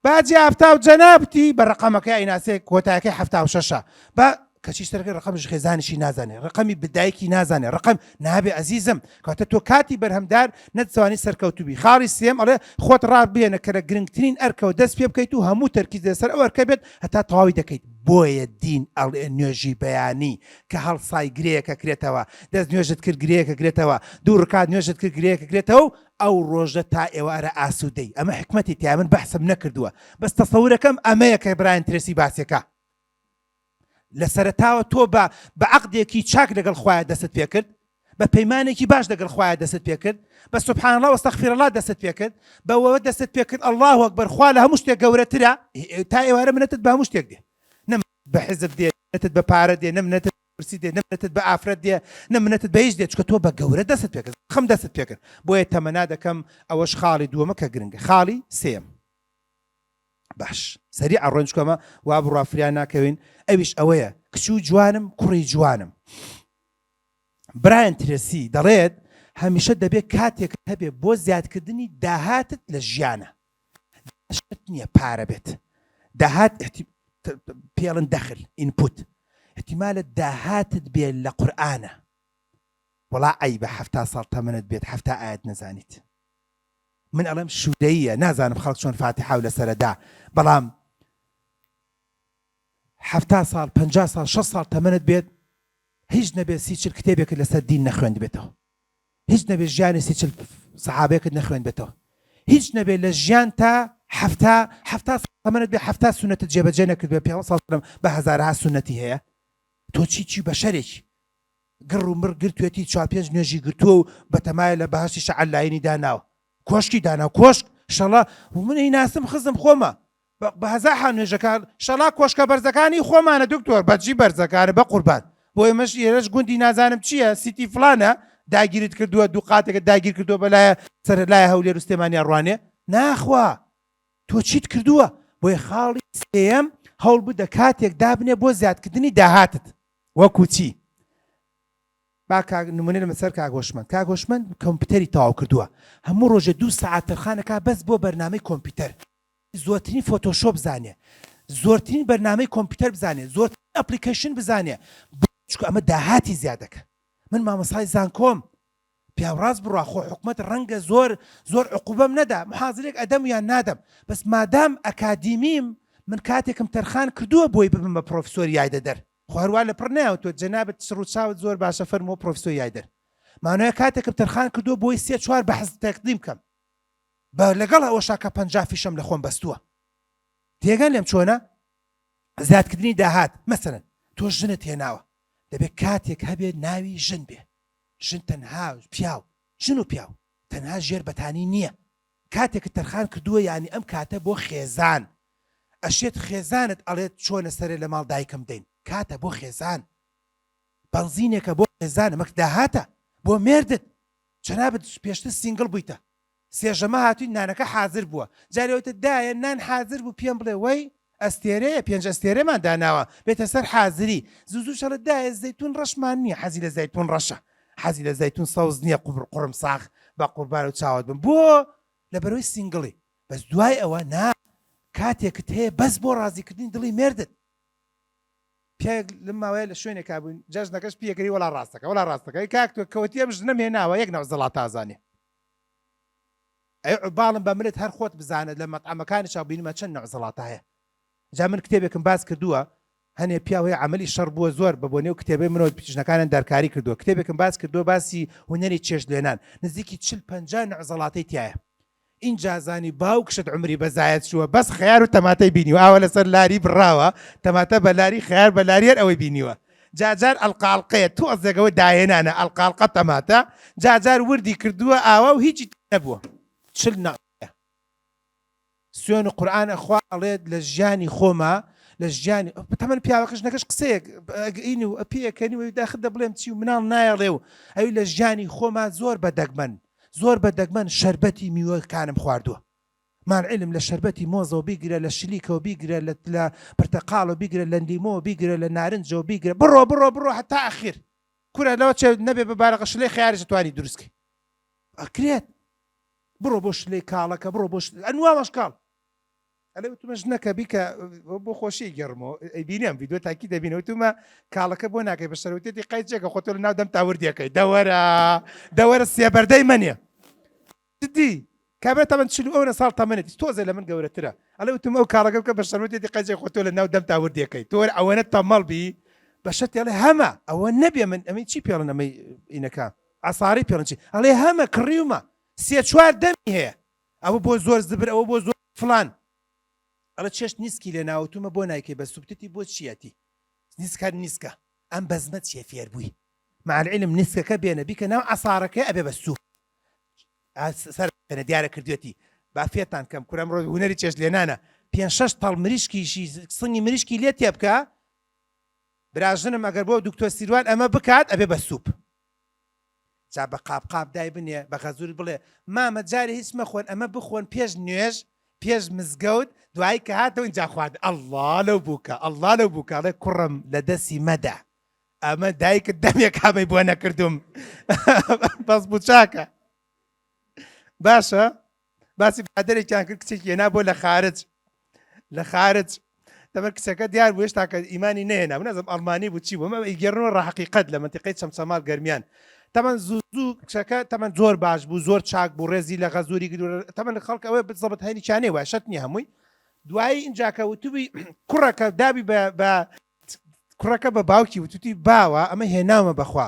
باجی هەفتا و جەنابتی بە ڕقەمەکەی ئایناسێ کۆتایەکەی 76 بە کەچیشتەکە ڕقەمش خێزانشی نازانێ ڕقەمی بدایکی نازانێ ڕقەم نابێ ئەزیزم کاتە تۆ کاتی بەرهەمدار نەتوانی سەرکەوتوبی خاڵی سێم ئەڵێ خۆت ڕابێنە کە لە گرنگترین ئەرکەوە دەست پێ بکەیت و هەموو تەرکیز لەسەر ئەو ئەرکە بێت هەتا تەواوی دەکەیت بۆیە دین ئەڵێ نوێژی بەیانی کە هەڵسای گرەیەکە کرێتەوە دەست نوێژت کرد گرەیەکە کرێتەوە دوو ڕکات نوێژت کرد گرەیەکە کرێتەوە و ئەو ڕۆژە تا ئێوارە ئاسوودەی ئەمە حکمەتی تیا من بەحسم نەکردووە بەس تەسەورەکەم ئەمەیە کە برایەن ترێسی باسێکە لە سەرەتاوە تۆ بە عەقدێکی چاک لەگەڵ خوایە دەست پێ کرد بە پەیمانێکی باش لەگەڵ خوایە دەست پێ کرد بە سوبحان الله وەستەغفیر الله دەست پێ کرد بەوە دەست پێ کرد الله ئەکبەر خوا لە هەموو شتێک گەورەترە تا ئێوارە منەتت بە هەموو شتێک دێ نە بە حزب دێ منەتت بە پارە دێ نە منەتت کورسی دێ نە منەتت بە ئافرەت دێ نە منەتت بە هیچ دێ چکە تۆ بە گەورە دەست پێ کرد خەم دەست پێ کرد بۆیە تەمەنا دەکەم ئەوەش خاڵی دووەمە کە گرنگە خاڵی سێم باش سەریع ڕۆنج کۆمە وا بڕافریان ناکەوین ئەویش ئەوەیە کچ و جوانم کوڕی جوانم برایان ترێسی دەڵێت هەمیشە دەبێت کاتێک هەبێ بۆ زیادکردنی داهاتت لە ژیانە شت نییە پارە بێت داهات پێڵن دەخل ئینپوت احتیمالە داهاتت بێت لە قورئانە وڵا ئەی بە 70 ساڵ تەمەنت بێت 70 ئاەت نەزانیت من ئەڵێم شوودەیە نازانم خەڵک چۆن فاتحە و لەسەرەدا بەڵام 70 ساڵ 50 ساڵ 6 ساڵ تەمەنت بێت هیچ نەبێت سیچل کتێبێکت لەسەر دین نەخوێند بێتەوە هیچ نەبێت ژیانی سیچل سەحابەیەکت نەخوێند بێتەوە هیچ نەبێت لە ژیان تا 70 ساڵ تەمەنت بێت 70 سونەتت جێبەجێ نەکرد بێ پێ ساڵ بە هەزارها سونەتی هەیە تۆ چی بە شەرێکی گڕ و مڕ گرتوێتی 4-5 نوێژی گرتووە و بەتەمایە لە بەهەشتی شەعەلایینی داناوە کۆشکی دانا کۆشک شەڵا من ناسم خزم خۆمە بە هەزار نوێژەکان شەڵا کۆشکە بەرزەکانی خۆمانە دکتۆر بەجی بەرزەکانە بە قوربان بۆ ئێمەش ئێرەش گوندی نازانم چییە سیتی فلانە داگیرت کردووە دوو قاتێکە داگیر کردووە بەلایە سەر لایە هەولێر و سلێمانیا ڕوانێ ناخوا تۆ چیت کردووە بۆی خاڵی سێم هەوڵ بدە کاتێک دابنێ بۆ زیادکردنی داهاتت وەکو چی با نمونێ لە مەسەر کاگۆشمەند کۆمپیوتەری تەواو کردووە هەموو ڕۆژە 2 ساعت تەرخانەکە بەس بۆ بەرنامەی کۆمپیوتەر زۆرترین فۆتۆشۆپ بزانێ زۆرترین بەرنامەی کۆمپیوتەر بزانێ زۆرترین ئەپلیکیشن بزانێ ئەمە داهاتی زیادەکە من مامۆستای زانکۆم پیاوڕاست بڕوا خۆ حکومەت ڕەنگە زۆر عقوبەم نەدا محازرێک ئەدەم یان نادەم بەس مادام ئەکادیمیم من کاتێکم تەرخان کردووە بۆی ببم بە پرۆفسۆر یایدە دەر خوارووا لە پڕ نایەوە تۆ جەنابەت سڕ و چاوت زۆر باشە فەرمەوە پرۆفسۆر یایدەر مانۆیە کاتێکم تەرخان کردووە بۆی 3-4 بەحث تەقدیم کەم بە لەگەڵ ئەوەشا کە 50 فیشەم لە خۆم بەستووە تێگەن لێم چۆنە زیادکردنی داهات مەسەرەن تۆ ژنت هێناوە دەبێت کاتێک هەبێت ناوی ژن بێ ژن تەنها پیاو ژن و پیاو تەنها ژێر بەتانی نییە کاتێکت تەرخان کردووە یعنی ئەم کاتە بۆ خێزان ئەشێت خێزانت ئەڵێت چۆنە سەرێ لە ماڵ دایکم دەین کاتە بۆ خێزان بەنزینێکە بۆ خێزان ئەمە داهاتە بۆ مێردت جەنابەت پێشتر سینگڵ بوویتە سێژەمە هاتووی نانەکە حازر بووە جارێوتە دایە نان حازر بوو پێم بڵێ وەی ئەستێرەیە 5 ئەستێرەمان داناوە بێتە سەر حازری زوو شەڵە دایە زەیتون ڕەشمان نییە حەزی لە زەیتون ڕەشە حەزی لە زەیتون سەوز نییە قوڕم ساغ بە قوربان و چاوت بم بۆ لە بەرەوەی سینگڵی بەس دوای ئەوە نا کاتێکت هەیە بەس بۆ ڕازیکردنی دڵی مێردت پێک لەم ماوەیە لە شوێنێکا بووین جەژنەکەش پێکەری وەڵا ڕاستەکە کاکتۆ کەوتی ئەم ژنە هێناوە یەک نەوزەڵات تازانێ ئەی باڵم بە منت هەر خۆت بزانێت لە مەطعەمەکانی چاوبینیمە چەند نەوزەڵات هەیە جا من کتێبێکم باس کردووە هەنێ پیاوەیە عملی شەڕ بووە زۆر بە بۆ نێو کتێبەی منەوە پیشنەکانیان دەرکاری کردووە کتێبێکم باس کردووە باسی هونەری چێژ لێنان نزیکی 40-50 نەعزەڵاتەی تایە اینجا زانی باوکشت عمری بەزایەت شووە بەس خەیار و تەماتەی بینیوە ئاوە لەسەر لاری بڕاوە تەماتە بە لاری خەیار بە لاریەر ئەوەی بینیوە جاجار ئەلقاڵقەیە تو ئەزێگەوە داهێنانە ئەلقاڵقە تەماتە جاجار وردی کردووە ئاوا و هیچی نەبووە چل نەقەیە سوێن و قورئان ئەخوا ئەڵێت لە ژیانی خۆمە لە ژیانی تەمەن پیاوەکەش نەکەش قسەیەک ئین و پێکەنیوە داخدا بڵێم چی و مناڵ نایەڵێ و ئەوی لە ژیانی خۆمە زۆر بەدەگمەن شەربەتی میوەکانم خواردووە مانعلم لە شەربەتی مۆزەوە بیگرە لە شلیکەوە بیگرە لە پرتەقاڵەوە بیگرە لە لیمۆوە بیگرە لە نارنجەوە بیگرە بڕۆ هەتا ئەخیر کورە لەوە چێ نەبێ بەبارەقە شلەی خەیارش توانی دروستکەی ئەکرێت بڕۆ بۆ شلەی کاڵەکە بڕۆ بۆ ئەنواوەش کاڵ ئەلێ وتمەش نەکە بیکە بۆ خۆشی گەڕمەوە ئەیبینێم ڤیدیۆ تاکی دەبینەوە وتمە کاڵەکە بۆ ناکەی بە شەروتێتی قەیچێکە خۆتۆ لە ناو دەم تاوردیەکەی دەوەرە سێبەردەی منێ جدی کابرێت تەمەن 40 ساڵ تەمەنێتی تۆزە لە من گەورەترە ئەلێ وتم ئەو کاڵەکە بکە بە شەروتێتی قەیچێک خۆتۆ لە ناو دەم تاوردیەکەی تۆ ئەوەنە تەمەڵ بی بە شەرتی ئەڵێ هەمە ئەوە نەبێ من ئەمەی چی پێڵن ئەمەی ئینەکە ئاساری پێڵن چی ئەڵێ هەمە کڕیومە 3-4 دەمی هەیە ئەوە بۆ زۆر زبر ئەوە بۆ زۆر فلان ئەڵە چێشت نیسکی لێ ناوتومە بۆ نایکەی بە سوبتتی بۆ چیەتی نیسکە ئەم بەزمە چیە فێر بووی مع العلم نیسکەکە بێنە بیکە ناو عەسارەکەی ئەبێ بە سوپ سەر دیارە کردوێتی با فێتان کەم کورە ئەمڕۆ هونەری چێژ لێنانە 5-6 تەڵ مریشکیشی سنگی مریشکی لێ تێ بکە براژنم ئەگەر بۆ دکتۆر سیروان ئەمە بکات ئەبێ بە سوپ جا بە قاپ دای بنێ بە غەزوور بڵێ مامە جارێ هیچ مەخۆن ئەمە بخۆن پێش نوێژ پێش مزگەوت دوایی کە هاتەوە اینجا خوارد ئەڵڵا لەو بووکە ئەڵڵا لەو بووکە ئەڵێ کوڕم لە دەستی مەدە ئەمە دایکت دەمێک هەمەی بۆ نەکردوم بەس بوو چاکە باشە باسی برادێکیان کرد کچێکی هێنا بۆ لە خارج دەبەر کچەکە دیار بوو هێشتا کە ئیمانی نهێنا نەزم ئەڵمانی بوو چی بوو مە ئیگەڕنەوە ڕاحقیقەت لە منتیقەی چەمچەماڵ گەرمیان تەمەن زوو کچەکە تەمەن زۆر باش بوو زۆر چاک بوو ڕێزی لە غەزووری تەمەن لە خەڵک ئەوە بزەبەت هەینی چانێ وای شەت نییە هەمووی دوایی اینجاکە وتوبی کوڕەکە دابی بە کوڕەکە بە باوکی وتوتی باوە ئەمە هێناومە بەخوا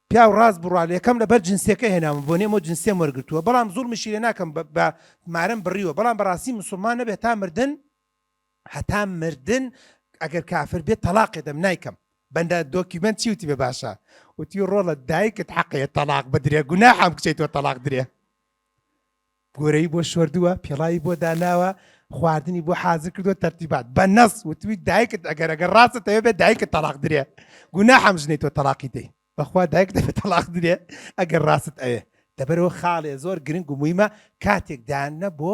پیا و ڕاست بڕوا لە یەکەم لەبەر جنسیەکە هێناوە بۆ نێمە جنسێم وەرگتووە بەڵام زوڵمیشی لێ ناکەم بە مارم بڕیوە بەڵام بەڕاستی مسلمان نەبێت هەتا مردن ئەگەر کافر بێت تەلاقێ دەم نایکەم بەندە دۆکیمنت چی وتی بێ باشە وتی ڕۆڵە دایکت حەقەیە تەلاق بدرێ گوناحام کچێتەوە تەلاق درێ گۆرەی بۆ شوردووە پێڵایی بۆ داناوە خواردنی بۆ حازر کردووە تەرتیبات بە نەس وتوی دایکت ئەگەر ڕاستت ئەوێ بێت دایکت تەلاق درێ گوناحام ژنێتەوە تەلاقی دەی بەخوا دایک دەبێت تەلاق درێ ئەگەر ڕاست ئەوێ دەبەرەوە خاڵێ زۆر گرنگ و مویمە کاتێک دانە بۆ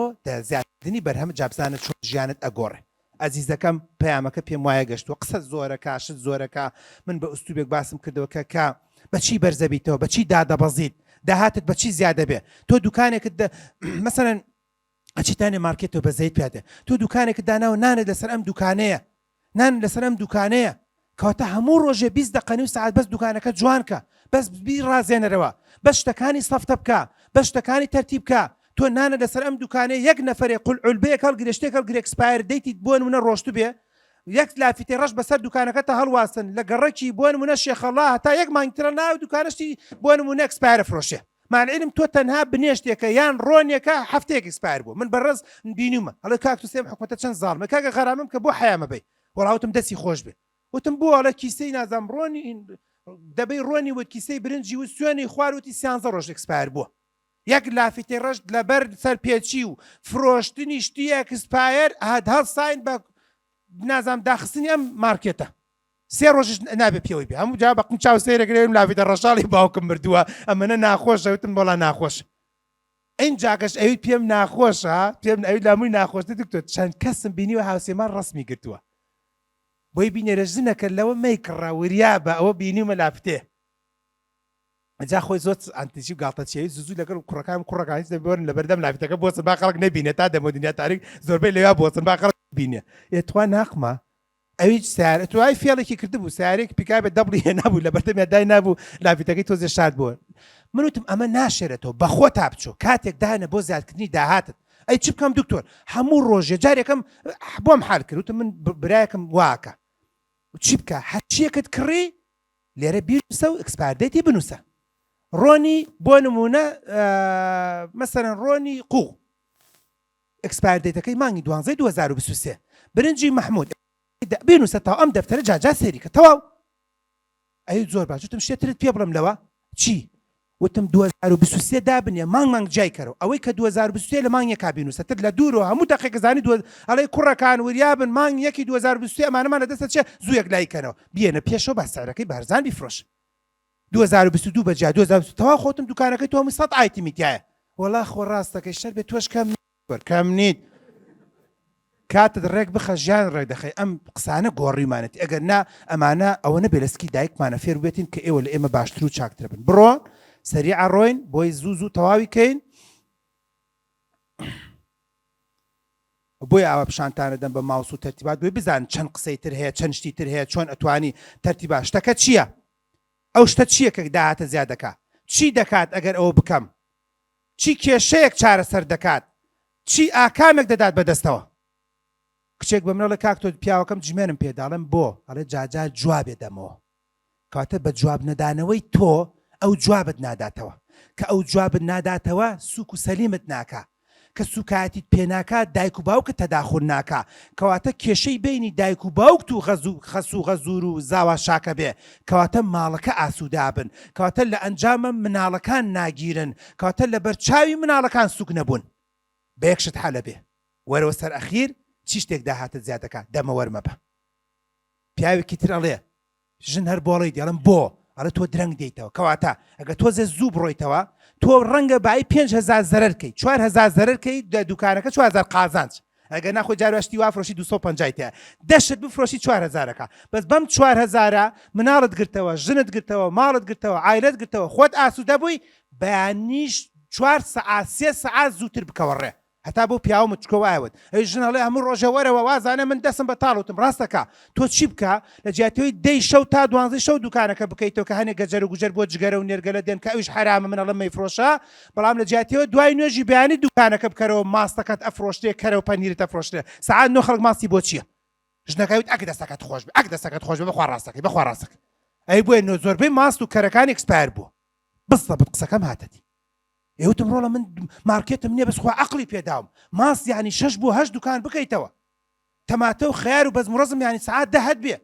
زیادکردنی بەرهەم جابزانە چۆن ژیانت ئەگۆڕێ ئەزیزەکەم پەیامەکە پێم وایە گەشتووە قسە زۆرەکە شت زۆرەکە من بە ئوستوبێک باسم کردەوە کە بەچی بەرزەبییتەوە بەچی دادەبەزیت داهاتت بەچی زیادە بێ تۆ دوکانێکت مەسەرەن ئەچیتانێ مارکێتەوە بە زەیت پێدە تۆ دوکانێکت داناوە نانێت لەسەر ئەم دوکانەیە کەواتە هەموو ڕۆژێ 20 دقەی و ساعت بەس دوکانەکە جوانکە بەس بیر ڕازێنەرەوە بەس شتەکانی سەفتە بکە بەس شتەکانی تەرتیب بکە تۆ نانە لەسەر ئەم دوکانەیە یەک نەفرێ قولعولبەیەک هەڵگرێ هەڵگرێ ئەکسپایر دەیتیت بۆ نمونە ڕۆشتو بێ یەک لافیتێ ڕەش بەسەر دوکانەکەتە هەڵواستن لە گەڕەکی بۆ نمونە شێخەڵا هەتا یەک مانگترە ناو دوکانشتی بۆ نمونە ئەکسپایرە فرۆشێ مانعلم تۆ تەنها بنێشتێکە یان ڕۆنیەکە هەفتەیەک ئەکسپایر بوو من بەڕێز بینیومە هەڵێ کاکتوسێم حکومەتە چەند زاڵمە کاکە غەرامەم کە بۆ حەیامە بێ وەڵاوتم دەستی خۆش بێ وتم بۆ ئەڵە کیسەی نازام ڕۆنی دەبەی ڕۆنی وت کیسەی برنجی و سوێنی خواروتی 13 ڕۆژ ئەکسپایر بووە یەک لافیتێ ڕەش لەبەر سەرپێچی و فرۆشتنی شتی ئەکسپایر هەڵ ساین بە نازام داخستنی ئەم مارکێتە 3 ڕۆژش نابێت پێوەی بێ هەموو جا بەقم چاو سەیرەگرێم لافیتە ڕەشاڵی باوکم مردووە ئەمەنە ناخۆشە وتم بۆڵا ناخۆش ئەینجاکەش ئەویت پێم ناخۆشە پێم ئەوی لامووی ناخۆشتە دکتۆر چەند کەسم بینیوە هاوسێمان ڕسمی گرتووە بۆی بینێرە ژنەکە لەوە مەیکڕا وریا بە ئەوە بینیومە لافتێ ئەجا خۆی زۆر ئەنتیجی و گاڵتەچێوی زوو لەگەڵ کوڕەکانی دەبێن لە بەردەم لافیتەکە بۆچن با خەڵک نەبینێت تا دەمەدنیا تاریک زۆربەی لەویا بۆچن با خەڵک بینێ ئێتوان ناقمە ئەویش سیارە توای فێڵێکی کردبوو سیارێک پیکابێت دەبڵی هێ نبوو لە بەردەمی دای نبوو لافیتەکەی تۆزێ شاد بووە من وتم ئەمە ناشێرێتەوە بەخۆ تا بچۆ کاتێک داهێنە بۆ زیادکردنی داهاتت ئەی چی بکەم دکتۆر هەموو ڕۆژێ جارێکم بۆم حال کرد وتم من برایەکم واکە چی بکە هەرچیەکت کڕی لێرە بیرسە و ئەکسپاردەیتی بنووسە ڕۆنی بۆ نمونە مەسەرەن ڕۆنی قوڵ ئەکسپاردەیتەکەی مانگی 12 2023 برنجی مەحموود بینوسە تاو ئەم دەفتەرە جاجا سێریکە تەواو ئەی زۆر باش وتم شتێترت پێ بڵم لەوە چی وتم 2023 دابنێ مانگ جای کەرەوە ئەوەی کە 2023 لە مانگ یەکا بینوسە تر لە دوورەوە هەموو دەقێکە زانی ئەڵەی کوڕەکان وریابن مانگ یەکی 2023 ئەمانەمان لە دەستە چێ زوویەک لای کەنەوە بێنە پێشەوە با سعرەکەی بارزان بیفرۆش 2022 بەجا 2022 تەوا خۆتم دوکانەکەی تۆ 100 ئایتمی تایە وەڵا خۆ ڕاستەکەی شەر بێت تۆش کەم نیت کاتت ڕێک بخە ژیان ڕێک دەخەی ئەم قسانە گۆڕیمانێتی ئەگەر نا ئەمانە ئەوە نەبێ لەسکی دایکمانە فێر بێتین کە ئێوە لە ئێمە باشتر و چاکترە بن بڕۆن سەریع ڕۆین بۆی زوو تەواوی کەین بۆی ئاوا پیشانتانە دەم بە ماوس و تەرتیبات بۆی بزان چەند قسەی تر هەیە چەند شتی تر هەیە چۆن ئەتوانی تەرتیبات شتەکە چییە ئەو شتە چییە کە داهاتە زیاد دەکات چی دەکات ئەگەر ئەوە بکەم چی کێشەیەک چارەسەر دەکات چی ئاکامێک دەدات بەدەستەوە کچێک بە منەڵە کاک تۆ پیاوەکەم جمێنم پێداڵم بۆ ئەڵێ جاجار جوابێ دەمەوە کاتە بە جواب نەدانەوەی تۆ ئەو جوابت ناداتەوە کە ئەو جوابت ناداتەوە سوک و سەلیمت ناکا کە سوکایەتیت پێناکات دایک و باوکت تەداخل ناکا کەواتە کێشەی بینی دایک و باوکت و خەسوو و غەزوور و زاوا شاکە بێ کەواتە ماڵەکە ئاسوودا بن کەواتە لە ئەنجامە مناڵەکان ناگیرن کەواتە لە بەرچاوی مناڵەکان سوک نەبوون بە یەکشت حالە بێ وەرەوە سەر ئەخیر چی شتێک داهاتە زیاد دەکات دەمە وەرمە بە پیاوێکی تر ئەڵێ ژن هەر بۆڵی دێڵم بۆ ئەڵێ تۆ درەنگ دەیتەوە کەواتە ئەگە تۆزێ زوو بڕۆیتەوە تۆ ڕەنگە بای 5,000 زەرەرکەی 4,000 زەرەرکەی دوکانەکە 4,000 قازانج ئەگەر ناخۆی جارواشتی وافرۆشی 250 تایە دەشت بفرۆشی 4,000ەکە بەس بەم 4,000 مناڵت گرتەوە ژنت گرتەوە ماڵت گرتەوە عایلەت گرتەوە خۆت ئاسوودە بووی بەیانیش 4 سعات 3 سعات زووتر بکەوەڕێ هەتا بۆ پیاوە مچکەوایەوت ئەی ژنەڵێ هەموو ڕۆژەوەرەوە وازانە من دەسم بە تاڵوتم ڕاستەکە تۆ چی بکە لە جیاتەوەی 10 شەو تا 12 شەو دوکانەکە بکەیتەوە کە هەنێک گەجەر و گوجەر بۆ جگەرە و نێرگەلە دێن کە ئەویش حرامە منەڵە مەیفرۆشە بەڵام لە جیاتەوە دوای نوێژی بەیانی دوکانەکە بکەرەوە ماستەکەت ئەفرۆشتێ کەرە و پەنیرت ئەفرۆشتێ سعات 9 خەڵک ماستی بۆ چییە ژنەکەوت ئەگە دەستەکەت خۆش بێ ئەگە دەستەکەت خۆش بێ بەخوا ڕاستەکەی بەخوا ڕاستەکەی ئەی بۆیە زۆربەی ماست و کەرەکان ئێکسپایر بووە بستە قسەکەم هاتەتی ئێوتم ڕۆڵە من مارکێتم نییە بەسخوا عقلی پێداوم ماست یعنی 6 بۆ 8 دوکان بکەیتەوە تەماتە و خیار و بەزمڕەزم یعنی سعات 10 هەت بێ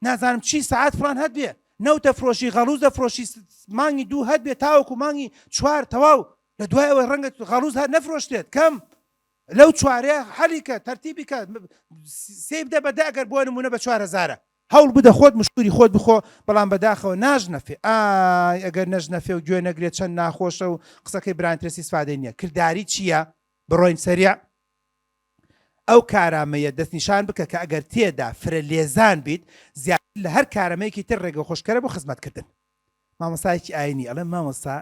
نازانم چی سعات فلان هەت بێ نەوتە فرۆشی غەڵوز دەفرۆشی مانگی 2 هەت بێ تاوەکو مانگی 4 تەواو لە دوایەوە ڕەنگە غەڵوز هەر نەفرۆشتێت کەم لەو چوارەیە حەلیکە تەرتیبی کە سێ بدە بەدە ئەگەر بۆ نمونە بە 4,000 هەوڵ بدە خۆت مشتوری خۆت بخۆ بەڵام بەداخەوە ناژنەفێ ئەگەر نەژنەفێ و گوێ نەگرێت چەند ناخۆشە و قسەکەی برانترسی سفادەی نییە کردداری چییە بڕۆین سەریع ئەو کارامەیە دەستنیشان بکە کە ئەگەر تێدا فرە لێزان بیت زیاتر لە هەر کارەمەیەکی تر ڕێگە خۆشکەرە بۆ خزمەتکردن مامۆستایەکی ئاینی ئەڵێ مامۆستا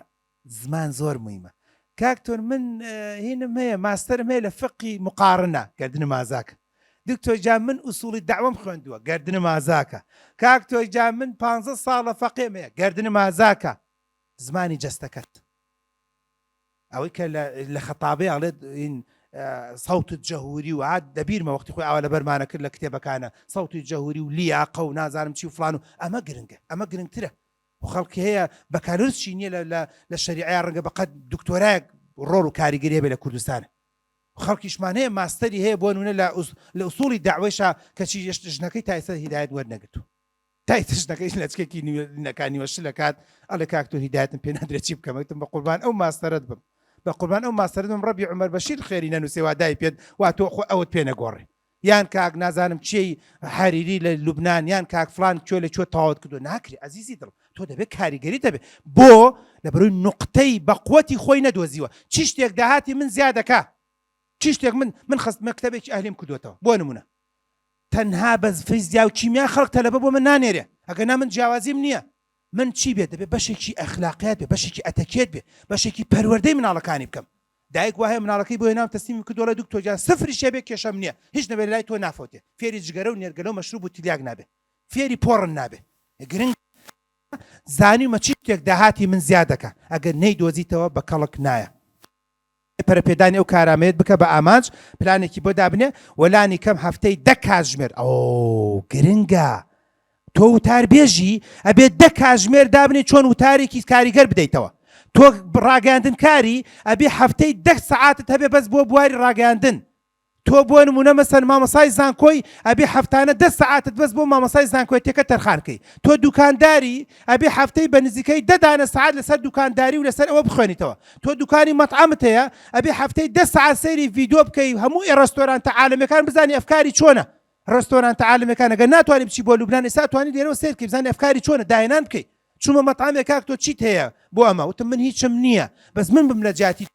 زمان زۆر مهمە کاکتۆر من هینم هەیە ماستەرم هەیە لە فقی مقارنە گەردنە مازاکە دکتۆر جان من ئوسوڵی داوام خوێندووە گەردنە مازاکە کاکتۆر جان من 15 ساڵە فەقێم هەیە گەردنە مازاکە زمانی جەستەکەت ئەوەی کە لە خەتابێ ئەڵێت این سەوتت جەهوری و عاد دەبیرمە وەختی خۆی ئاوا لە بەرمانە کرد لە کتێبەکانە سەوتی جەهوری و لیاقە و نازانم چی و فلان و ئەمە گرنگە ئەمە گرنگترە و خەڵکی هەیە بەکارچی نییە لە شەریعە ڕەنگە بەقەت دکتۆرایەک ڕۆڵ و کاریگەری هەبێ لە کوردستانە خەڵکیشمان هەیە ماستەری هەیە بۆ نمونە لە ئوسوڵی داوایشە کەچی ژنەکەی تایسە هیدایەت وەرنەگرتو تایسە ژنەکەی لە چکێکی نەکانیوە شلەکات ئەڵێ کاکتۆر هیدایەتم پێ نادرێت چی بکەمەوتم بە قوربان ئەو ماستەرت بم بە قوربان ئەو ماستەرم ڕەبی عومەر بەشیر خێری نەنووسێ وا دای پێت وا تۆ خۆ ئەوت پێ نەگۆڕی یان کاک نازانم چی حەریری لە لوبنان یان کاک فلان کوێ لە کوێ تەواوت کردو ناکری عەزیزی دڵ تۆ دەبێت کاریگەری دەبێت بۆ لەبەرۆی نوقتەی بەقوەتی خۆی نەدۆزیوە چی شتێک داهاتی من زیادەکە چی شتێک من خست مەکتەبێکی ئەهلیم کردوێتەوە بۆ نمونە تەنها بە فیزیا و کیمیا خەڵک تەلەبە بۆ من نانێرێ ئەگەنا من جیاوازیم نییە من چی بێت دەبێت بەشێکی ئەخلاقیات بێ بەشێکی ئەتەکێت بێ بەشێکی پەروەردەی مناڵەکانی بکەم دایک وایە مناڵەکەی بۆ هێنام تەسلیمی کردووە لە دکتۆر سفری شێبێ کێشەم نییە هیچ نەبێت لای تۆ نافۆتێ فێری جگەرە و نێرگەلە و مەشروب و تیلیاک نابێ فێری پۆڕن نابێ گرنگ زانیمە چی شتێک داهاتی من زیادەکە ئەگەر نەیدۆزیتەوە بە کەڵک نایە پەرەپێدانی ئەو کارامەیەت بکە بە ئامانج پلانێکی بۆ دابنێ وەلانی کەم هەفتەی 10 کاتژمێر ئەو گرنگە تۆ وتاربێژی ئەبێت 10 کاتژمێر دابنێ چۆن وتارێکی کاریگەر بدەیتەوە تۆ ڕاگەاندن کاری ئەبێ هەفتەی 10 سعاتت هەبێ بەس بۆ بواری ڕاگەاندن تۆ بۆ نمونە مەسەن مامۆسای زانکۆی ئەبێ هەفتانە 10 سعاتت بەس بۆ مامۆسای زانکۆیەتەکە تەرخانکەی تۆ دوکانداری ئەبێ هەفتەی بە نزیکەی 10 دانە سعات لەسەر دوکانداری و لەسەر ئەوە بخوێنیتەوە تۆ دوکانی مەطعەمت هەیە ئەبێ هەفتەی 10 سعات سەیری ڤیدیۆ بکەی هەموو ڕێستۆرانتە عالەمیەکان بزانی ئەفکاری چۆنە ڕێستۆرانتە عالەمیەکان ئەگەر ناتوانانی بچی بۆ لوبنان ئێستا توانی لێرەوە سیر بکەی بزانی ئەفکاری چۆنە داهێنان بکەی چوومە مەطعەمێک کاک تۆ چیت هەیە بۆ ئەمە وتم من هیچم نییە بەس من بم لە جاتی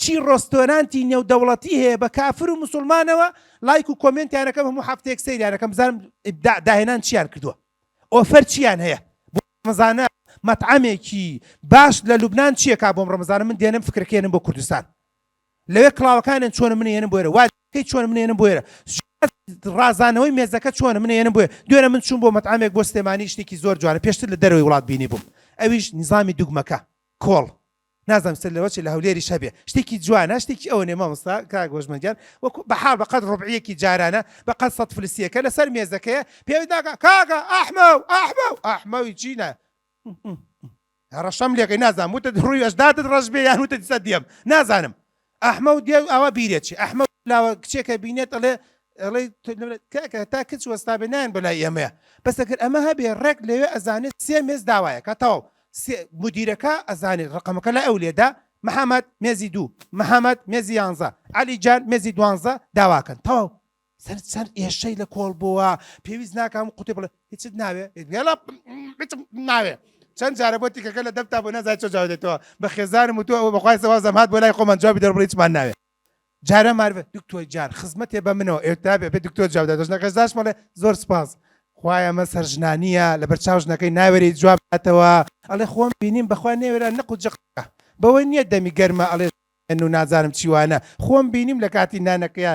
چی ڕۆستۆرانتی نێودەوڵەتی هەیە بە کافر و موسڵمانەوە لایک و کۆمنتیانەکەم هەموو هەفتەیەک سەیریانەکەم بزانم داهێنان چیان کردووە ئۆفەر چیان هەیە بۆ ڕەمەزانە مەطعەمێکی باش لە لوبنان چییە کا بۆم ڕەمەزانە من دێنم فکرەکەێنم بۆ کوردستان لەوێ کڵاوەکانیان چۆنە منێنم بۆێرە واکەی چۆنە منێنم بۆێرە ڕازانەوەی مێزەکە چۆنە منێنم بۆێ دوێنە من چوون بۆ مەطعەمێک بۆ سلێمانی شتێکی زۆر جوانە پێشتر لە دەرەوەی وڵات بینی بووم ئەویش نیزامی دوگمەکە کۆڵ نازانم سەر لەوە لە هەولێری شەبێ شتێکی جوانە شتێکی ئەوە نێ مامۆستا کاک گۆژمەنجان وەکو بەحاڵ بەقەد ڕوبعیەکی جارانە بەقەد سەد فلسیەکە لەسەر مێزەکەیە پێوی داکە کاکە ئەحمەوی چینە ڕەشەم لێکەی نازانم وتە ڕووی ئەشدادت ڕەش بێ یان وتە دیسە دێم نازانم ئەحمە و دێ ئەوە بیرێکی ئەحمە لاوە کچێکە بینێت ئەڵێ کاکە تا کچ وەستا بێ نایەن بەلای ئێمەیە بەسە کرد ئەمە هەبێ ڕێک لەوێ ئەزانێت 3 مێز داوایە کە تەواو مدیرەکە ئەزانێت ڕقەمەکە لە ئەو لێدا محەممەد مێزی 2 محەممەد مێزی 11 علی جان مێزی 12 داواکەن تەواو سەر ئێشەی لە کۆڵ بووە پێویست ناکەم قوتی بڵێ هیچت ناوێ ناوێ چەند جارە بۆ تیکەکە لە دەفتا بۆ نەزای چۆ جاودێتەوە بە خێزانم و تۆ ئەوە بەخوای سەوازەم هات بۆ لای خۆمان جوابی دەربڵی چمان ناوێ جارە مارە دکتۆر جار خزمەتێ بە منەوە ئێستا بێ دکتۆر جاودا دەژنەکەش مەڵێ زۆر سپاس خوای ئەمە سەرژنانیە لەبەر چاو ژنەکەی ناوێری جواب باتەوە ئەڵێ خۆم بینیم بەخوا نێوێرە نەق و جقەکە بەوەی نییە دەمی گەرمە ئەڵێ و نازانم چیوانە خۆم بینیم لە کاتی نانەکەیە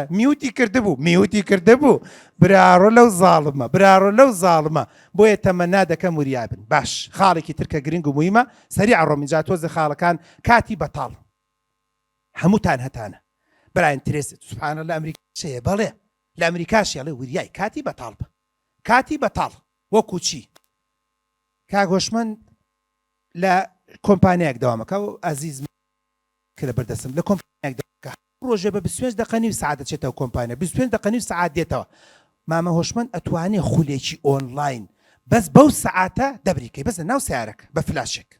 میوتی کردبوو برارۆ لەو زاڵمە برارۆ لەو زاڵمە بۆیە تەمەنا دەکەم وریابن باش خاڵێکی ترکە گرنگ و مویمە سەریع ڕۆمیجا تۆزە خاڵەکان کاتی بەتاڵ هەمووتان هەتانە برایەن ترێست سوبحانە لە ئەمریکا چەیە بەڵێ لە ئەمریکاش ئەڵێ وریای کاتی بەتاڵ بە کاتی بەتاڵ وەکو چی کاگۆشمەند لە کۆمپانیایەک دەوامەکە و ئازیز کە لە بەردەسم لە کۆمپانیایەک ڕۆژێ بە 25 دقەنی سعات دەچێتەوە کۆمپانیا 25 دقەنی سعات دێتەوە مامە هۆشمەند ئەتوانێ خولێکی ئۆنلاین بەس بەو سعاتە دەبریکەی بەس ناو سیارەکە بە فلاشێک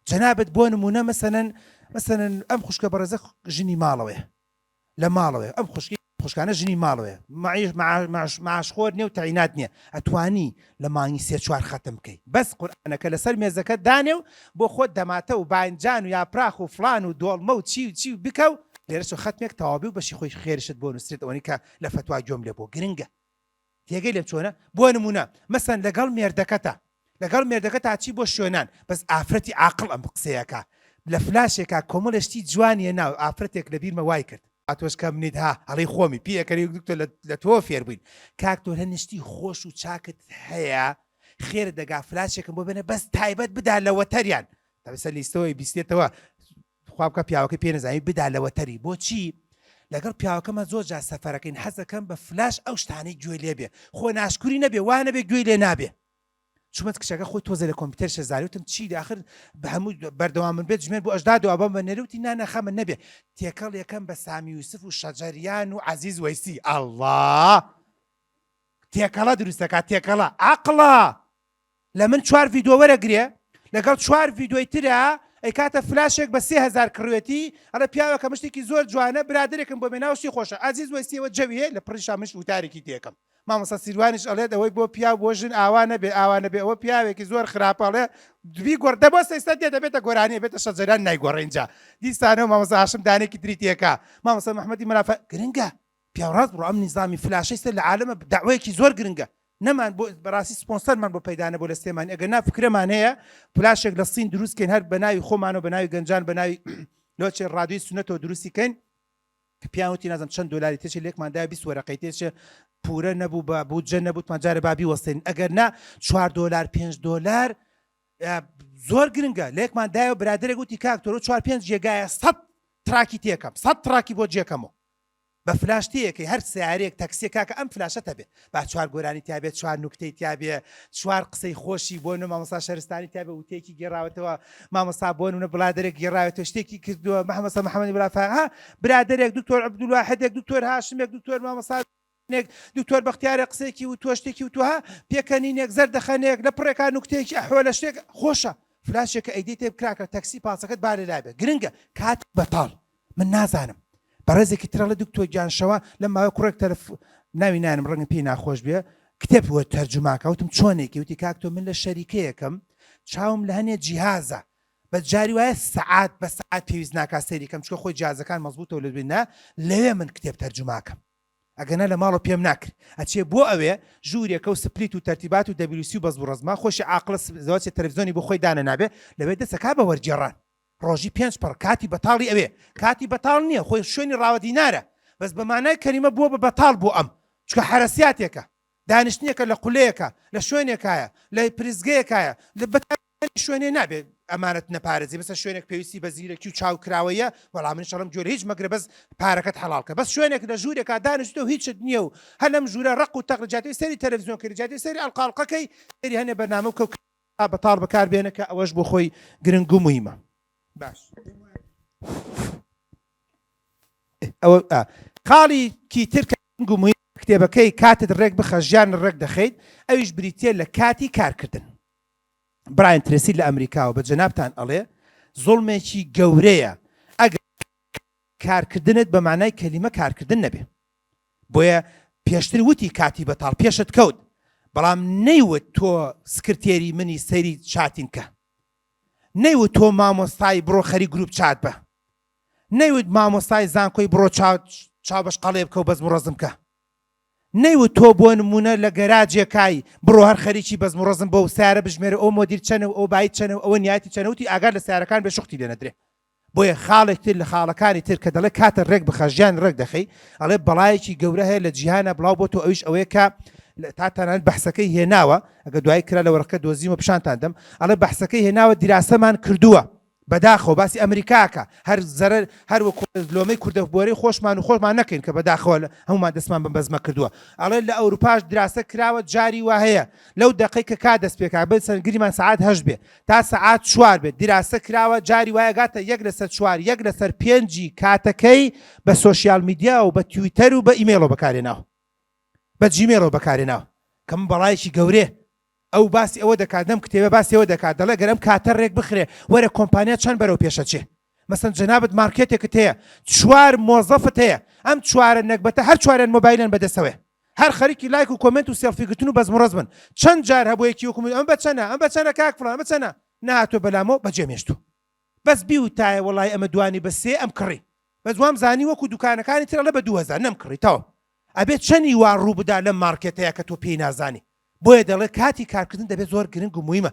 جەنابەت بۆ نمونە مەسەنەن ئەم خوشکە بەڕێزە ژنی ماڵەوەیە لە ماڵەوەی ئەم خوشکانە ژنی ماڵەوەیە معاشخۆر نییە و تەعینات نییە ئەتوانی لە مانگی 3-4 خەتم بکەیت بەس قورئانەکە لەسەر مێزەکە دانێ و بۆ خۆت دەماتە و باینجان و یاپراخ و فلان و دۆڵمە و چی بکە و لێرەش خەتمێک تەواوی و بەشی خۆی خێرشت بۆ نووسێت ئەوەی کە لە فتوا گوێم لێ بۆ گرنگە تێگەی لێم چۆنە بۆ نمونە مەسەن لەگەڵ مێردەکەتا چی بۆ شوێنان بەس ئافرەتی عاقڵ ئەم قسەیەکە لە فلاشێکە کۆمەڵشتی جوانیە ناو ئافرەتێک لە بیرمە وای کرد ئاتۆشکە منیت ها هەڵی خۆمی پیەکەری دکتۆر لە تۆ فێر بووین کاکتۆر هەنشتی خۆش و چاکت هەیە خێر دەگا فلاشێکم بۆ بێنە بەس تایبەت بدا لە وەتەریان تابسە لیستەوەی بیستێتەوە خواب بکە پیاوەکەی پێنەزانی بدا لە وەتەری بۆچی لەگەڵ پیاوەکەمە زۆر جا سەفەرەکەین حەزەکەم بە فلاش ئەو شتانەی گوێ لێ بێ خۆ ناشکوری نەبێ وانە بێ گوێ لێ نابێ چومەت کچەکە خۆی تۆزە لە کۆمپیوتەر شەزاریوتم چی داخر بە هەموو بەردەوام من بێت ژمێر بۆ ئەشدا و ئەبەم بە نەرەوتی نانەخەمە نەبێ تێکەڵ یەکەم بە سامی یوسف و شەجەریان و عەزیز وەیسی ئەڵڵا تێکەڵە دروستەکە تێکەڵە عەقڵە لە من 4 ڤیدۆ وەرەگرێ لەگەڵ 4 ڤیدۆی ترە ئەی کاتە فلاشێک بە 3000 کڕوێتی ئەڵە پیاوەکە مشتێکی زۆر جوانە برادێکم بۆ مێناوشی خۆشە عەزیز وەیسیەوە جەویێ لە پڕیشا مش وتارێکی تێکەم مامۆستا سیروانیش ئەڵێت ئەوەی بۆ پیاو بۆ ژن ئاوانە بێ ئەوە پیاوێکی زۆر خراپەڵێ دوی گۆردە بۆ ئێستا دێ دەبێتە گۆرانی بێتە شەجەران نایگۆڕێنجا دیسانەوە مامۆستا هاشم دانێکی تری تێکە مامۆستا محەممەدی مەرافە گرنگە پیاوڕاست بڕۆ ئەم نیزامی فلاشەی سەر لە عالەمە داوایەکی زۆر گرنگە نەمان بۆ بەڕاستی سپۆنسەرمان بۆ پەیدانە بۆ لە سێمان ئەگەر نا فکرەمان هەیە پلاشێک لە سین دروستکەین هەر بە ناوی خۆمانەوە بە ناوی گەنجان بە ناوی لۆچێ ڕادیۆی سونەتەوە دروستیکەین کە پیاوەتی نازانم چەند دۆلاری تێچێ لێکماندا 20 وەرەقەی تێچێ پورە نەبوو بە بودجە نەبووتمان جارە بابی وەستێن ئەگەر نا 4 دۆلار 5 دۆلار زۆر گرنگە لێکماندایە و برادێک گوتی کاکتۆر 4-5 جێگایە 100 تراکی تێکەم 100 تراکی بۆ جێکەمەوە بە فلاشتەیەکی هەر سیارێک تەکسیە کاکە ئەم فلاشەتە بێ با 4 گۆرانی تیابێت 4 نوکتەی تیابێ 4 قسەی خۆشی بۆ مامۆستا شەرستانی تیابێ وتێکی گێڕاوەتەوە مامۆستا بۆ نونە بڵادرێک گێڕاوێتەوە شتێکی کردووە مەحەممەد محەممەدی بڵافا برادێک دکتۆر عەبدولواحیدێک دکتۆر هاشمێک دکتۆر مامۆستا دکتۆر بەختیارە قسێکی و تۆ شتێکی و توها پێکەنینێک زەردەخەنێک لە پڕێکا نوکتەیەکی ئەحوالە شتێک خۆشە فلاشێکە ئەیدی تێ بکراکە تەکسی پاسەکەت بارێ لابێ گرنگە کات بەتاڵ من نازانم بەڕێزێکی ترە لە دکتۆر گیانشەوە لە ماوەی کوڕێک تەرەف ناوی نانم ڕەنگە پێی ناخۆش بێ کتێب وە تەرجماکە وتم چۆنێکی وتی کاکتۆ من لە شەریکەیەکەم چاوم لە هەنێ جیهازە بە جاری وایە سعات بە سعات پێویست ناکات سەیریکەم چکە خۆی جیهازەکان مەزبوطەوە لە بینە لەوێ من کتێب تەرجماکەم ئەگەنە لە ماڵە پێم ناکرد ئەچێ بۆ ئەوێ ژوورێکە و سپلیت و تەرتیبات و دەبلیسی و بەس بوو ڕزما خۆشی عاقڵە زەواجی تەلەڤیزیۆنی بۆ خۆی دانە نابێ لەوێ دەسەکا بە وەرجێڕان ڕۆژی 5 پڕ کاتی بەتاڵی ئەوێ کاتی بەتاڵ نییە خۆی شوێنی ڕاوە دینارە بەس بەمانای کەریمە بووە بە بەتاڵ بۆ ئەم چکە حرەسیاتێکە دانیشتنیەکە لە قولەیەکە لە شوێنێکایە لە پرزگەیەکایە لە بەتانی شوێنێ نابێت ئەمانەت نەپارێزی بەسە شوێنێک پێویستی بە زیرەکی و چاوکراوەیە وەڵام من شەڵم جۆرە هیچ مەگرە بەس پارەکەت حەڵالکە بەس شوێنێک لە ژوورێکا دانیشتۆ هیچت نییە و هەلەم ژوورە ڕق و تەقلجاتی سەری تەلەڤیزیۆن کردجاتی سەری ئەڵقاڵقەکەی سەری هەنێ بەرنامە و بەتاڵ بەکاربێنەکە ئەوەش بۆ خۆی گرنگ و موهیمە باش ئەوە خاڵێکی تر گرنگ و موهیم کتێبەکەی کاتت ڕێک بخە ژیان ڕێک دەخەیت ئەویش بریتە لە کاتی کارکردن برایەن ترێسی لە ئەمریکاوە بە جەنابتان ئەڵێ زوڵمێکی گەورەیە ئەگەر کارکردنت بە مانای کەلیمە کارکردن نەبێ بۆیە پێشتر وتی کاتی بەتاڵ پێشت کەوت بەڵام نەیوت تۆ سکرتێری منی سەیری چاتینکە نەیوت تۆ مامۆستای بڕۆ خەری گروپ چات بە نەیوت مامۆستای زانکۆی بڕۆ چاو بەش قەڵێ بکە و بەزم و ڕەزم کە نەیوت تۆ بۆ نمونە لە گەراجێکای بڕۆ هەر خەریکی بەزم و ڕەزم بۆ سیارە بژمێرە ئەو مۆدیر چەنە و ئەو بای چەنە و ئەوە نیاتی چەنەوتی ئاگار لە سیارەکان بێ شوختی لێ نەدرێ بۆیە خاڵێک تر لە خاڵەکانی تر کە دەڵێ کاتە ڕێک بخە ژیان ڕێک دەخەی ئەڵێ بەڵایەکی گەورە هەیە لە جیهانە بڵاو بۆ تۆ ئەویش ئەوەیە کە تا تەنانەت بەحسەکەی هێناوە ئەگە دوای کرا لە وەرەکە دۆزیمە پیشانتان دەم ئەڵێ بەحسەکەی هێناوە دیراسەمان کردووە بەداخەوە باسی ئەمریکاکە هەر زەرەر هەر وەکو لۆمەی کوردەبوەرەی خۆشمان و خۆشمان نەکەین کە بەداخەوە هەمومان دەستمان بە بەزمە کردووە ئەڵێ لە ئەوروپاش دراسە کراوە جاری وا هەیە لەو دقەی کە کا دەست پێکا بێت سەرگریمان سەعات 8 بێ تا سەعات 4 بێت دراسە کراوە جاری وایە گاتە 1/4 1/5 کاتەکەی بە سۆشیال میدیا و بە تویتەر و بە ئیمێڵەوە بەکارێناوە بە جیمێڵەوە بەکارێناوە کەم بەڵایەکی گەورێ ئەو باسی ئەوە دەکات دەم کتێبە باسی ئەوە دەکات دەڵێ گەرم کاتە ڕێک بخرێ وەرە کۆمپانیا چەند بەرەو پێشەچێ مەسەن جەنابەت مارکێتێکت هەیە 4 مۆزەفت هەیە ئەم 4 نەکبەتە هەر 4 مۆبایلن بەدەستەوە هەر خەریکی لایک و کۆمنت و سێلفیگرتن و بەزم و ڕەز بن چەند جار هەبوویەکی وەکو ئەم بەچەنە کاک فڵان بەچەنە نهاتۆ بەلامەوە بەجێمێشتوو بەس بیوتایە وەڵای ئەمە دوانی بە 3 ئەم کڕی بە دوام زانی وەکو دوکانەکانی تر لە بە 2000 نەم کڕیتەوە ئەبێت چەندی وا ڕوو بدا لەم مارکێتەیە کە تۆ پێی نازانی بۆیە دەڵێ کاتی کارکردن دەبێت زۆر گرنگ و مویمە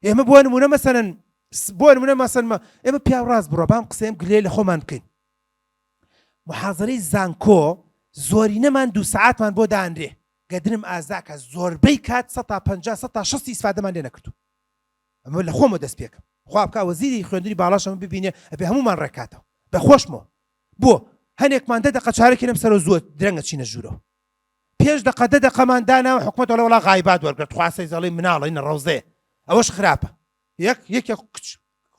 ئێمە بۆ نمونە مەسەن ئێمە پیاو ڕاست بڕۆ بام قسەیم گلێ لە خۆمان بکەین محاضەرەی زانکۆ زۆرینەمان 2 ساعتمان بۆ دانرێ گەدرم ئازاکە زۆربەی کات 150 ئیسفادەمان لێ نەکردو ئەمە لە خۆمە دەست پێکەم خوا بکە وەزیری خوێندنی باڵاشەمە ببینێ ئەبێ هەمومان ڕێکاتەوە بە خۆشمەوە بۆ هەنێکمان دەقە چارێکی لەم سەر زۆر درەنگە چینە ژوورەوە پێش دقە دەقەمان داناوە حکومەت وڵا غایبات وەرگرت خواسەی زەڵی مناڵی ڕەوزێ ئەوەش خراپە یەک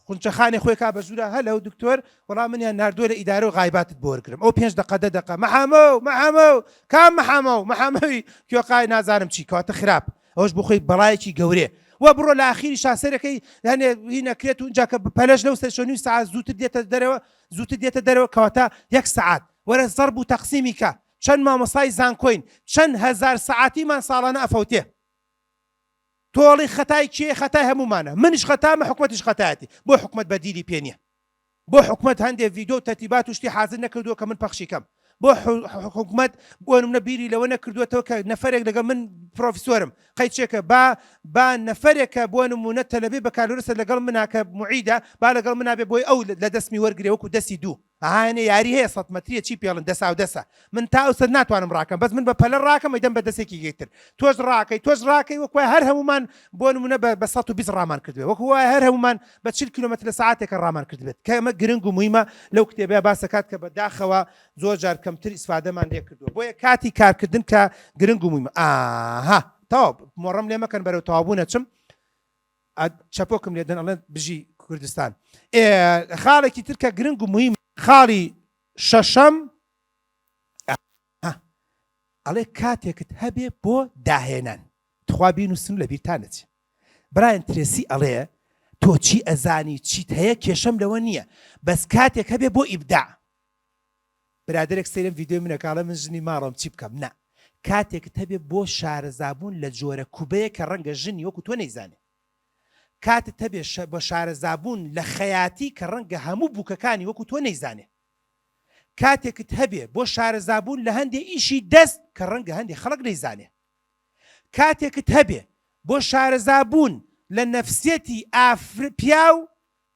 خونچەخانی خۆی کا بە ژوورە هەلە و دکتۆر وەڵام منیان نردووە لە ئیدارە و غایباتت بۆ وەرگرم ئەو 5 دقە مەحەمە کام مەحەمەوی کێقای نازانم چی کەواتە خراپ ئەوەش بۆ خۆی بەڵایەکی گەورێ وە بڕۆ لە ئاخیری شاسەرەکەی هەنێ هی نەکرێت و اینجا کە پەلەش لەو سەر ساعت زووتر دێتە دەرەوە کەواتە 1 ساعت وەرە زەرب و تەقسیمی کە چەند مامۆستای زانکۆین چەند هەزار سەعاتیمان ساڵانە ئەفەوتێ تۆڵی خەتای کێ خەتای هەمومانە منیش خەتامە حکومەتیش خەتایەتی بۆ حکومەت بەدیلی پێ نییە بۆ حکومەت هەندێک ڤیدۆ و تەرتیبات و شتی حازر نەکردووە کە من پەخشیکەم بۆ حکومەت بۆ نمونە بیری لەوە نەکردوێتەوە کە نەفرێک لەگەڵ من پرۆفیسۆرم قەیچێکە با نەفرێکە بۆ نمونە تەلەبێ بە کالورسە لەگەڵ مناکە معیدە با لەگەڵ منابێ بۆی ئەو لە دەستمی وەرگێ وەکو دەستی دوو ئاهانێ یاری هەیە 100 مەتریە چی پێڵن دەسا و دەسە من تا ئەوسەر ناتوانم ڕاکەم بەس من بە پەلە ڕاکەم ئەیدەم بە دەستێکی گەیتر تۆش ڕاکەی وەکوای هەر هەمومان بۆ نمونە بە 120 ڕامان کردوێ وەکو وای هەر هەمومان بە 40 کیلومتر لە ساعتێکە ڕامان کردبێت کە ئەمە گرنگ و مویمە لەو کتێبەیە باسەکات کە بەداخەوە زۆر جار کەمتر ئیسفادەمان لێ کردووە بۆیە کاتی کارکردن کە گرنگ و مویمە ئاها تەواو مۆڕەم لێ مەکەن بەرەو تەوابوو نەچم چەپۆکم لێدەن ئەڵێن بژی کوردستان خاڵێکی تر کە گرنگ و مویم خاڵی شەشەم ئەڵێ کاتێکت هەبێ بۆ داهێنان تخوا بینوسن لە بیرتانەچێ برایەن ترێسی ئەڵێ تۆ چی ئەزانی چیت هەیە کێشەم لەوە نییە بەس کاتێک هەبێ بۆ ئیبداع برادێک سەیرم ڤیدیۆی منەکاڵە من ژنی ماڕم چی بکەم نا کاتێکت هەبێ بۆ شارەزابوون لە جۆرە کوبەیە کە ڕەنگە ژنی وەکو تۆ نەیزانێ کاتت هەبێ بۆ شارەزابوون لە خەیاتی کە ڕەنگە هەموو بووکەکانی وەکو تۆ نەیزانێ کاتێکت هەبێ بۆ شارەزابوون لە هەندێک ئیشی دەست کە ڕەنگە هەندێک خەڵک نەیزانێ کاتێکت هەبێ بۆ شارەزابوون لە نەفسێتی پیاو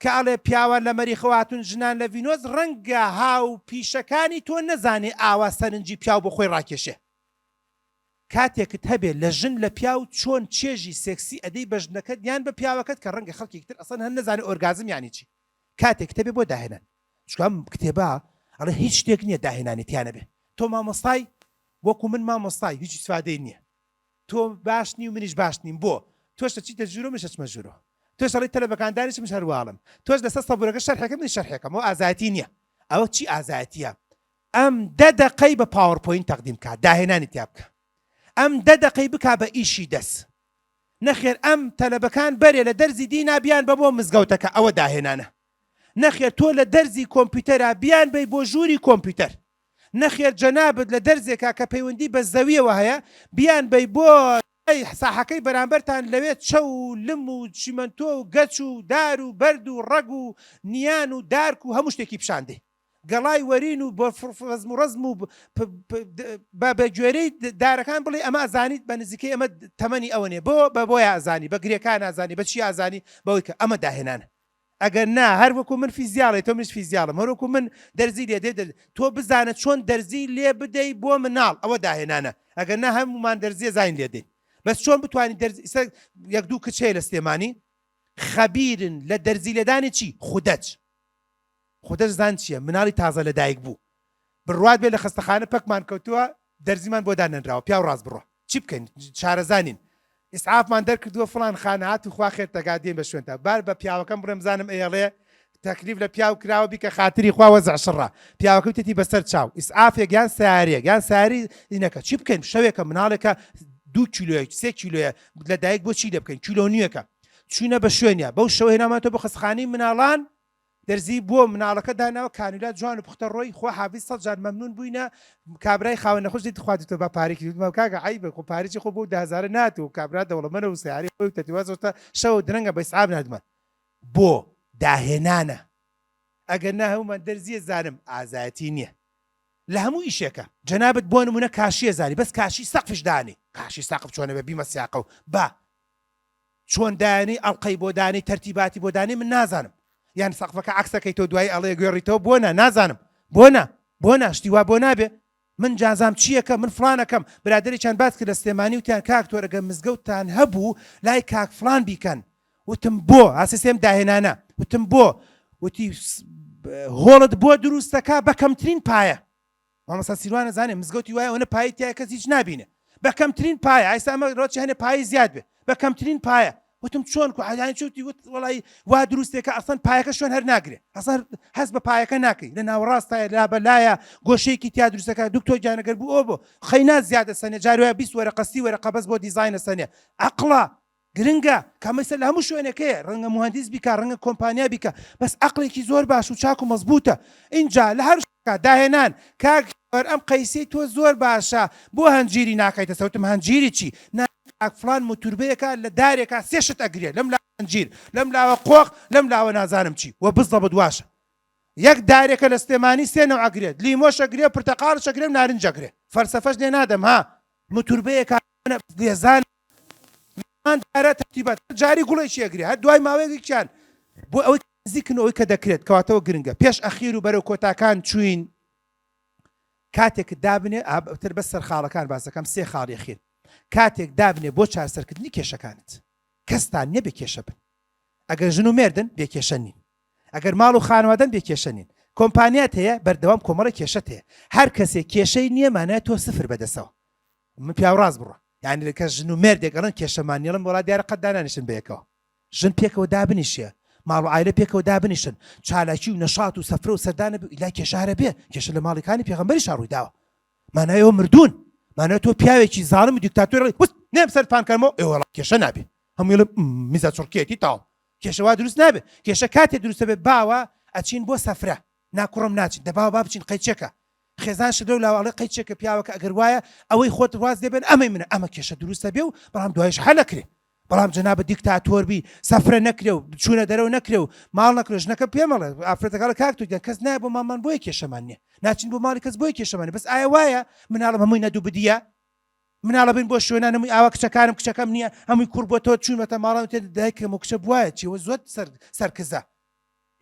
کە ئەڵێ پیاوە لە مەریخەواتون ژنان لە ڤینۆز ڕەنگە هاو پیشەکانی تۆ نەزانێ ئاوا سەرنجی پیاو بۆ خۆی ڕاکێشێ کاتێکت هەبێ لە ژن لە پیاو چۆن چێژی سێکسی ئەدەی بە ژنەکەت یان بە پیاوەکەت کە ڕەنگە خەڵکێکتر ئەسەن هەن نەزانێ ئۆرگازم یانی چی کاتێکت هەبێ بۆ داهێنان چکام کتێبە ئەڵێ هیچ شتێک نییە داهێنانێتیانە بێ تۆ مامۆستای وەکو من مامۆستای هیچ سوادەی نییە تۆ باش نی و منیش باش نیم بۆ تۆش چیتە ژوورۆ مشە چمە ژوورۆ تۆش ئەڵێ تەلەبەکاندانیش من هەرواڵم تۆش لەسەر سەبورەکە شەرحەکە منی شەرحەکەم ئەو ئازایەتی نییە ئەوە چی ئازایەتیە ئەم 10 دقەی بە پاوەرپۆینت تەقدیم کات داهێنانی تیا بکە ئەم 10 دقەی بکا بە ئیشی دەست نەخێر ئەم تەلەبەکان بەرێ لە دەرزی دینا بیان بە بۆ مزگەوتەکە ئەوە داهێنانە نەخێر تۆ لە دەرزی کۆمپیوتەرە بیان بی بۆ ژووری کۆمپیوتەر نەخێر جەنابەت لە دەرزێکا کە پەیوەندی بە زەویەوە هەیە بیان بی بۆ ساحەکەی بەرامبەرتان لەوێت چە و لم و چیمەنتۆ و گەچ و دار و بەرد و ڕەگ و نیان و دارک و هەموو شتێکی پیشاندێ گەڵای وەرین و بۆ ڕزم و ڕزم و بە گوێرەی دارەکان بڵێ ئەمە ئازانیت بە نزیکەی ئەمە تەمەنی ئەوەنێ بۆی ئازانی بە گرێکان ئازانی بە چی ئازانی بەوەی کە ئەمە داهێنانە ئەگەر نا هەر وەکو من فیزیاڵی تۆ منش فیزیاڵم هەروەکو من دەرزی لێ دێ تۆ بزانە چۆن دەرزی لێ بدەی بۆ مناڵ ئەوە داهێنانە ئەگەر نا هەمومان دەرزیە زین لێ دێن بەس چۆن بتوانین یەک دوو کچەیە لە سلێمانی خەبیرن لە دەرزی لێدانی چی خودەج زان چییە مناڵی تازە لەدایک بوو بڕوات بێ لە خستەخانە پەکمان کەوتووە دەرزیمان بۆ دانەنراوە پیا و ڕاست بڕۆ چی بکەین شارەزانین ئیسعافمان دەرکردووە فڵان خانەهات و خوا خێرتەگا دێن بە شوێنتە بار بە پیاوەکەم بڕێم بزانم ئێڵێ تەکلیف لە پیاو کراوە بیکە خاتری خوا وەزع شڕە پیاوەکە وتێتی بەسەر چاو ئیسعافێک یان سیارەیەک یان سیاری نەکە چی بکەین شەوێکە مناڵێکە 2 کیلۆیە 3 کیلۆیە لەدایک بۆ چی دەبکەین کیلۆ نیوەکە چوونە بە شوێنە بەو شەوە هێناماتۆ بە خستخانەی مناڵان دەرزی بۆ مناڵەکە داناوە کانولات جوان و پوختە ڕۆی خۆ حافظ 100 جار مەمنون بووینە کابرای خاوەن نەخۆش دیت خواتیتۆ بە پارێکی وتمە کاکە عیبە خۆ پارێکی خۆ بۆ 10000 ناتوە کابرا دەوڵەمەنە و سیاری خۆی تەتیوازەوە شەوە درەنگە بە ئیسعاف نادمە بۆ داهێنانە ئەگەر نا هەمومان دەرزیە زانم ئازایەتی نییە لە هەموو ئیشێکە جەنابەت بۆ نمونە کاشیە زانی بەس کاشی سەقفش دانی کاشی ساقف چۆنە بە بیمە سیاقە و با چۆن دانی ئەڵقەی بۆ دانی تەرتیباتی بۆ دانی من نازانم یان سەقفەکە عکسەکەی تۆ دوای ئەڵێ گوێڕیتەوە بۆنە نازانم بۆنە شتیوا بۆ نابێ من جازام چیەکە من فلانەکەم برادێکیان باس کرد لە سلێمانی وتیان کاک تۆرەگە مزگەوتتان هەبوو لای کاک فلان بیکەن وتم بۆ ئاسیستێم داهێنانە وتم بۆ وتی هۆڵت بۆ دروستەکە بە کەمترین پایە مامەستا سیروان نەزانێ مزگەوتی وایە ئەوەنە پایی تایە کەس هیچ نابینێ بە کەمترین پایە ئایستا ئەمە ڕۆچی هەنێ پایی زیاد بێ بە کەمترین پایە وتم چۆن کو عیانی چوتی وت وڵی وا دروستێکە ئەسڵەن پایەکە شوێن هەر ناگرێ ئەسڵ هەست بە پایەکە ناکەی لە ناوەڕاستایە لا بەلایە گۆشەیەکی تیا دروستەکە دکتۆر گیانەگەر بوو ئەو بۆ خەینا زیادە سەنێ جاروایە 20 وەرە قەستی وەرە قەبەز بۆ دیزاینە سەنێ عەقڵە گرنگە کامەسە لە هەموو شوێنەکەیە ڕەنگە مهندس بیکە ڕەنگە کۆمپانیا بیکە بەس عەقڵێکی زۆر باش و چاک و مەزبوطە اینجا لە هەر شتێکا داهێنان کاک ئەم قەیسەی تۆ زۆر باشە بۆ هەنجیری ناکەیتە سەوتم هەنجیری چی فلان موتوربەیەکە لە دارێکە سێشت ئەگرێ لەم لا هەنجیر لەم لاوە قۆق لەم لاوە نازانم چی وە بزڵە بەدواشە یەک دارێکە لە سلێمانی سێنەوە ئەگرێت لیمۆش ئەگرێ پرتەقاڵش ئەگرێ نارنج ئەگرێ فەلسەفەش لێ نادەم ها موتوربەیەکە لێزان دارە تەرتیبات جاری گوڵێکی ئەگرێ هەر دوای ماوەیەکیان بۆ ئەوەی نزیکن ئەوەی کە دەکرێت کەواتەوە گرنگە پێش ئەخیر و بەرەو کۆتاکان چوین کاتێک دابنێ تر بەس سەر خاڵەکان باسەکەم 3 خاڵی خیر کاتێک دابنێ بۆ چارەسەرکردنی کێشەکانت کەستان نییە بێکێشە بن ئەگەر ژن و مێردن بێکێشە نین ئەگەر ماڵ و خانوادەن بێکێشە نین کۆمپانیات هەیە بەردەوام کۆمەڵە کێشەت هەیە هەر کەسێک کێشەی نییە مانایە تۆ سفر بەدەسەوە من پیاوڕاست بڕۆ یعنی کە ژن و مێردێک ئەڵەن کێشەمانیڵم وڵات دیارە قەت دانانیشن بەیەکەوە ژن پێکەوە دابنیشیە ماڵ و عایلە پێکەوە دابنیشن چالاکی و نەشات و سەفرە و سەردانە لای کێشارە بێ کێشە لە ماڵەکانی پێغەمبەریش ڕووی داوە مانایەوە مردوون مانایە تۆ پیاوێکی زاڵم و دیکتاتۆر نێم سەرپانکەمەوە ئێوە کێشە نابێ هەموویڵم میزە چڕکێتی تاو کێشەوا دروست نابێ کێشە کاتێ دروستە بێ باوە ئەچین بۆ سەفرە ناکوڕم ناچین دەباوە با بچین قەیچێکە خێزان شدە و لاواڵی قەیچێکە پیاوەکە ئەگەر وایە ئەوەی خۆت ڕاست دەبێن ئەمەی منە ئەمە کێشە دروستە بێ و بەڵام دوایش هەل نەکرێ بەڵام جەنابە دیکتاتۆر بی سەفرە نەکرێ و چوونە دەرەوە نەکرێ و ماڵ نەکرێ ژنەکە پێمەڵێ ئافرەتەکە کاکتۆ کەس نایە بۆ مامان بۆیە کێشەمان نییە ناچین بۆ ماڵی کەس بۆی کێشەمانێ بەس ئایا وایە مناڵم هەمووی نەدوو بدیە مناڵە بین بۆ شوێنان هەمووی ئاوا کچەکانم کچەکەم نییە هەمووی کوڕ بۆ تۆ چوونەتە ماڵان تێ دایکم و کچە بواە چیوە زۆر سەرکزە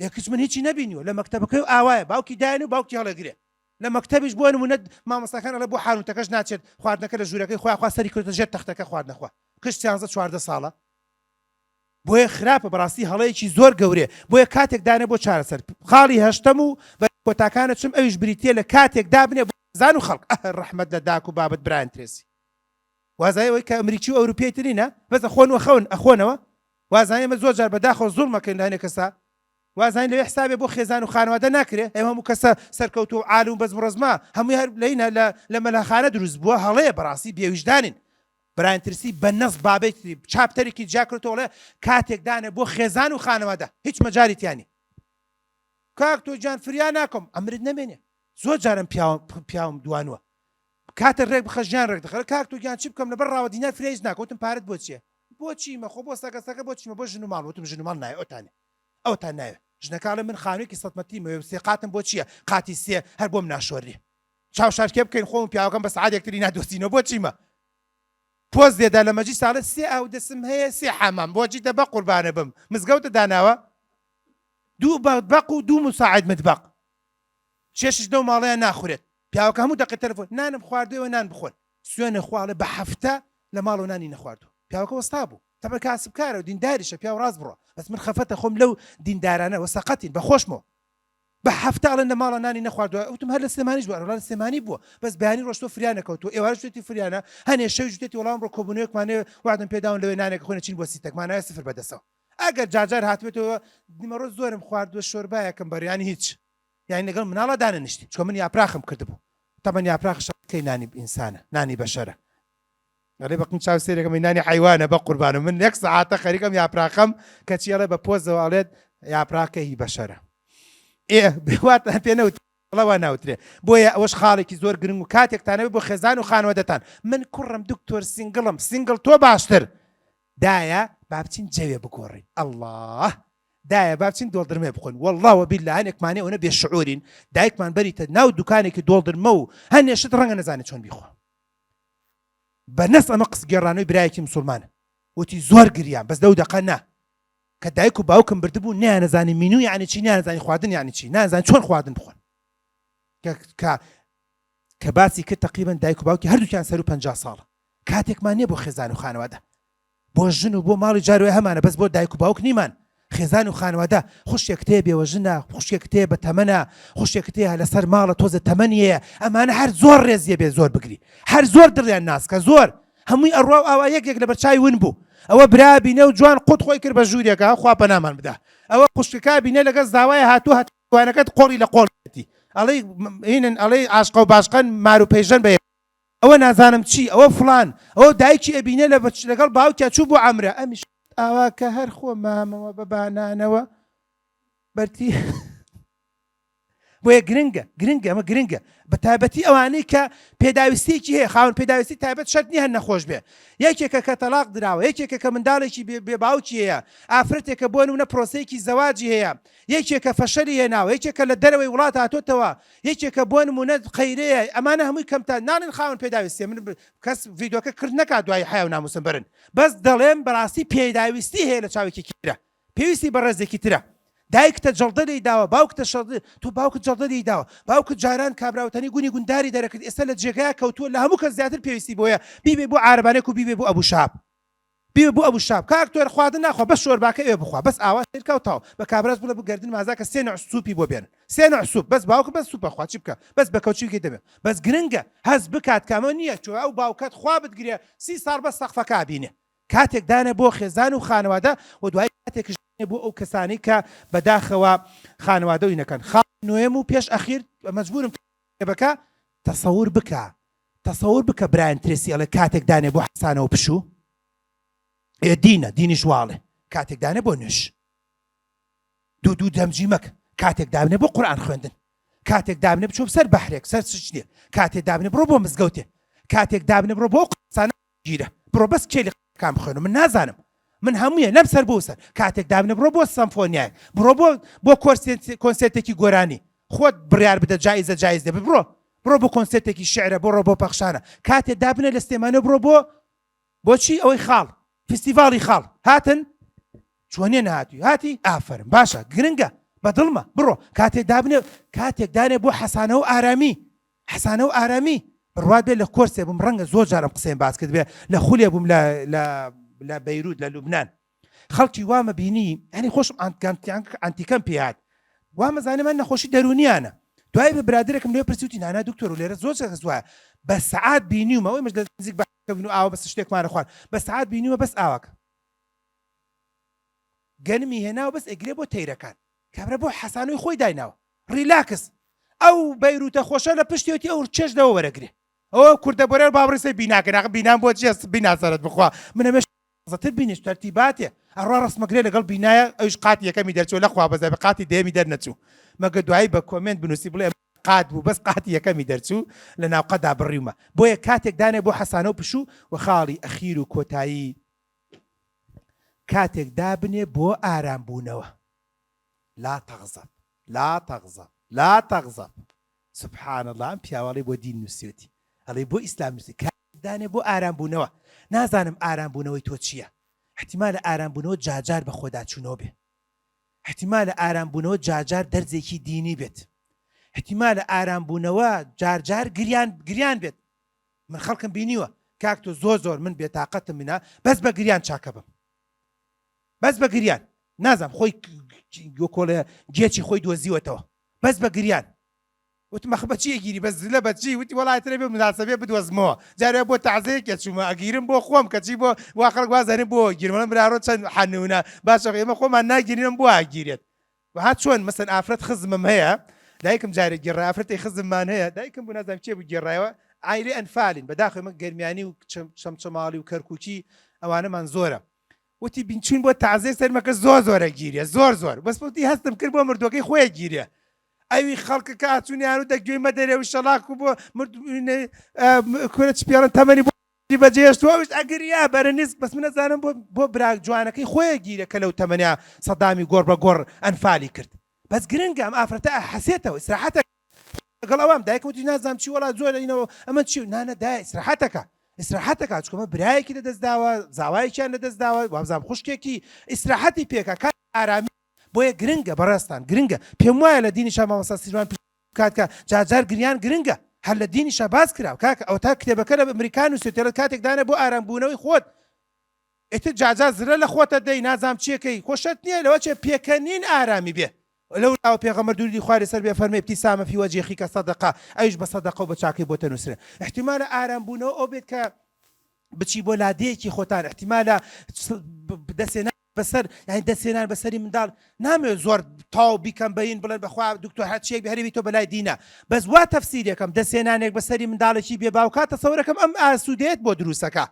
یەکچ من هیچی نەبینیوە لە مەکتەبەکەی ئاوایە باوکی دایان و باوکی هەڵەگرێ لە مەکتەبیش بۆ نمونە مامۆستاکان ئەڵێ بۆ حانوتەکەش ناچێت خواردنەکە لە ژوورەکەی خوا سەری کردە ژێر تەختەکە خواردنەخوا کەس 14 ساڵە بۆیە خراپە بەڕاستی هەڵەیەکی زۆر گەورێ بۆیە کاتێک دانێ بۆ چارەسەر خاڵی هەشتم و بە کۆتاکانە چم ئەویش بریتە لە کاتێک دابنێ بۆ زان و خەڵک ڕەحمەت لە داک و بابەت برایان ترێسی وازایەوەی کە ئەمریکی و ئەوروپیای ترینە بەس ئەخۆن و خەون ئەخۆنەوە وازانە ئەمە زۆر جار بەداخۆ زوڵمەکەین لە هەنێ کەسا وازان لەوێ حسابێ بۆ خێزان و خانوادە ناکرێ ئەمە هەموو کەسە سەرکەوتو و عالم و بەزم ڕزما هەمووی هەر لەینە لە مەلاخانە دروست بووە هەڵەیە بەڕاستی بێویژدانین برایان ترسی بە نەس بابێتی چاپتەرێکی جاکردەوە کاتێک دانێ بۆ خێزان و خانەوادە هیچ مەجاریتیانی کاک تۆ جان فریان ناکەم ئەمرت نەمێنێ زۆر جارم پیاوم دوانوە کاتە ڕێک بخە ژیان ڕێک دەخەر کاک تۆ گیان چی بکەم لەبەر ڕاوە دینار فرێژ ناکەوتم پارەت بۆ چییە بۆ چیمە خۆ بۆ سەگەسەکە بۆ چیمە بۆ ژن و ماڵ وتم ژن و ماڵ نایە ئەوتانێ ئەوتان نایە ژنەکە لە من خانوویەکی سەتمەتیمەوە سێقاتم بۆ چییە قاتی سێ هەر بۆم ناشۆڕی چاو شارکێ بکەین خۆم پیاوەکەم بە سعات یەکتری نادۆستینەوە بۆ چیمە پۆز دێدا لە مەجی ساڵە سێ ئاو دەسم هەیە سێ حەمام بۆ جیدە بە قوربانە بم مزگەوتە داناوە دوو بەق و دوو مساعد متبەق چێشش دەو ماڵەیە ناخورێت پیاوەکە هەموو دەقێت تەلەفۆن نانم خواردوێەوە نان بخۆن سوێنە خواڵە بە هەفتە لە ماڵ و نانی نەخواردو پیاوەکە وەستا بوو تەبە کاسبکارە و دینداریشە پیا و ڕاست بڕۆ بەس من خەفەتە خۆم لەو دیندارانە وەسەقەتین بە خۆشمەوە بە هەفتە ئەڵێن لە ماڵە نانی نەخواردووە وتم هەر لە سلێمانیش بووە لە سلێمانی بووە بەس بەیانی ڕۆشتۆ فریان نەکەوتووە ئێوارە شتێتی فریانە هەنێ شەوی ژوتێتی وەڵام ڕۆ کۆبوونەوەکمانێ وادم پێداون لەوێ نانێک خۆینە چین بۆ سیتەکمانایە سفر بەدەسەوە ئەگەر جاجار هاتوێتەوە دیمەڕۆ زۆرم خواردووە شۆربایەکەم بەریانی هیچ یانی لەگەڵ مناڵە دانەنیشتی چۆ من یاپراخم کردبوو تەمەن یاپراخشەکەی نانی ئینسانە نانی بەشەرە ئەڵێ بەقم چاو سێرەکەم نانی حیوانە بە قوربانە من یەک سەعاتە خەریکەم یاپراخەم کەچی ئەڵێ بە پۆزەوە ئەڵێت یاپراکە هی بەشەرە بواتە پێ نەوتڵەوە ناوترێ بۆیە ئەوەش خاڵێکی زۆر گرنگ و کاتێکتانەوە بۆ خێزان و خانوەدەتان من کوڕم دکتۆر سینگڵم سینگڵ تۆ باشتر دایە با بچین جەوێ بگۆڕین ئەڵڵاه دایە با بچین دۆڵدرمێ بخۆن وەڵڵاوە بیللا هەنێکمانێ ئەوە بێشعوورین دایکمان بەریتە ناو دوکانێکی دۆڵدرمە و هەنێشت ڕەنگە نەزانێت چۆن بیخۆ بەنەس ئەمە قس گێڕانەوەی برایەکی مسلمانە وتی زۆر گریان بەس دەو دەقە نا کە دایک و باوکم بردبوو نیانەزانی مینو یعنی چی نیانەزانی خواردن یعنی چی نازانی چۆن خواردن بخۆن کە باسی کرد تقریبا دایک و باوکی هەردووکیان سەر و 50 ساڵە کاتێکمان نییە بۆ خێزان و خانەوادە بۆ ژن و بۆ ماڵی جاروێ هەمانە بەس بۆ دایک و باوک نیمان خێزان و خانەوادە خوشکێک تێ بێوە ژنە خوشکێک تێ بە تەمەنە خوشکێک تێ لەسەر ماڵە تۆزە تەمەنیە ئەمانە هەر زۆر ڕێزیە بێ زۆر بگری هەر زۆر دڵیان ناسکە زۆر هەمووی ئەڕوا و ئاوا یەکێک لە بەرچاوی ون بوو ئەوە برا بینە و جوان قوت خۆی کرد بە ژوورێکە خوا پەنامان بدە ئەوە خوشکەکە بینە لەگەڵ زاوایە هاتووە هەتوانەکەت قۆڵی لە قۆڵەتی ئەڵێ هینن ئەڵێ عاشقە و باشقەن مار و پەیژەن بە ئەوە نازانم چی ئەوە فڵان ئەوە دایکی ئەبینە لەگەڵ باوکیا چوو بۆ عەمرە ئەمیش ئاوا کە هەر خۆ مامەوە بە بانانەوە بەرتی بۆیە گرنگە ئەمە گرنگە بە تایبەتی ئەوانەی کە پێداویستێکی هەیە خاوەن پێداویستی تایبەت شەرت نییە هەر نەخۆش بێ یەکێکە کە تەلاق دراوە یەکێکە کە منداڵێکی بێ باوکی هەیە ئافرەتێکە بۆ نمونە پرۆسەیەکی زەواجی هەیە یەکێکە فەشەری هێناوە یەکێکە لە دەرەوەی وڵات هاتۆتەوە یەکێکە بۆ نمونە قەیرەیە ئەمانە هەمووی کەمتان ناڵێن خاوەن پێداویستێ من کەس ڤیدۆکە کرد نەکات دوای حیا و ناموسم برن بەس دەڵێم بەڕاستی پێداویستی هەیە لە چاوێکی ترە پێویستی بە ڕێزێکی ترە دایکتە جەڵدە لێی داوە باوکتە تۆ باوکت جەڵدە لێی داوە باوکت جاران کابراوتنی گونی گونداری دەرەکرد ئێستا لە جێگایە کەوتووە لە هەموو کەس زیاتر پێویستی بۆیە بیبێ بۆ عارەبانێک و بیبێ بۆ ئەبوو شاب بیبێ بۆ ئەبوو شاب کاکتۆر خواردن ناخوا بەس شۆرباکە ئێوە بخوا بەس ئاوا سێرکەوتاوە بە کابراز بڵێ بگەردن مازاکە سێ نوع سوپی بۆ بێنن سێ نوع سوپ بەس باوکە بەس سوپە خوا چی بکە بەس بە کەوچیکێ دەبێ بەس گرنگە هەز بکات کامە نییە چۆ ئەو باوکەت خوا بتگرێ 30 ساڵ بەس سەقفەکە بینێ کاتێک دانە بۆ خێزان و خانەوادە و دوای کاتێک بۆ ئەو کەسانی کە بەداخەوە خانەوادەوی نەکەن نوێم و پێش ئەخیر مەجبورم بکە تەسەور بکە برایەن ترێسی ئەڵێ کاتێک دانێ بۆ حەسانەوە پشوو دینی ژواڵێ کاتێک دانێ بۆ نوێش دوو دەمجی مەکە کاتێک دابنێ بۆ قورئان خوێندن کاتێک دابنێ بچۆ سەر بەحرێک سەر چنێ کاتێک دابنێ بڕۆ بۆ مزگەوتێ کاتێک دابنێ بڕۆ بۆ قسانە گیرە بڕۆ بەس کێلی کام بخوێنم من نازانم من هەموویە لەم سەر بۆ سەر کاتێک دابنێ بڕۆ بۆ سەمفۆنیای بڕۆ بۆ کۆنسێرتێکی گۆرانی خۆت بڕیار بدە جایز دەبێت بڕۆ بۆ کۆنسێرتێکی شعرە بڕۆ بۆ پەخشانە کاتێک دابنێ لە سلێمانە بڕۆ بۆچی ئەوەی خاڵ فستیڤاڵی خاڵ هاتن چۆنێ نهاتووی هاتی ئافرم باشە گرنگە بەدڵمە بڕۆ کاتێک دانێ بۆ حەسانە و ئارامی بڕوات بێت لە کۆرسێ بووم ڕەنگە زۆر جارم قسەیم باس کرد بێ لە خولێ بووم لە بەیروت لە لوبنان خەڵکی وامە بینی ئەنی خۆشم ئەنتیکەم پێات وامەزانێ من نەخۆشی دەرونیانە دوای بە برادرێکم لێ پرسیوتی نانا دکتۆر و لێرە زۆر وایە بە سەعات بینیومە ئەوەی مەش لە نزیک بەکەبین و ئاوە بەس شتێکمانە خوارد بە سەعات بینیومە بەس ئاواکە گەنمی هێناوە بەس ئەگرێ بۆ تەیرەکان کابرا بۆ حەسانەوەی خۆی دایناوە ڕیلاکس ئەو بەیروتە خۆشە لە پشتیوتی ئەو چێش لەوە وەرەگرێ ئەوە کوردە بۆرێ باڕێسی بیناکە بینام بۆ چی بیناسەرت بخوا منەمەش زەتر بینیش تەرتیباتێ ئەڕوا ڕستمەگرێ لەگەڵ بینایە ئەوش قاتی یەکەمی دەرچۆ لەخوا بەزای بە قاتی دێمی دەرنەچوو مەگە دوایی بە کۆمنت بنووسی بڵێ قات بوو بەس قاتی یەکەمی دەرچوو لە ناو قەدا بڕیومە بۆیە کاتێک دانێ بۆ حەسانە و پشوو و خاڵی ئەخیر و کۆتایی کاتێک دابنێ بۆ ئارامبوونەوە لا تغضب لا تغضب لا تغضب سبحان الله ئەم پیاوەڵی بۆ دین نووسێتی ئەڵێ بۆ ئیسلام نووسی کاردانێ بۆ ئارامبوونەوە نازانم ئارامبوونەوەی تۆ چییە احتیمالە ئارامبوونەوە جاجار بە خۆداچوونەوە بێ احتیمالە ئارامبوونەوە جاجار دەرزێکی دینی بێت احتیمالە ئارامبوونەوە جارجار گریان بێت من خەڵکم بینیوە کاک تۆ زۆر من بێتاقەتم منە بەس بە گریان چاکە بم بەس بە گریان نازانم خۆی کۆڵە گێکی خۆی دۆزیوەتەوە بەس بە گریان وتمە خە بەچیە گیری بەس لە بەچی وتی وڵاترە بێ مناسبێ بدۆزمەوە جارێ بۆ تەعزەیەکێ چوومە ئەگیرم بۆ خۆم کەچی بۆ وا خەڵک وازانێ بۆ گیرمەڵم برارۆ چەند حەنونە باشە ئێمە خۆمان ناگیرێنم بۆ ئاگیرێت وها چۆن مەسەن ئافرەت خزمم هەیە دایکم جارێک گێڕای ئافرەتی خزممان هەیە دایکم بوو نازانم چێ بوو گێڕایەوە ئایرێ ئەنفالین بەداخۆی من گەرمیانی و چەمچەماڵی و کەرکووکی ئەوانەمان زۆرە وتی بینچوین بۆ تازەی سەرمەکە زۆرە گیرێ زۆر بەس وتی هەستم کرد بۆ مردوەکەی خۆیە گیرێ ئەوی خەڵکەکە ئاچوونیان و دەگوێمە دەرێ و شەڵاک و بۆ کورە چپیاڵن تەمەنی بۆ بەجێشتوەویش ئەگریا بەرە نیست بەس من نەزانم بۆ براک جوانەکەی خۆیە گیرە کە لەو تەمەنیا سەدامی گۆڕ بە گۆڕ ئەنفالی کرد بەس گرنگە ئەم ئافرەتە حەسێتەوە ئیسراحەتە لەگەڵ ئەوام دایکوتی نازانم چی وەڵا زۆر ئینەوە ئەمە چی نانە دای ئیسراحەتەکە چکۆمە برایەکی لەدەستداوە زاوایەکیان لەدەستداوە وابزانام خوشکێکی ئیسراحەتی پێکە کات ئارامی بۆیە گرنگە بەڕاستان گرنگە پێم وایە لە دینیشا مامۆستا سیروان کاتکە جاجار گریان گرنگە هەر لە دینیشا باز کراوە کاکە ئەو تا کتێبەکە لە ئەمریکان نووسێتێت کاتێکدانە بۆ ئارامبوونەوەی خۆت ئێتر جاجار زرە لە خۆتە دەی نازام چیەکەی خۆشت نییە لەوە چێ پێکەنین ئارامی بێ لەو لاوە پێغەمبەر دووری خوارێ سەر بێ فەرمێ ابتیسامە فی وەجهیکە صەدەقە ئەویش بە سەدەقە و بە چاکەی بۆتە نووسرێ احتیمالە ئارامبوونەوە ئەو بێت کە بچی بۆ لادەیەکی خۆتان احتیمالە دەسێنان بەسەر یعنی دەسێنان بەسەری منداڵ نامێت زۆر تاو بیکەم بەین بڵێن بەخوا دکتۆر هەرچیەک هەرێبی تۆ بەلای دینە بەس وا تەفسیرێکم دەسێنانێک بەسەری منداڵێکی بێباوکات تەسەورەکەم ئەم ئاسوودەیەت بۆ دروستەکە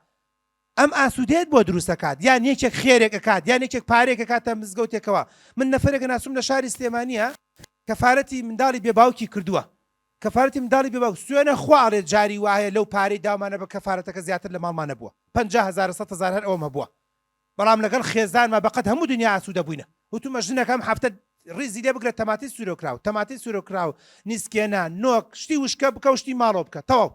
ئەم ئاسوودەیەت بۆ دروستەکات یان یەکێک خێرێک ئەکات یان یەکێک پارێک ئەکاتە مزگەوتێکەوە من نەفرێک ناسوم لە شاری سلێمانیە کەفارەتی منداڵی بێباوکی کردووە کەفارەتی منداڵی بێباوک سوێنە خوارێت جاری وایە لەو پارەی داومانە بە کەفارەتەکە زیاتر لە ماڵمانە بووە 50,000 100,000 هەر ئەومە بووە بەڵام لەگەڵ خێزانمە بەقەت هەموو دنیا ئاسوودە بووینە وتمە ژنەکەم هەفتە ڕیزی لێ بگرێت تەماتی سوورۆکراو تەماتی سوورۆکراو نیسکێنە نۆک شتی وشکە بکە و شتی ماڵۆ بکە تەواو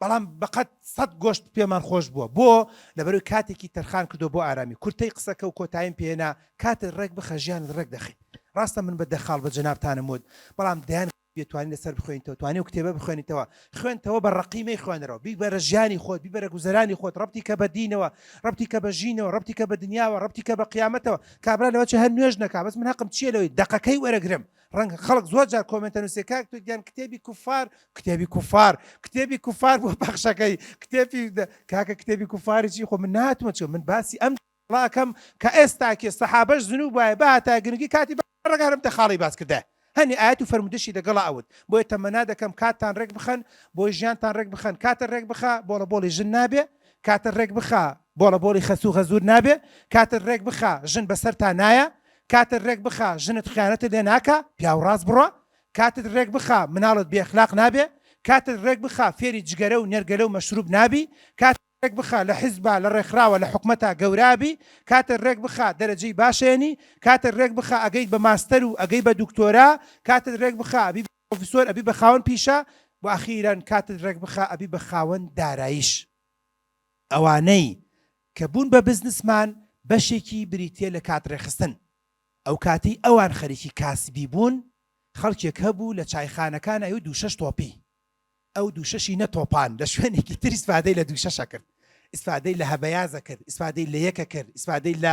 بەڵام بەقەت 100 گۆشت پێمان خۆش بووە بۆ لەبەرەوەی کاتێکی تەرخان کردو بۆ ئارامی کورتەی قسەکە و کۆتاییم پێێنا کاتت ڕێک بخە ژیانت ڕێک دەخی ڕاستە من بە دەخاڵ بە جەنابتانم وت بەڵام دەیان بێتوانین لەسەر بخوێنیتەوە توانێ و کتێبە بخوێنیتەوە خوێنتەوە بە ڕقیمەی خوێنەرەوە بیبەرە ژیانی خۆت بیبەرە گوزەرانی خۆت ڕەبتی کە بە دینەوە ڕەبتی کە بە ژینەوە ڕەبتی کە بە دنیاوە ڕەبتی کە بە قیامەتەوە کابرا لەوە چه هەر نوێژ نەکا بەس من حەقم چیە لەوەی دەقەکەی وەرەگرم ڕەنگە خەڵک زۆر جار کۆمنتە نووسێ کاک تۆ گیان کتێبی کوفار بۆ بەخشەکەی کتێبی کاکە کتێبی کوفارێکی خۆ من ناتوە چۆ من باسی ئەم ڵاکەم کە ئێستاکێ سەحابەش زنوب وایە بەهاتا گرنگی کاتی ڕگارم تەخاڵی باس کردە هەنی ئاەت و فەرمودەشی دەگەڵا ئەوت بۆیە تەمەنا دەکەم کاتتان ڕێک بخەن بۆی ژیانتان ڕێک بخەن کاتە ڕێک بخە بۆڵە بۆڵی ژن نابێ کاتە ڕێک بخە بۆڵە بۆڵی خەسوو خەزور نابێ کاتە ڕێک بخە ژن بەسەرتان نایە کاتە ڕێک بخە ژنت خیانەتت لێ ناکە پیاو ڕاست بڕۆ کاتت ڕێک بخە مناڵت بێخلاق نابێ کاتت ڕێک بخە فێری جگەرە و نێرگەلە و مەشروب نابی کات ڕێک بخە لە حیزبا لە ڕێکخراوە لە حکومەتا گەورابی کاتە ڕێک بخە دەرەجەی باشێنی کاتە ڕێک بخە ئەگەیت بە ماستەر و ئەگەی بە دوکتۆرا کاتت ڕێک بخە ئەبی بە پرۆفیسۆر ئەبی بە خاوەن پیشە و ئەخیرەن کاتت ڕێک بخە ئەبی بە خاوەن دارایش ئەوانەی کە بوون بە بزنسمان بەشێکی بریتێ لە کات ڕێخستن ئەو کاتی ئەوان خەریکی کاسبی بوون خەڵکێک هەبوو لە چایخانەکان ئەوی دووشەش تۆپی ئەو دووشەشی نەتۆپان لە شوێنێکی تر ئیسفادەی لە دووشەشە کرد ئیسفادەی لە هەبەیازە کرد ئیسفادەی لە یەکە کرد ئیسفادەی لە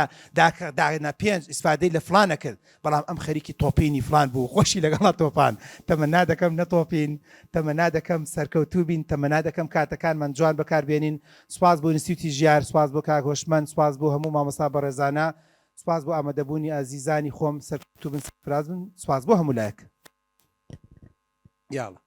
دانا پێنج ئیسفادەی لە فلانە کرد بەڵام ئەم خەریکی تۆپینی فلان بوو خۆشی لەگەڵا تۆپان تەمەنا دەکەم نەتۆپین تەمەنا دەکەم سەرکەوتوو بین تەمەنا دەکەم کاتەکانمان جوان بەکاربێنین سوپاس بۆ ئینستیتوتی ژیار سوپاس بۆ کاک هۆشمەند سوپاس بۆ هەموو مامۆستا بەڕێزانە سوپاس بۆ ئامادەبوونی ئازیزانی خۆم سەرکەوتوو بن سپراز بن سوپاس بۆ هەموو لایەک یاڵە